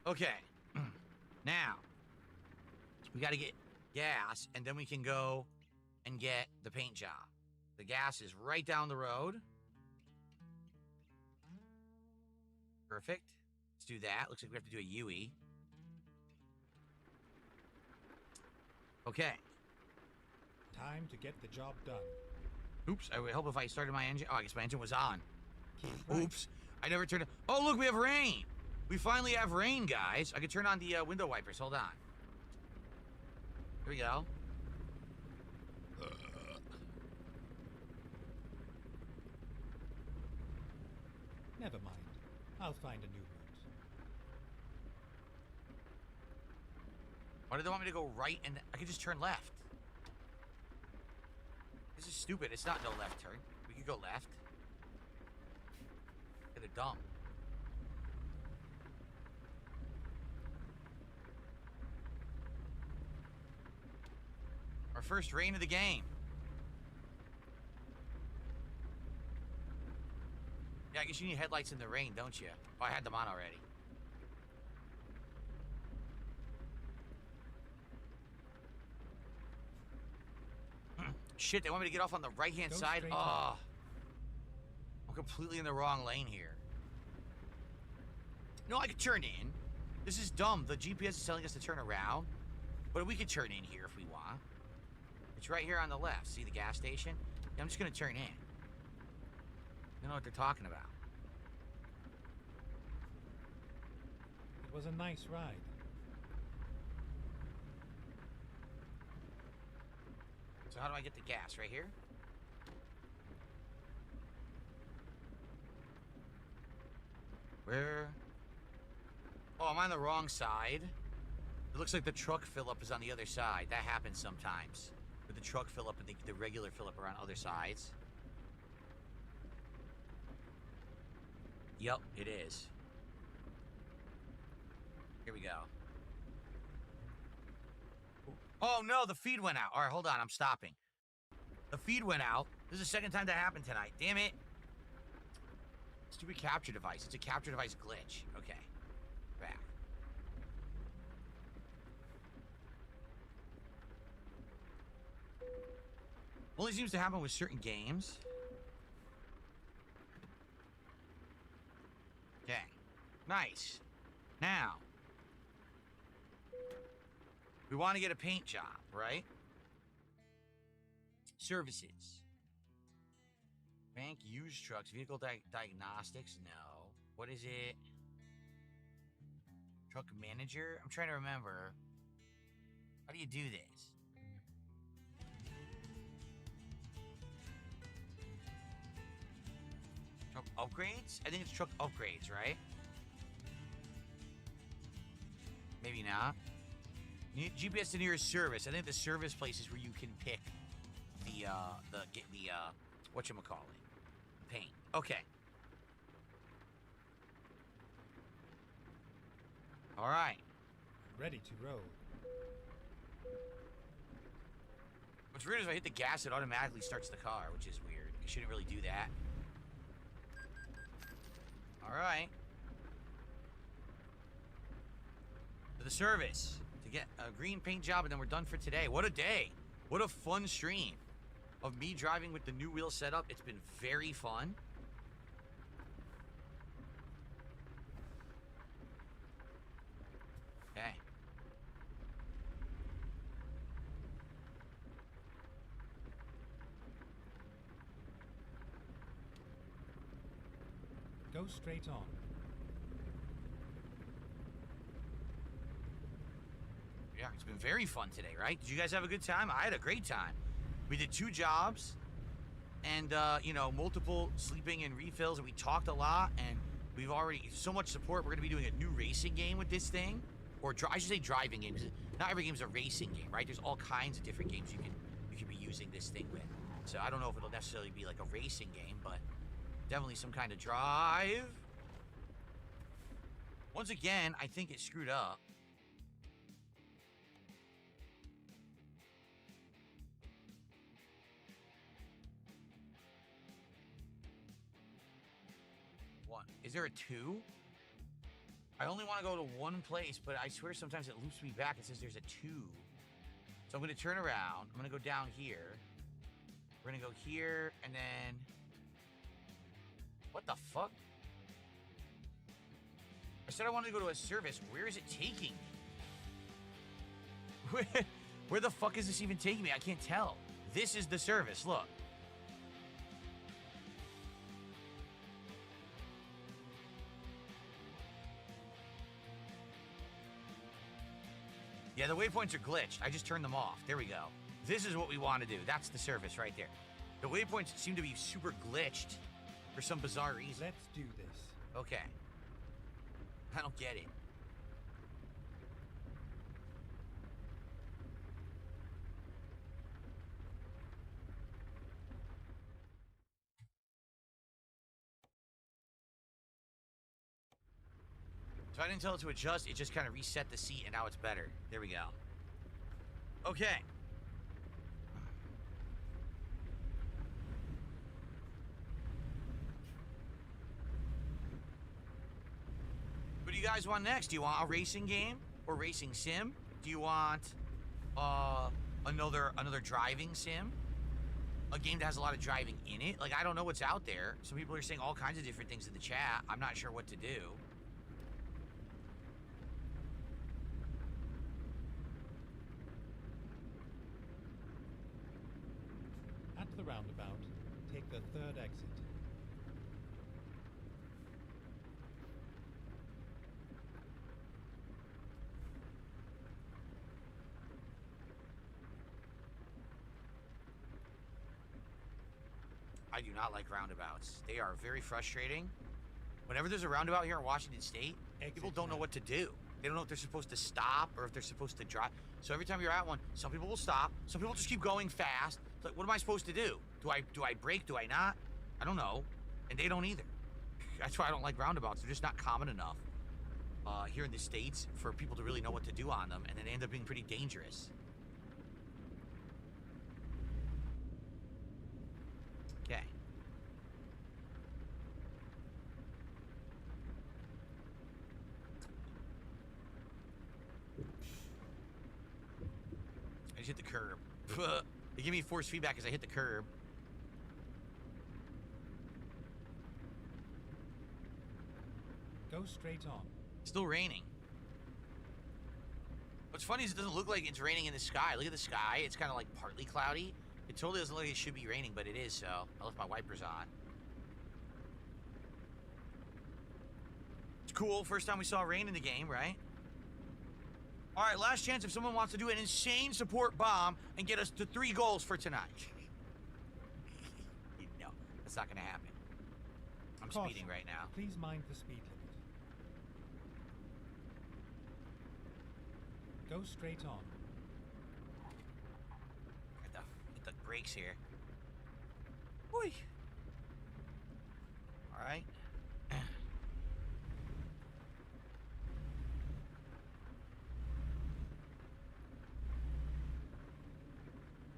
Okay. Now, we got to get gas, and then we can go and get the paint job. The gas is right down the road. Perfect. Let's do that. Looks like we have to do a UE. Okay. Time to get the job done. Oops. I would help if I started my engine. Oh, I guess my engine was on. Keep right. Oops. I never turned it. Oh, look, we have rain. We finally have rain, guys. I can turn on the window wipers. Hold on. Here we go. Never mind. I'll find a new route. Why do they want me to go right and I can just turn left? This is stupid. It's not no left turn. We could go left. They're dumb. Our first rain of the game. Yeah, I guess you need headlights in the rain, don't you? Oh, I had them on already. Shit, they want me to get off on the right-hand Go side? straight Oh. on. I'm completely in the wrong lane here. No, I could turn in. This is dumb. The GPS is telling us to turn around. But we could turn in here if we want. It's right here on the left. See the gas station? Yeah, I'm just going to turn in. You know what they're talking about. It was a nice ride. So how do I get the gas? Right here? Where? Oh, I'm on the wrong side. It looks like the truck fill-up is on the other side. That happens sometimes. With the truck fill-up and the regular fill-up are on other sides. Yep, it is. Here we go. Oh no, the feed went out. All right, hold on, I'm stopping. The feed went out. This is the second time that happened tonight. Damn it. Stupid capture device. It's a capture device glitch. Okay. Back. Only seems to happen with certain games. Okay. Nice. Now, we want to get a paint job, right? Services. Bank, used trucks, vehicle diagnostics, no. What is it? Truck manager? I'm trying to remember. How do you do this? Truck upgrades? I think it's truck upgrades, right? Maybe not. GPS to nearest service. I think the service place is where you can pick the whatchamacallit? Paint. Okay. All right. Ready to roll. What's weird is if I hit the gas, it automatically starts the car, which is weird. I shouldn't really do that. All right. To the service to get a green paint job, and then we're done for today. What a day. What a fun stream of me driving with the new wheel setup. It's been very fun. Okay. Go straight on. Yeah, it's been very fun today, right? Did you guys have a good time? I had a great time. We did 2 jobs and, you know, multiple sleeping and refills, and we talked a lot, and we've already, so much support. We're going to be doing a new racing game with this thing, or I should say driving games. Not every game's a racing game, right? There's all kinds of different games you can be using this thing with. So I don't know if it'll necessarily be like a racing game, but definitely some kind of drive. Once again, I think it screwed up. F1. Is there a 2? I only want to go to one place, but I swear sometimes it loops me back and says there's a 2. So I'm going to turn around. I'm going to go down here. We're going to go here, and then... What the fuck? I said I wanted to go to a service. Where is it taking me? Where the fuck is this even taking me? I can't tell. This is the service, look. Yeah, the waypoints are glitched. I just turned them off. There we go. This is what we want to do. That's the service right there. The waypoints seem to be super glitched for some bizarre reason. Let's do this. Okay. I don't get it. So I didn't tell it to adjust, it just kind of reset the seat and now it's better. There we go. Okay. What do you guys want next? Do you want a racing game or racing sim? Do you want another driving sim? A game that has a lot of driving in it? Like, I don't know what's out there. Some people are saying all kinds of different things in the chat. I'm not sure what to do. At the roundabout, take the third exit. I do not like roundabouts. They are very frustrating. Whenever there's a roundabout here in Washington State, people don't know what to do. They don't know if they're supposed to stop or if they're supposed to drive. So every time you're at one, some people will stop. Some people just keep going fast. It's like, what am I supposed to do? Do I brake? Do I not? I don't know. And they don't either. That's why I don't like roundabouts. They're just not common enough here in the States for people to really know what to do on them. And then they end up being pretty dangerous. Okay. I just hit the curb. They give me force feedback as I hit the curb. Go straight on. Still raining. What's funny is it doesn't look like it's raining in the sky. Look at the sky. It's kind of like partly cloudy. It totally doesn't look like it should be raining, but it is, so I left my wipers on. It's cool. First time we saw rain in the game, right? All right, last chance if someone wants to do an insane support bomb and get us to 3 goals for tonight. No, that's not going to happen. I'm Caution. speeding right now. Please mind the speed limit. Go straight on. Get the brakes here. Whee. All right.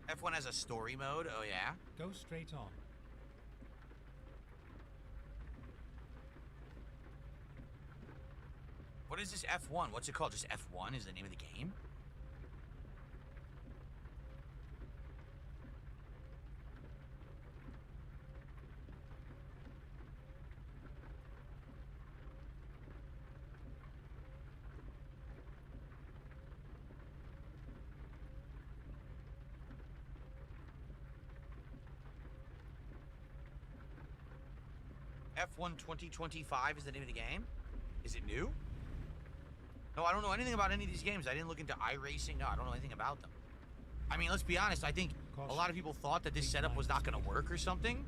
F1 has a story mode. Oh yeah. Go straight on. What is this F1? What's it called? Just F1 is the name of the game? F1 2025 is the name of the game? Is it new? No, I don't know anything about any of these games. I didn't look into iRacing. No, I don't know anything about them. I mean, let's be honest. I think a lot of people thought that this setup was not going to work or something.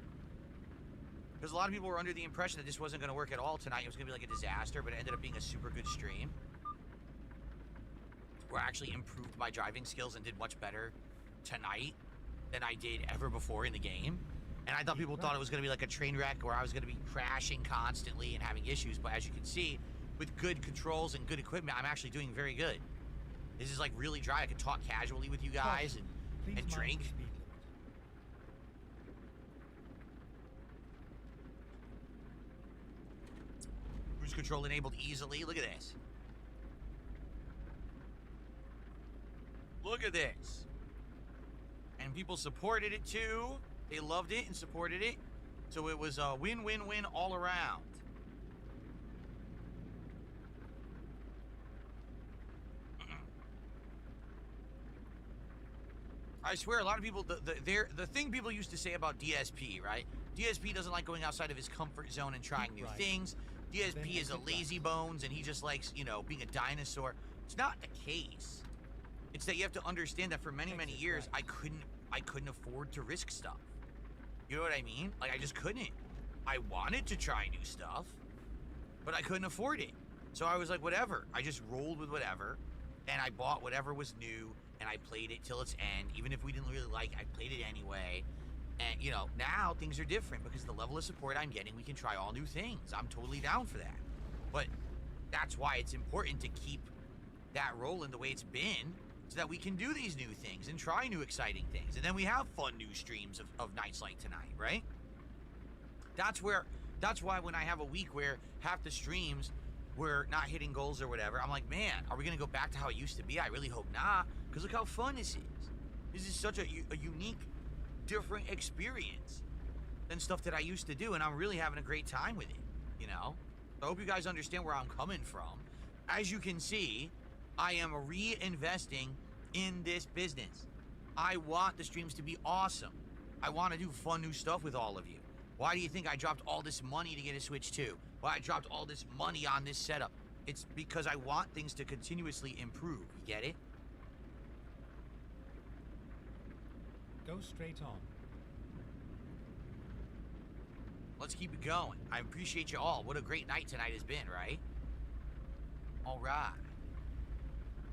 Because a lot of people were under the impression that this wasn't going to work at all tonight. It was going to be like a disaster, but it ended up being a super good stream. Where I actually improved my driving skills and did much better tonight than I did ever before in the game. And I thought people thought it was going to be like a train wreck where I was going to be crashing constantly and having issues. But as you can see, with good controls and good equipment, I'm actually doing very good. This is like really dry. I can talk casually with you guys and drink. control enabled easily. Look at this. Look at this. And people supported it too. They loved it and supported it. So it was a win-win-win all around. I swear, a lot of people, the thing people used to say about DSP, right? DSP doesn't like going outside of his comfort zone and trying new things. DSP is a lazy bones and he just likes, you know, being a dinosaur. It's not the case. It's that you have to understand that for many, many years, I couldn't afford to risk stuff. You know what I mean? Like, I just couldn't. I wanted to try new stuff, but I couldn't afford it. So I was like, whatever. I just rolled with whatever, and I bought whatever was new, and I played it till its end. Even if we didn't really like it, I played it anyway. And, you know, now things are different because the level of support I'm getting, we can try all new things. I'm totally down for that. But that's why it's important to keep that rolling the way it's been so that we can do these new things and try new exciting things. And then we have fun new streams of nights like tonight, right? That's why when I have a week where half the streams we're not hitting goals or whatever, I'm like, man, are we gonna go back to how it used to be? I really hope not, because look how fun this is. This is such a unique, different experience than stuff that I used to do, and I'm really having a great time with it, you know? I hope you guys understand where I'm coming from. As you can see, I am reinvesting in this business. I want the streams to be awesome. I want to do fun new stuff with all of you. Why do you think I dropped all this money to get a Switch 2? Why I dropped all this money on this setup? It's because I want things to continuously improve. You get it? Go straight on. Let's keep it going. I appreciate you all. What a great night tonight has been, right? All right.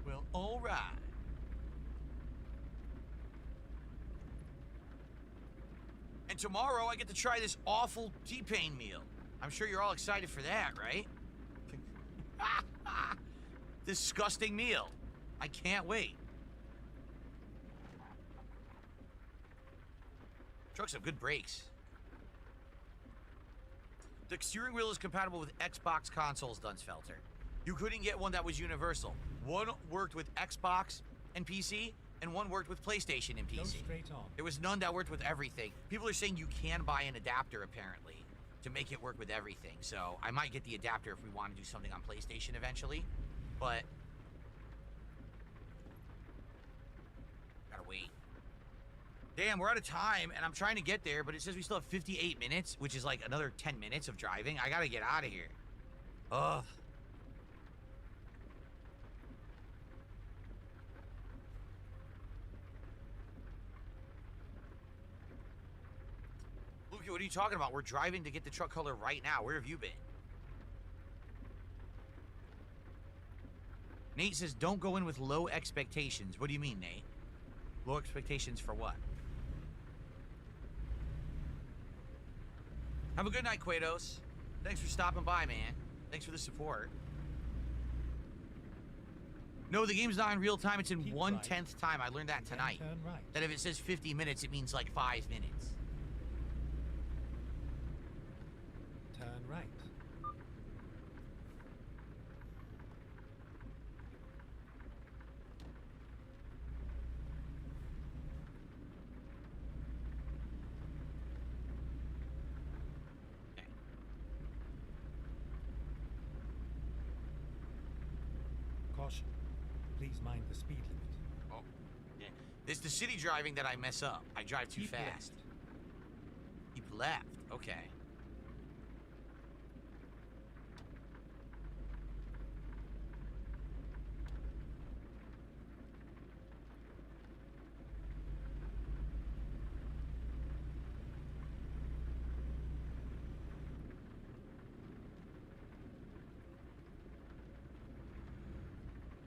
Well, all right. And tomorrow I get to try this awful T-Pain meal. I'm sure you're all excited for that, right? Disgusting meal. I can't wait. Trucks have good brakes. The steering wheel is compatible with Xbox consoles, Dunsfelter. You couldn't get one that was universal. One worked with Xbox and PC, and one worked with PlayStation and Go PC. straight on. There was none that worked with everything. People are saying you can buy an adapter, apparently, to make it work with everything. So I might get the adapter if we want to do something on PlayStation eventually. But gotta wait. Damn, we're out of time, and I'm trying to get there, but it says we still have 58 minutes, which is like another 10 minutes of driving. I gotta get out of here. Ugh. Luke, what are you talking about? We're driving to get the truck color right now. Where have you been? Nate says, don't go in with low expectations. What do you mean, Nate? Low expectations for what? Have a good night, Quados. Thanks for stopping by, man. Thanks for the support. No, the game's not in real time. It's in Keep 1/10 right. time. I learned that And then tonight. turn right. That if it says 50 minutes, it means like 5 minutes. Turn right. Okay. Caution. Please mind the speed limit. Oh, yeah. It's the city driving that I mess up. I drive too Keep fast. left. Keep left. Okay.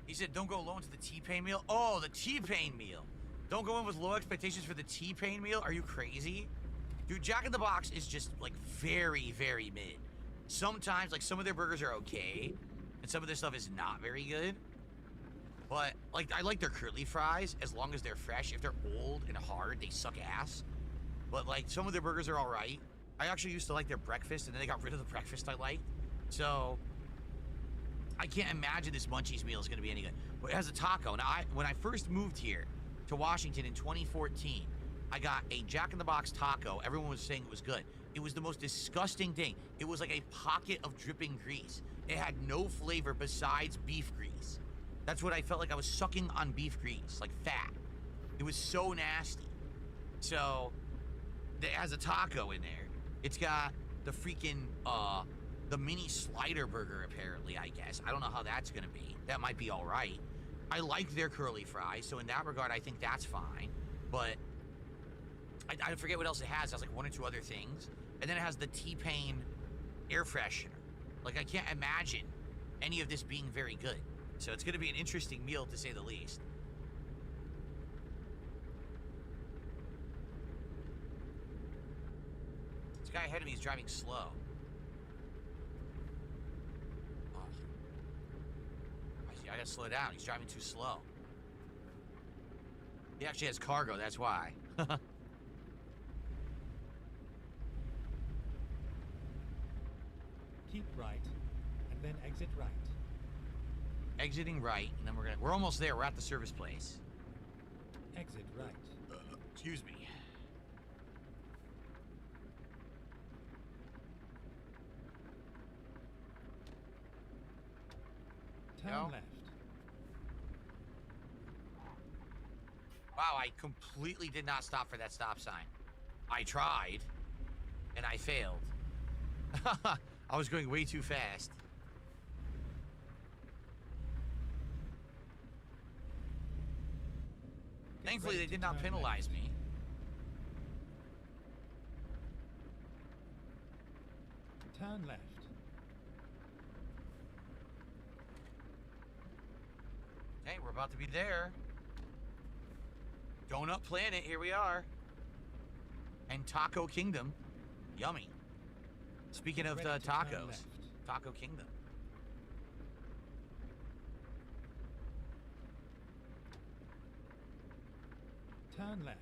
He said, don't go low into the T-Pain meal. Oh, the T-Pain meal. Don't go in with low expectations for the T-Pain meal. Are you crazy? Dude, Jack in the Box is just, like, very, very mid. Sometimes, like, some of their burgers are okay, and some of their stuff is not very good. But, like, I like their curly fries as long as they're fresh. If they're old and hard, they suck ass. But, like, some of their burgers are all right. I actually used to like their breakfast, and then they got rid of the breakfast I liked. So, I can't imagine this Munchies meal is going to be any good. But it has a taco. Now, when I first moved here to Washington in 2014, I got a Jack in the Box taco. Everyone was saying it was good. It was the most disgusting thing. It was like a pocket of dripping grease. It had no flavor besides beef grease. That's what I felt like. I was sucking on beef grease, like fat. It was so nasty. So, it has a taco in there. It's got the freaking, the mini slider burger, apparently, I guess. I don't know how that's gonna be. That might be all right. I like their curly fries, so in that regard, I think that's fine. But I forget what else it has. It has like one or two other things. And then it has the T-Pain air freshener. Like, I can't imagine any of this being very good. So it's gonna be an interesting meal, to say the least. This guy ahead of me is driving slow. Oh. I gotta slow down. He's driving too slow. He actually has cargo, that's why. Keep right, and then exit right. Exiting right, and then we're almost there. We're at the service place. Exit right. Excuse me. Turn No. left. Wow, I completely did not stop for that stop sign. I tried, and I failed. I was going way too fast. Thankfully, they did not penalize me. Turn left. Okay, we're about to be there. Donut Planet, here we are. And Taco Kingdom. Yummy. Speaking of Ready to turn tacos, left. Taco Kingdom. Turn left.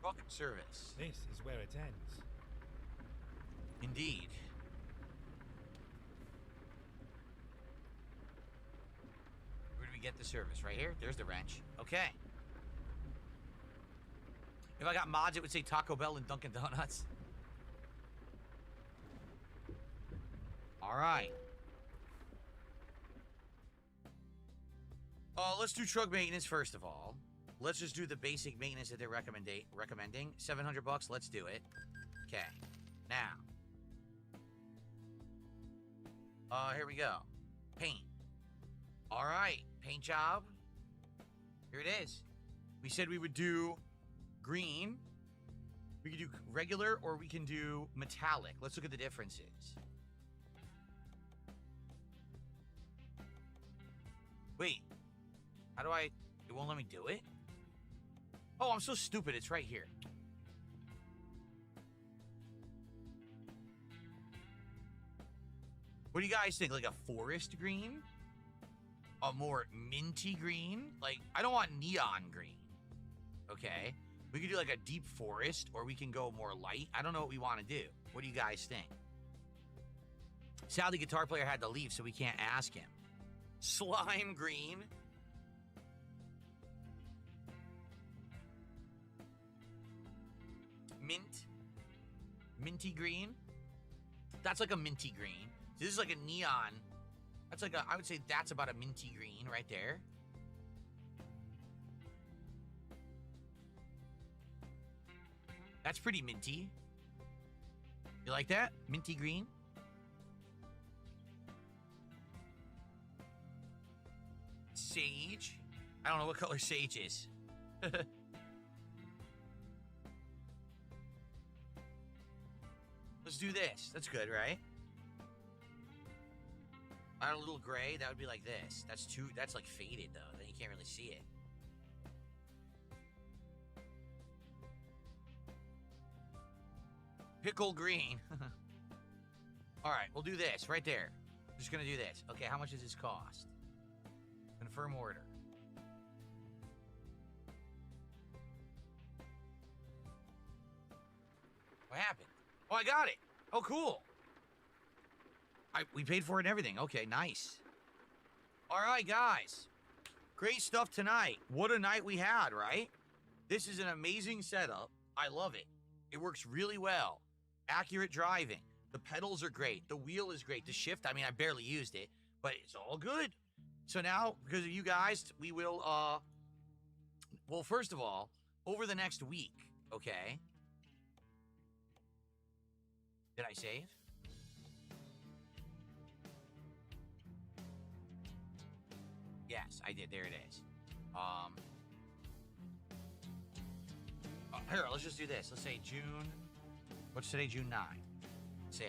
Truck service. This is where it ends. Indeed. Where do we get the service? Right here? There's the wrench. Okay. If I got mods, it would say Taco Bell and Dunkin' Donuts. All right. Let's do truck maintenance first of all. Let's just do the basic maintenance that they're recommending. $700 bucks. Let's do it. Okay. Now. Here we go. Paint. All right. Paint job. Here it is. We said we would do green. We can do regular or we can do metallic. Let's look at the differences. Wait. How do I... It won't let me do it? Oh, I'm so stupid. It's right here. What do you guys think? Like a forest green? A more minty green? Like, I don't want neon green. Okay? We could do like a deep forest, or we can go more light. I don't know what we want to do. What do you guys think? Sadly, guitar player had to leave, so we can't ask him. Slime green. Mint. Minty green. That's like a minty green. This is like a neon. That's like a, I would say that's about a minty green right there. That's pretty minty. You like that? Minty green? Sage. I don't know what color sage is. Let's do this. That's good, right? Add a little gray. That would be like this. That's like faded though. Then you can't really see it. Pickle green. All right, we'll do this right there. I'm just gonna do this. Okay, how much does this cost? Confirm order. What happened? Oh, I got it. Oh, cool. We paid for it and everything. Okay, nice. All right, guys. Great stuff tonight. What a night we had, right? This is an amazing setup. I love it. It works really well. Accurate driving. The pedals are great. The wheel is great. The shift, I mean, I barely used it, but it's all good. So now, because of you guys, we will, well, first of all, over the next week, okay? Did I save? Yes, I did. There it is. Here, let's just do this. Let's say June. What's today? June 9. Save.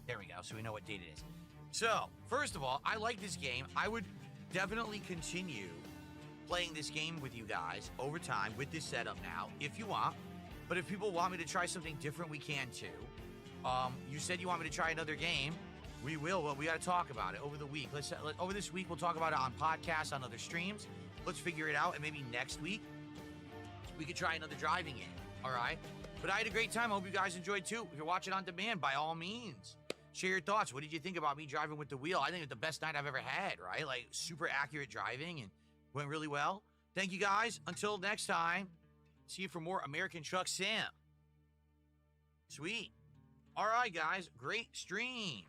There we go. So we know what date it is. So, first of all, I like this game. I would definitely continue playing this game with you guys over time with this setup now, if you want. But if people want me to try something different, we can too. You said you want me to try another game. We will, but we got to talk about it over the week. Over this week, we'll talk about it on podcasts, on other streams. Let's figure it out, and maybe next week we could try another driving game. All right? But I had a great time. I hope you guys enjoyed too. If you're watching on demand, by all means, share your thoughts. What did you think about me driving with the wheel? I think it's the best night I've ever had, right? Like, super accurate driving and went really well. Thank you guys. Until next time, see you for more American Truck Sim. Sweet. All right, guys. Great stream.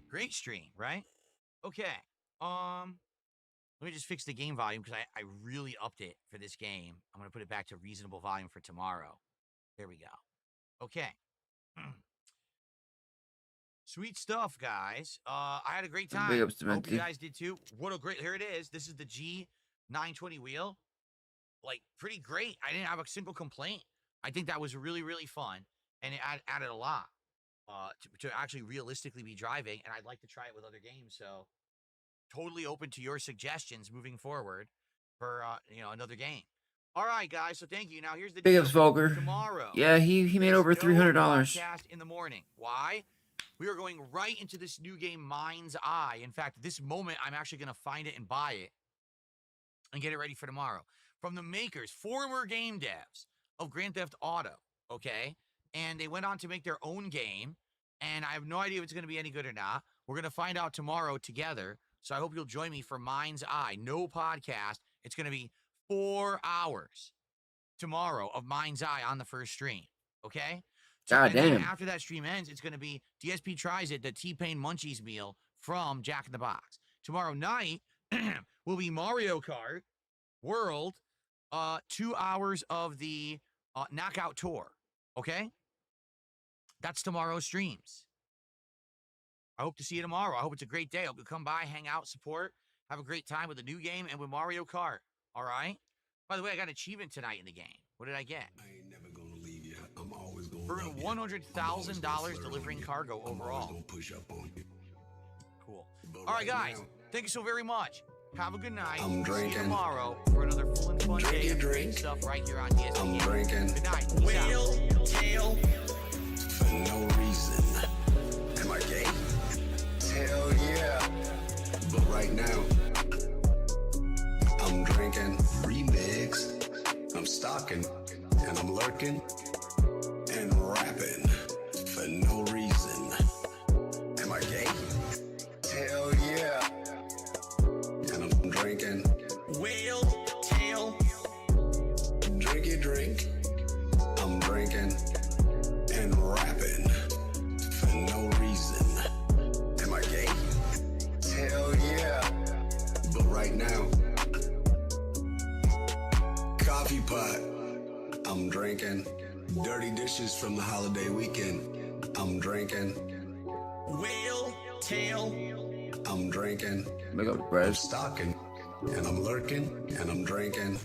Great stream, right? Okay. Let me just fix the game volume because I really upped it for this game. I'm going to put it back to reasonable volume for tomorrow. There we go. Okay. Sweet stuff, guys. I had a great time. Big ups to Hope you Menti. guys did too. What a great, here it is. This is the G920 wheel. Like, pretty great. I didn't have a single complaint. I think that was really, really fun. And it added a lot to actually realistically be driving. And I'd like to try it with other games. So totally open to your suggestions moving forward for, another game. All right, guys. So thank you. Now here's the Big deal. ups, Volker. Tomorrow. Yeah, he made over there's no $300. podcast in the morning. Why? We are going right into this new game, Mind's Eye. In fact, this moment, I'm actually going to find it and buy it and get it ready for tomorrow. From the makers, former game devs of Grand Theft Auto, okay? And they went on to make their own game, and I have no idea if it's going to be any good or not. We're going to find out tomorrow together, so I hope you'll join me for Mind's Eye. No podcast. It's going to be 4 hours tomorrow of Mind's Eye on the first stream, okay? God And then damn. after that stream ends, it's going to be DSP Tries It, the T-Pain Munchies meal from Jack in the Box. Tomorrow night will be Mario Kart World, 2 hours of the Knockout Tour, okay? That's tomorrow's streams. I hope to see you tomorrow. I hope it's a great day. I hope you come by, hang out, support, have a great time with the new game and with Mario Kart, all right? By the way, I got an achievement tonight in the game. What did I get? I ain't never gonna leave you. I'm always gonna Earned love you. $100,000 delivering cargo I'm always overall. gonna push up on you. Cool. But All right, right guys. now, Thank you so very much. Have a good night. I'm See you drinking. tomorrow for another full and fun Drink day your of great drink. stuff right here on DSP. I'm Gaming. drinking. Good night. Peace out. Tail. For no reason. Am I gay? Hell yeah. But right now, I'm drinking remix. I'm stalking and I'm lurking and rapping for no reason. Am I gay? Hell yeah. And I'm drinking. Whale. Tail. Drink your drink. I'm drinking and rapping for no reason. Am I gay? Hell yeah. But right now, coffee pot. I'm drinking. Dirty dishes from the holiday weekend. I'm drinking. Whale. Tail. I'm drinking. Big ups, I'm Brez. stalking and I'm lurking and I'm drinking